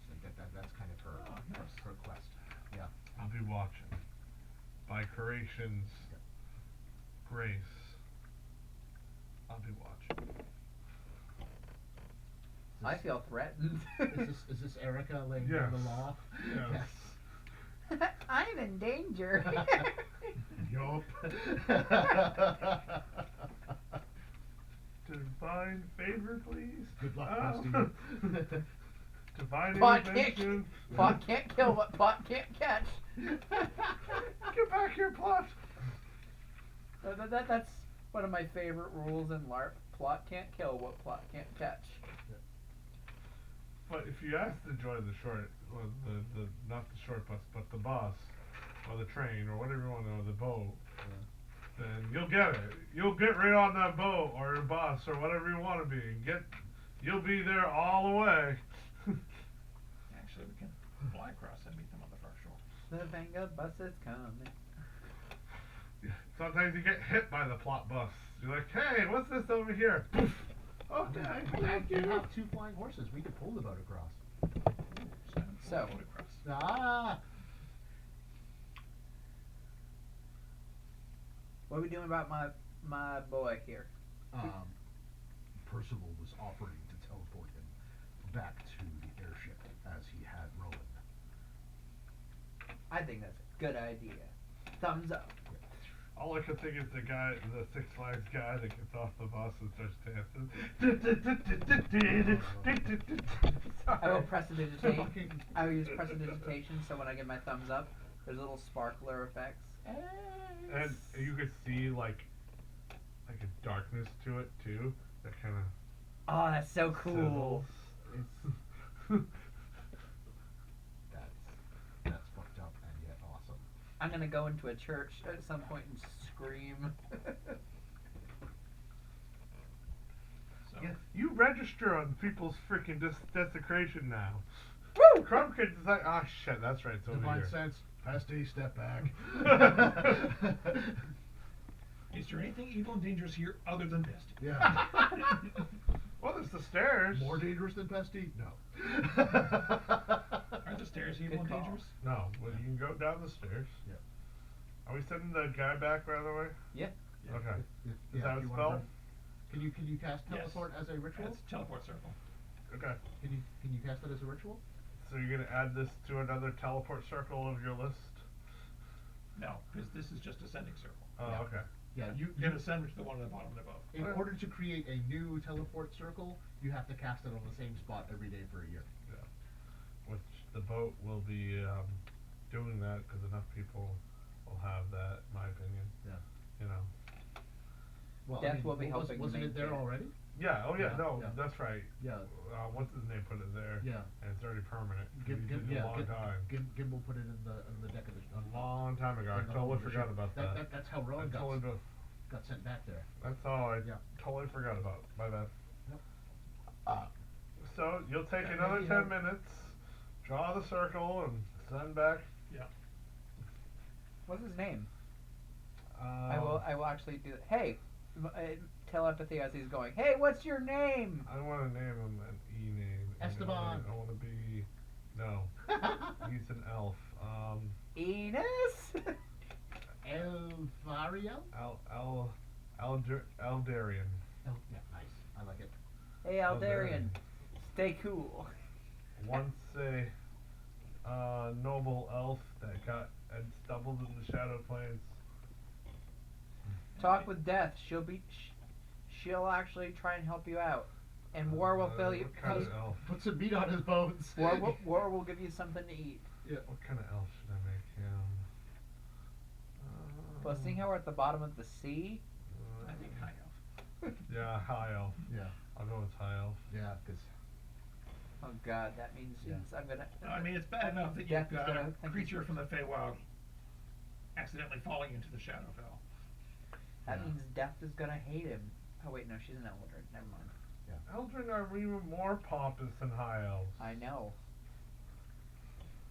So that's kind of her
Oh, nice.
her quest. Yeah.
I'll be watching. By Creation's grace, I'll be watching.
I feel threatened.
Is this Erica laying
Yes.
down the law?
Yes.
I'm in danger.
Yup.
Divine favor, please.
Good luck,
Oh.
Rusty.
Divine
Pot can't,
intervention.
pot can't kill what pot can't catch.
Get back here, plot.
That's one of my favorite rules in LARP. Plot can't kill what plot can't catch.
But if you ask to join the short, or the not the short bus, but the bus, or the train, or whatever you want, or the boat, then you'll get it. You'll get right on that boat, or the bus, or whatever you want to be. You'll be there all the way.
Actually, we can fly across and meet them on the far shore.
The Vanguard bus is coming.
Sometimes you get hit by the plot bus. You're like, hey, what's this over here? Okay, thank
You
you.
have 2 flying horses. We could pull the boat across.
So-
Boat across.
Ah.
What are we doing about my boy here?
Percival was offering to teleport him back to the airship as he had Rowan.
I think that's a good idea. Thumbs up.
All I can think is the Six Flags guy that gets off the bus and starts dancing.
I will prestidigitate.
Fucking-
I will use prestidigitation so when I give my thumbs up, there's little sparkler effects.
And you could see like a darkness to it too. That kind of
Oh, that's so cool.
That's fucked up and yet awesome.
I'm gonna go into a church at some point and scream.
So,
Yeah, you register on people's freaking desecration now.
Woo!
Crumb Kids is like, ah shit, that's right, it's over
Divine
here.
sense. Pesty, step back.
is there anything evil and dangerous here other than this?
Yeah.
Well, there's the stairs.
More dangerous than Pesty? No.
Are the stairs evil
Good
and
call.
dangerous?
No, well you can go down the stairs.
Yeah.
Are we sending the guy back, by the way?
Yeah.
Okay.
If
Is that
if
a
you
spell?
wanna bring- Can you cast
Yes.
teleport as a ritual?
It's teleport circle.
Okay.
Can you cast that as a ritual?
So you're gonna add this to another teleport circle of your list?
No, because this is just ascending circle.
Oh,
Yeah.
okay.
Yeah.
You're gonna send to the one at the bottom and above.
In order to create a new teleport circle, you have to cast it on the same spot every day for a year.
Yeah. Which the boat will be doing that because enough people will have that, in my opinion.
Yeah.
You know.
Well,
Death will be helping
Wasn't it there
maintain it.
already?
Yeah. Oh yeah.
Yeah,
No,
yeah.
that's right.
Yeah.
What's his name put it there?
Yeah.
And it's already permanent. He did it
Yeah.
a long time.
Gimbal put it in the deck of the.
A long time ago. I
in the hull
totally
of the
forgot
ship.
about that.
That's how
I
Rowan
totally
got sent back there.
That's all I
Yeah.
totally forgot about. My bad.
Yep.
So you'll take
Yeah,
another
you
10
know-
minutes, draw the circle, and send back.
Yeah.
What's his name? I will actually do that. Hey, telepathy as he's going. Hey, what's your name?
I want to name him an E name.
Esteban.
I want to be. No. He's an elf.
Enos?
Elvario?
Aldarian.
Oh, yeah, nice. I like it.
Hey, Aldarian. Stay cool.
Once a noble elf that got and stumbled in the shadow planes.
Talk with Death. She'll actually try and help you out. And War will fill you.
What kind of elf?
Put some meat on his bones.
War will give you something to eat.
Yeah.
What kind of elf should I make him?
Well, seeing how we're at the bottom of the sea,
I think high elf.
Yeah, high elf.
Yeah.
I'll go with high elf.
Yeah, because
Oh God, that means I'm gonna.
I mean, it's bad enough that
Death
you've
is
got
gonna
a
think
creature
it's-
from the Feywild accidentally falling into the Shadowfell.
That
Yeah.
means Death is gonna hate him. Oh wait, no, she's an Eldred. Never mind.
Eldrin are even more pompous than high elves.
I know.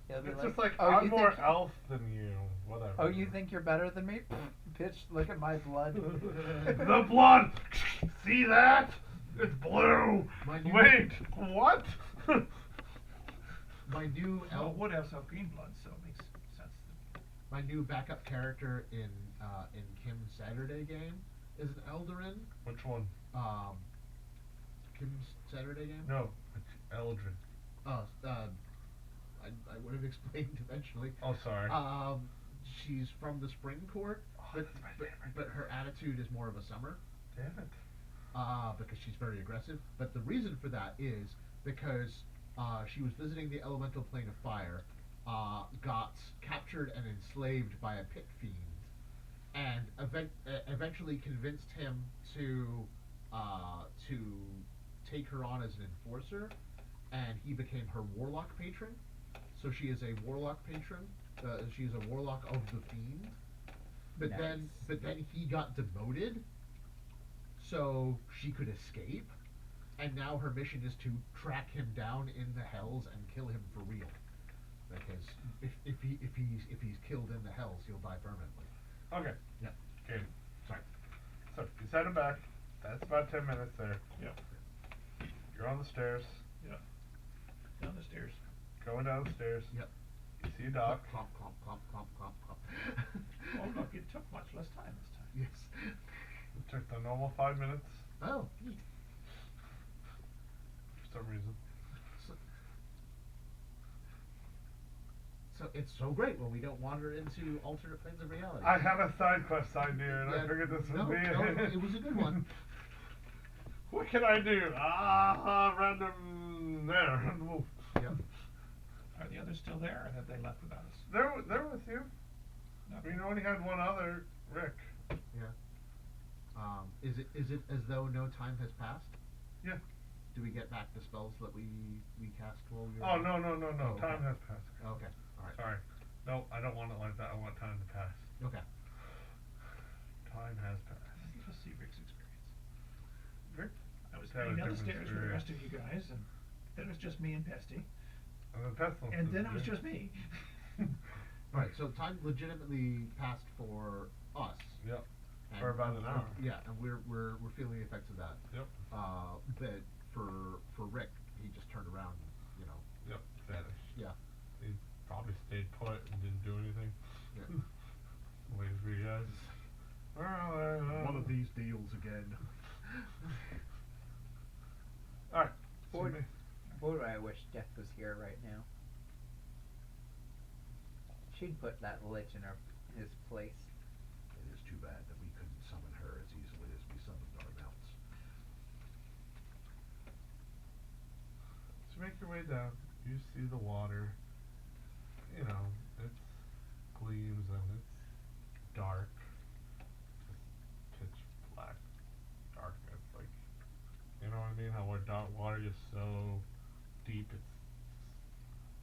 It'll be
It's
like,
just like,
oh,
I'm
you
more
think,
elf than you. Whatever.
oh, you think you're better than me? Bitch, look at my blood.
The blood! See that? It's blue!
My new-
Wait, what?
My new
Well,
elf,
wood elves have green blood, so it makes sense.
my new backup character in Kim's Saturday game is an Eldarin.
Which one?
Kim's Saturday game.
No, it's Eldrin.
I would have explained eventually.
Oh, sorry.
She's from the Spring Court, but,
that's my
but
favorite.
but her attitude is more of a summer.
Damn it.
Because she's very aggressive. But the reason for that is because she was visiting the elemental plane of fire, got captured and enslaved by a pit fiend, and eventually convinced him to take her on as an enforcer, and he became her warlock patron. So she is a warlock patron. She's a warlock of the fiend. But then he got demoted, so she could escape, and now her mission is to track him down in the hells and kill him for real. Because if he's killed in the hells, he'll die permanently.
Okay.
Yeah.
Okay.
Sorry.
So, you set him back. That's about 10 minutes there.
Yep.
You're on the stairs.
Yep. Down the stairs.
Going down the stairs.
Yep.
You see Doc.
Clomp, clomp, clomp, clomp, clomp, clomp.
Oh look, it took much less time this time.
Yes.
It took the normal 5 minutes
Oh, neat.
for some reason.
So it's so great when we don't wander into alternate planes of reality.
I had a side quest idea and I
Yeah,
figured this
no,
would be
no, it was a good one.
What can I do? Random there. Move.
Yep.
Are the others still there, or have they left without us?
They're with you.
Okay.
We only had one other, Rick.
Yeah. Is it as though no time has passed?
Yeah.
Do we get back the spells that we cast while we were?
Oh, no.
Oh,
Time
okay.
has passed.
Okay. All right.
Sorry. No, I don't want it like that. I want time to pass.
Okay.
Time has passed.
Let's just see Rick's experience.
Rick?
I was
had a
heading down the
different
stairs with the
experience.
rest of you guys, and then it was just me and Pesty,
And the pestilence
and then it was
disappeared.
just me.
Right. So time legitimately passed for us.
Yep.
And
For about an hour.
Yeah, and we're feeling the effects of that.
Yep.
But for Rick, he just turned around, you know.
Yep. Vanished.
Yeah.
He probably stayed put and didn't do anything.
Yeah.
Waiting for you guys.
One of these deals again.
Alright.
Boy,
See me.
boy, do I wish Death was here right now. She'd put that lich in his place.
It is too bad that we couldn't summon her as easily as we summoned our mounts.
So make your way down. You see the water. You know, it's gleams and it's dark. Just pitch black darkness. Like, you know what I mean? How where dark water is so deep.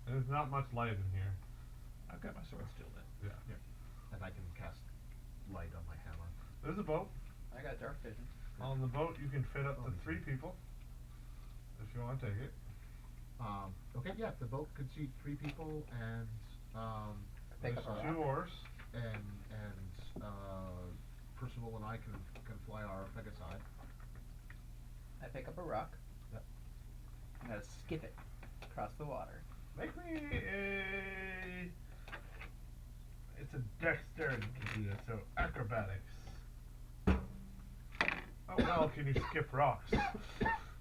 There's not much light in here.
I've got my sword still then.
Yeah.
And I can cast light on my hammer.
There's a boat.
I got dark vision.
On the boat, you can fit up to 3 people. If you want to take it.
Okay, yeah, the boat could seat 3 people, and
Pick
There's
up a
2
rock.
oars.
and Percival and I can fly our Pegasi.
I pick up a rock.
Yep.
I'm gonna skip it across the water.
Make me a. It's a dexterity to do that, so acrobatics. How well can you skip rocks?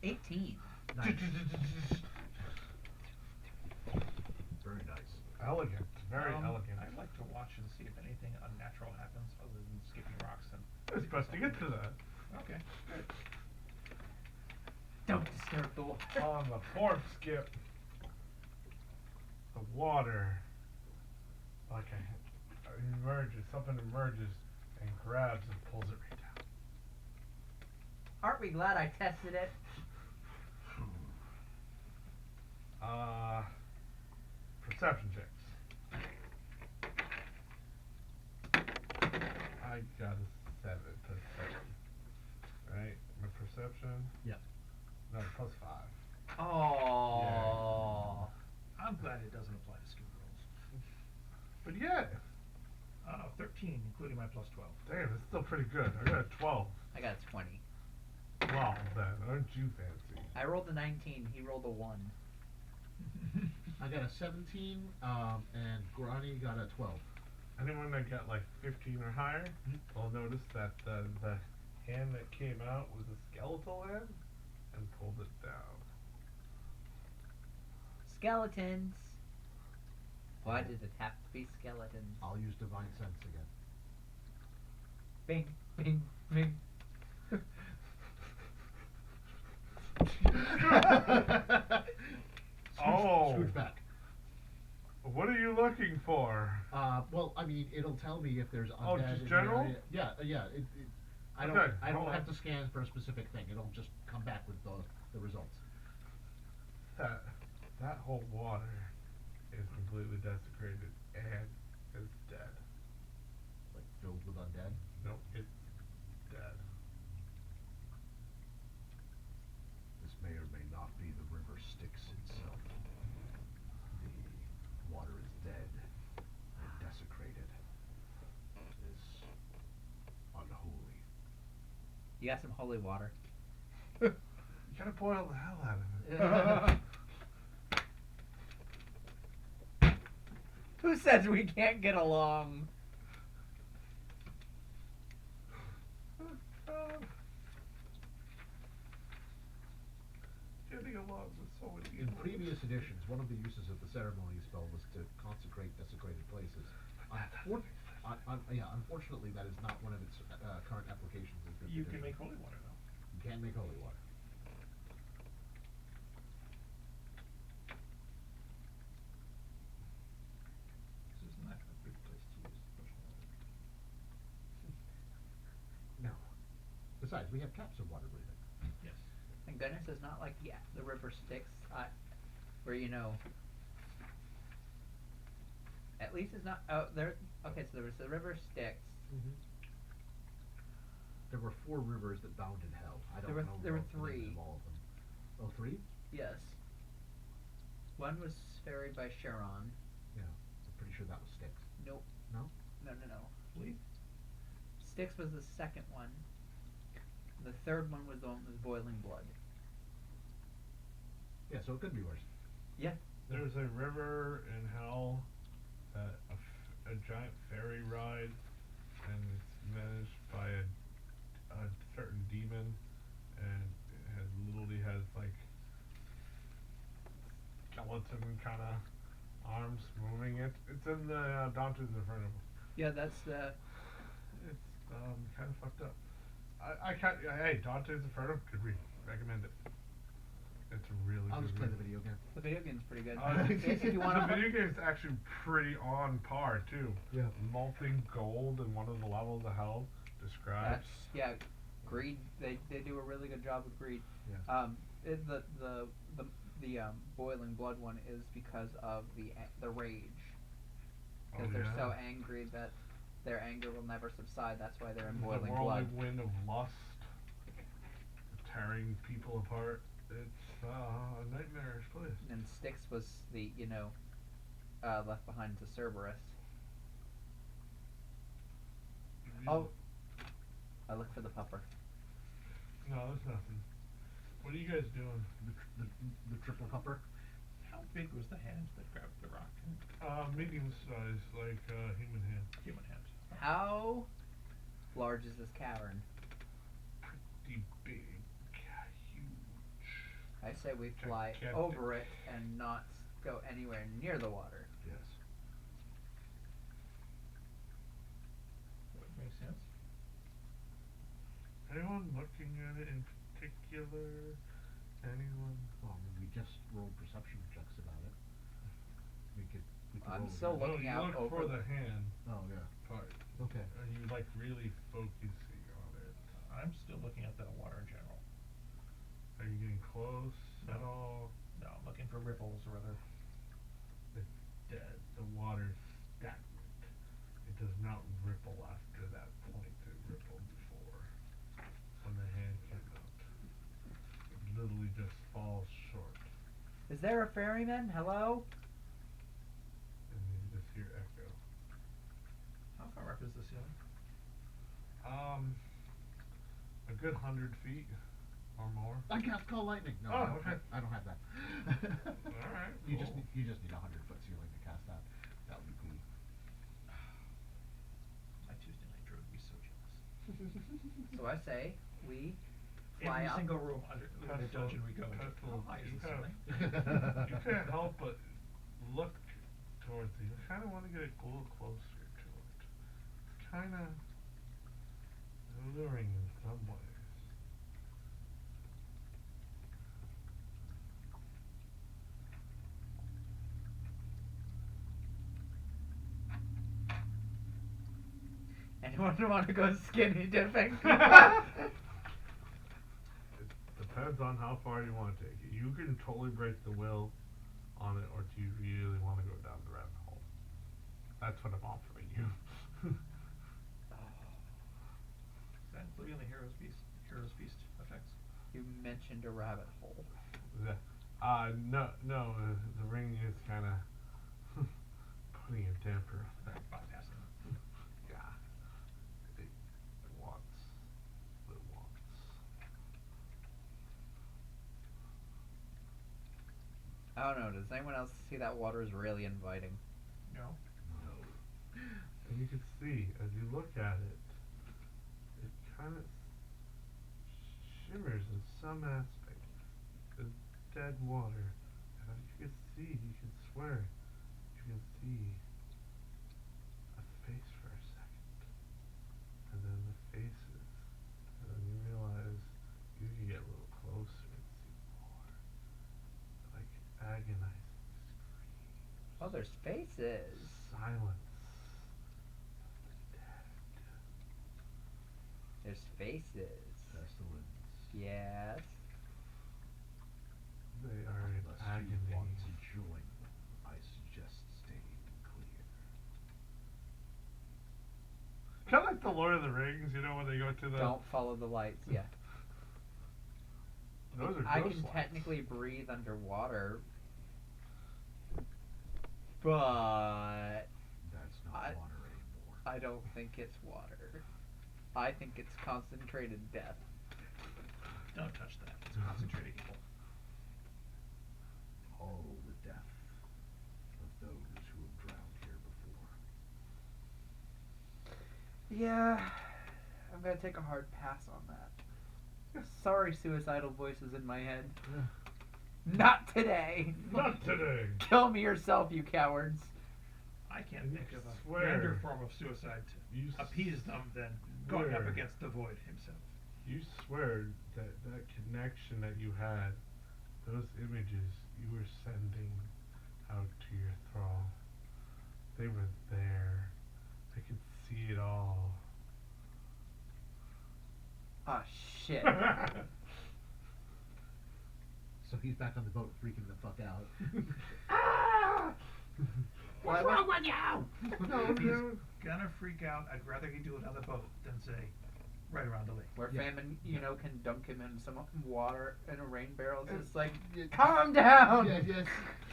18.
Nice.
Very nice.
Elegant, very elegant.
I'd like to watch and see if anything unnatural happens other than skipping rocks and.
We're supposed to get to that.
Okay, good.
Don't disturb the water.
On the 4th skip, the water, like emerges, something emerges and grabs and pulls it right down.
Aren't we glad I tested it?
perception checks. I got a 7 perception. Right? My perception?
Yeah.
No, plus 5.
Oh.
I'm glad it doesn't apply to skill rolls.
But yeah,
13, including my plus 12.
damn, it's still pretty good. I got a 12.
I got a 20.
Well then, aren't you fancy?
I rolled a 19. He rolled a 1.
I got a 17, and Grani got a 12.
Anyone that got like 15 or higher will notice that the hand that came out was a skeletal hand and pulled it down.
Skeletons. Why did it have to be skeletons?
I'll use Divine Sense again.
Bing, bing, bing.
Oh.
Scooch back.
What are you looking for?
Well, I mean, it'll tell me if there's
Oh,
undead
just
in the
general?
area. Yeah, yeah. I don't.
Okay,
I
hold
don't
on.
have to scan for a specific thing. It'll just come back with the results.
That whole water is completely desecrated and is dead.
Like filled with undead.
No, it's dead.
This may or may not be the river Styx itself. The water is dead and desecrated. It is unholy.
You got some holy water.
You gotta boil the hell out of it.
Who says we can't get along?
Getting along with so many
In
people.
previous editions, one of the uses of the ceremony spell was to consecrate desecrated places. Unfortunately, that is not one of its current applications. In fifth
You can
edition.
make holy water, though.
You can make holy water.
This is not a good place to use special water.
No. Besides, we have caps of water breathing.
Yes.
Thank goodness it's not like the river Styx, where at least it's not. Oh, there. Okay, so there was the river Styx.
Mm-hmm. There were 4 rivers that bounded hell. I don't know.
There were
the names
3.
of all of them. Oh, 3?
Yes. One was ferried by Charon.
Yeah. I'm pretty sure that was Styx.
Nope.
No?
No.
Bleed?
Styx was the second one. The third one was the one with boiling blood.
Yeah, so it could be worse.
Yeah.
There's a river in hell that a giant ferry rides, and it's managed by a certain demon, and it literally has like skeleton kind of arms moving it. It's in the Dante's Inferno.
Yeah, that's the.
It's kind of fucked up. I can't. Hey, Dante's Inferno, could recommend it. It's a really
I'll
good
just play the
read.
video game.
The video game's pretty good.
If
If you want
the video game's actually pretty on par too.
Yeah.
Molten gold in one of the levels of hell describes.
Greed. They do a really good job with greed.
Yeah.
The boiling blood one is because of the rage. Because
Oh,
they're
yeah.
so angry that their anger will never subside. That's why they're in
The
boiling
whirling
blood.
wind of lust, tearing people apart. It's a nightmarish place.
And Styx was the left behind to Cerberus. Oh, I look for the pupper.
No, there's nothing. What are you guys doing?
The triple pupper.
How big was the hand that grabbed the rock?
Medium size, like human hand.
Human hand.
How large is this cavern?
Pretty big, huge.
I say we fly
Gigantic.
over it and not go anywhere near the water.
Yes.
Would make sense.
Anyone looking at it in particular? Anyone?
Well, I mean, we just rolled perception checks about it. We could
I'm
roll
still
again.
looking
you
out
look
over
for
the-
the hand
Oh yeah.
part.
Okay.
Are you like really focusing on it?
I'm still looking at the water in general.
Are you getting close at
No.
all?
No, I'm looking for ripples or other.
dead. The water's stagnant. It does not ripple after that point it rippled before. When the hand came out. It literally just falls short.
Is there a ferryman? Hello?
And you just hear echo.
How far up is the ceiling?
A good 100 feet or more.
I cast call lightning. No,
Oh,
I don't
okay.
have, I don't have that.
Alright,
You just
cool.
need 100-foot ceiling to cast that. That would be.
My Tuesday night druid would be so jealous.
So I say we fly
Every
up.
single room under the
Pestle-
dungeon we go into.
Pestle,
How high is
you
the ceiling?
you can't help but look towards it. You kind of want to get a little closer to it. It's kind of alluring in some ways.
Anyone want to go skinny dipping?
It depends on how far you want to take it. You can totally break the will on it, or do you really want to go down the rabbit hole? That's what I'm offering you.
Is that including the Hero's Feast effects?
You mentioned a rabbit hole.
No, the ring is kind of putting a damper on that.
Bypassing.
Yeah. It wants what it wants.
I don't know. Does anyone else see that water is really inviting?
No.
And you can see, as you look at it, it kind of shimmers in some aspect. It's dead water. And as you can see, you can swear, you can see a face for a second. And then the faces. And then you realize you can get a little closer and see more. Like agonizing screams.
Oh, there's faces.
Silence.
There's faces.
Pestilence.
Yes.
They are in
Unless
agony.
you want to join, I suggest staying clear.
Kind of like the Lord of the Rings, you know, when they go to the.
Don't follow the lights. Yeah.
Those are
I
ghost
can
lights.
technically breathe underwater, but
That's not
I-
water anymore.
I don't think it's water. I think it's concentrated death.
Don't touch that. It's concentrated evil.
All the death of those who have drowned here before.
Yeah, I'm gonna take a hard pass on that. Sorry, suicidal voices in my head. Not today.
Not today.
Kill me yourself, you cowards.
I can't
You
think of a
swear.
grander form of suicide
You
to appease them than going up
swear.
against the void himself.
You swear that that connection that you had, those images you were sending out to your thrall, they were there. They could see it all.
Ah, shit.
So he's back on the boat, freaking the fuck out.
What's wrong with you?
No,
If he's
dude.
gonna freak out, I'd rather he do it on the boat than say, right around the lake.
Where
Yeah.
Famine, can dunk him in some water in a rain barrel. It's just like,
Yeah.
calm down!
Yeah, yes.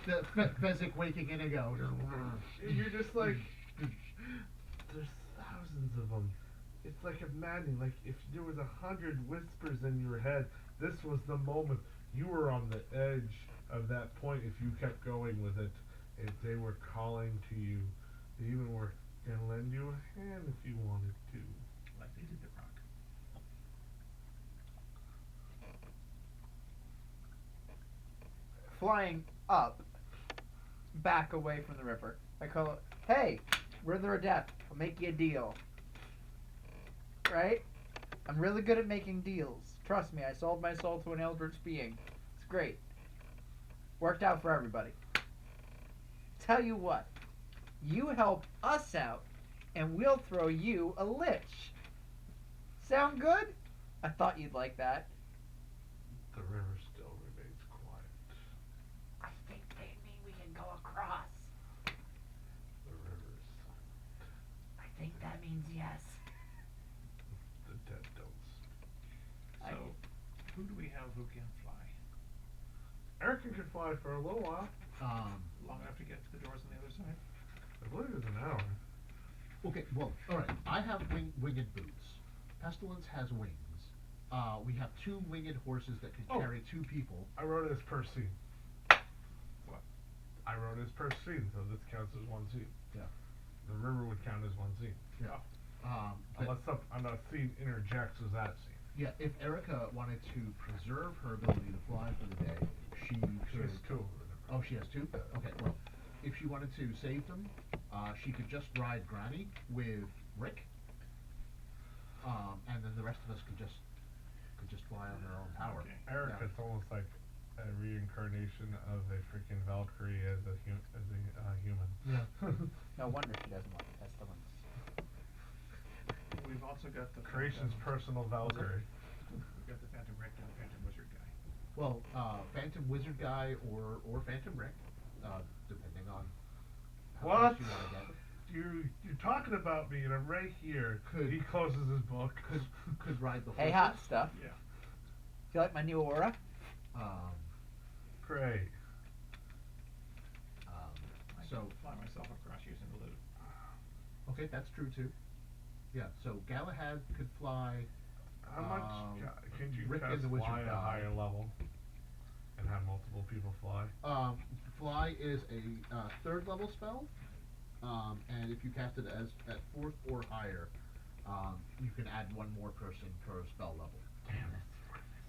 The Fezzik waking in a go.
You're just like, there's thousands of them. It's like a maddening. Like if there was 100 whispers in your head, this was the moment. You were on the edge of that point if you kept going with it. If they were calling to you, they even were gonna lend you a hand if you wanted to.
Like they did the rock.
Flying up, back away from the river. I call it, hey, Wither of Death, I'll make you a deal. Right? I'm really good at making deals. Trust me, I sold my soul to an eldritch being. It's great. Worked out for everybody. Tell you what, you help us out, and we'll throw you a lich. Sound good? I thought you'd like that.
The river still remains quiet.
I think they mean we can go across.
who can fly.
Erica could fly for a little while.
Long enough to get to the doors on the other side.
I believe it's an hour.
Okay, well, alright. I have winged boots. Pestilence has wings. We have 2 winged horses that can
Oh.
carry 2 people.
I wrote it as per scene.
What?
I wrote it as per scene, so this counts as one scene.
Yeah.
The river would count as one scene.
Yeah.
Unless another scene interjects with that scene.
Yeah, if Erica wanted to preserve her ability to fly for the day, she
She
could.
has 2.
Oh, she has 2? Okay, well, if she wanted to save them, she could just ride Granny with Rick, and then the rest of us could just fly on their own power.
Okay.
Erica's almost like a reincarnation of a freaking Valkyrie as a human.
Yeah.
No wonder she doesn't like pestilence.
We've also got the
Creation's personal Valkyrie.
We've got the Phantom Rick and the Phantom Wizard guy.
Well, Phantom Wizard guy or Phantom Rick, depending on how
What?
close you want to get.
You're talking about me, and I'm right here.
Could-
He closes his book.
Could ride the horses.
Hey, hot stuff.
Yeah.
Do you like my new aura?
Great.
I
So
can fly myself across using the loot.
okay, that's true too. Yeah, so Galahad could fly.
How much can you
Rick
cast
and the Wizard
fly at a
guy.
higher level and have multiple people fly?
Fly is a 3rd level spell, and if you cast it at 4th or higher, you can add 1 more person per spell level.
Damn,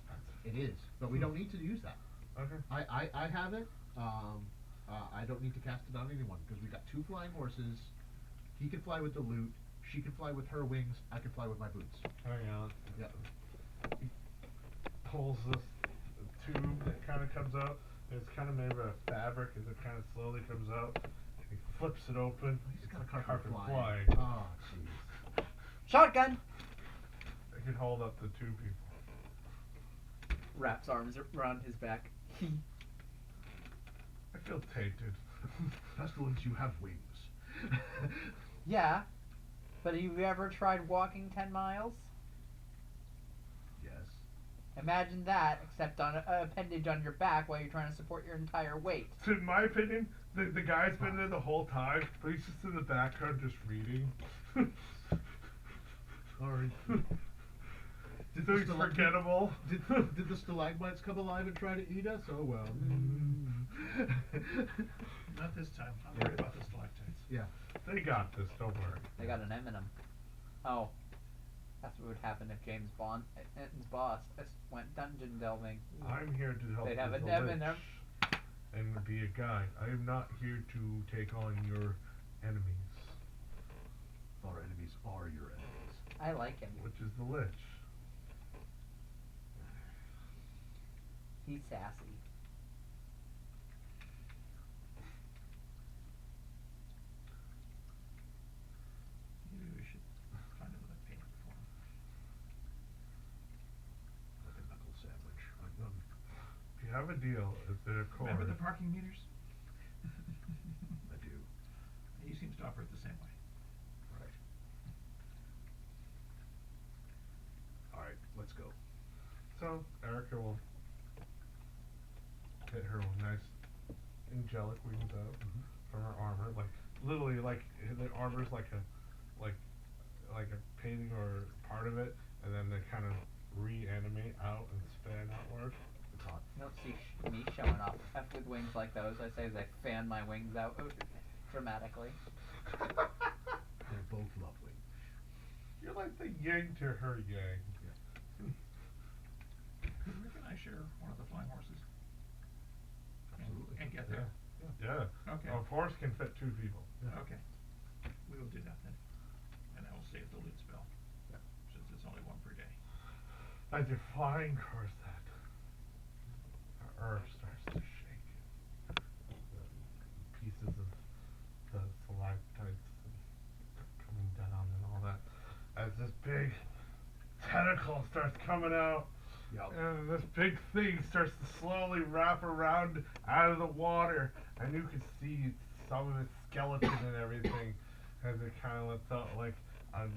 that's expensive.
It is, but we don't need to use that.
Okay.
I have it. I don't need to cast it on anyone because we got 2 flying horses. He can fly with the loot. She can fly with her wings. I can fly with my boots.
Hang on.
Yep.
He pulls this tube that kind of comes out. And it's kind of made of a fabric as it kind of slowly comes out. And he flips it open.
He's
It's
got a
a
carpet
carpet
flying.
flying.
Oh, jeez.
Shotgun!
It can hold up to 2 people.
Wraps arms around his back.
I feel tainted.
Pestilence, you have wings.
Yeah, but have you ever tried walking 10 miles?
Yes.
Imagine that, except on a appendage on your back while you're trying to support your entire weight.
So in my opinion, the guy's been there the whole time, but he's just in the background just reading.
Sorry.
So he's forgettable.
Did the stalagmites come alive and try to eat us? Oh well.
Not this time. I'm worried about the stalactites.
Yeah.
They got this, don't worry.
They got an M&M. Oh, that's what would happen if James Bond, Enton's boss, went dungeon delving.
I'm here to help
They'd have
with
an
the
M&M.
lich and be a guide. I am not here to take on your enemies,
Our enemies are your enemies.
I like him.
which is the lich.
He's sassy.
Maybe we should find another payment for him.
Like a knuckle sandwich.
If you have a deal, if they're a core,
Remember the parking meters?
I do.
He seems to operate the same way.
Right. Alright, let's go.
so Erica will get her nice angelic wings out from her armor, like literally like the armor's like a painting or part of it, and then they kind of reanimate out and span outward.
It's hot.
You don't see me showing off with wings like those. I say as I fan my wings out dramatically.
They're both lovely.
You're like the yin to her yang.
Could Rick and I share one of the flying horses?
Absolutely.
And get there.
Yeah.
Okay.
A horse can fit 2 people.
Okay. We will do that then. And I will save the loot spell.
Yep.
Since it's only 1 per day.
As you're flying towards that, the earth starts to shake. The pieces of the stalactites coming down and all that. As this big tentacle starts coming out,
Yep.
and this big thing starts to slowly wrap around out of the water, and you can see some of its skeleton and everything as it kind of lets out like a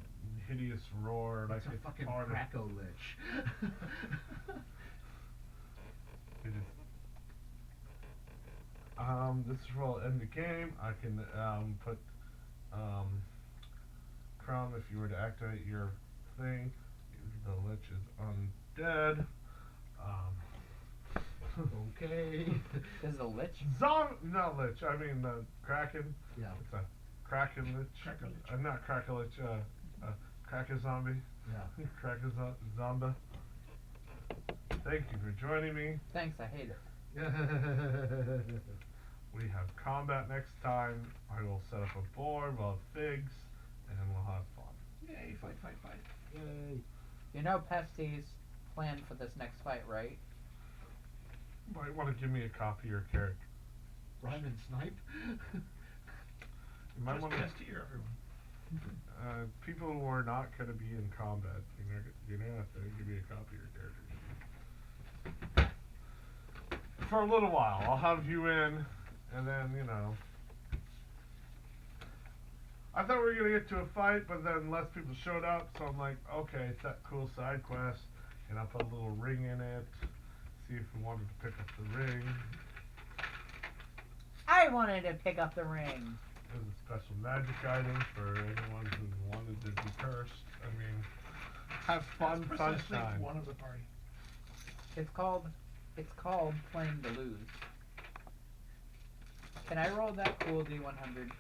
hideous roar, like
It's a fucking
part of-
Krakow lich.
It is. This will end the game. I can put Crown if you were to activate your thing. The Lich is undead.
Okay.
This is a lich?
Not Lich. I mean Kraken.
Yeah.
It's a Kraken Lich.
Kraken-Lich.
Not Kraken-Lich. Kraken Zombie.
Yeah.
Kraken Zomba. Thank you for joining me.
Thanks, I hate it.
We have combat next time. I will set up a board, we'll have figs, and we'll have fun.
Yay, fight, fight, fight.
Yay.
You know Pesty's plan for this next fight, right?
You might want to give me a copy of your character.
Rhyme and snipe?
You might
Just
want to.
test here, everyone.
People who are not going to be in combat, you're gonna have to give me a copy of your character. For a little while, I'll have you in, and then I thought we were gonna get to a fight, but then less people showed up, so I'm like, okay, it's that cool side quest, and I'll put a little ring in it. See if we wanted to pick up the ring.
I wanted to pick up the ring.
There's a special magic item for anyone who wanted to be cursed. I mean, have fun,
That's precisely
sunshine.
one of the party.
It's called playing to lose. Can I roll that cool D100?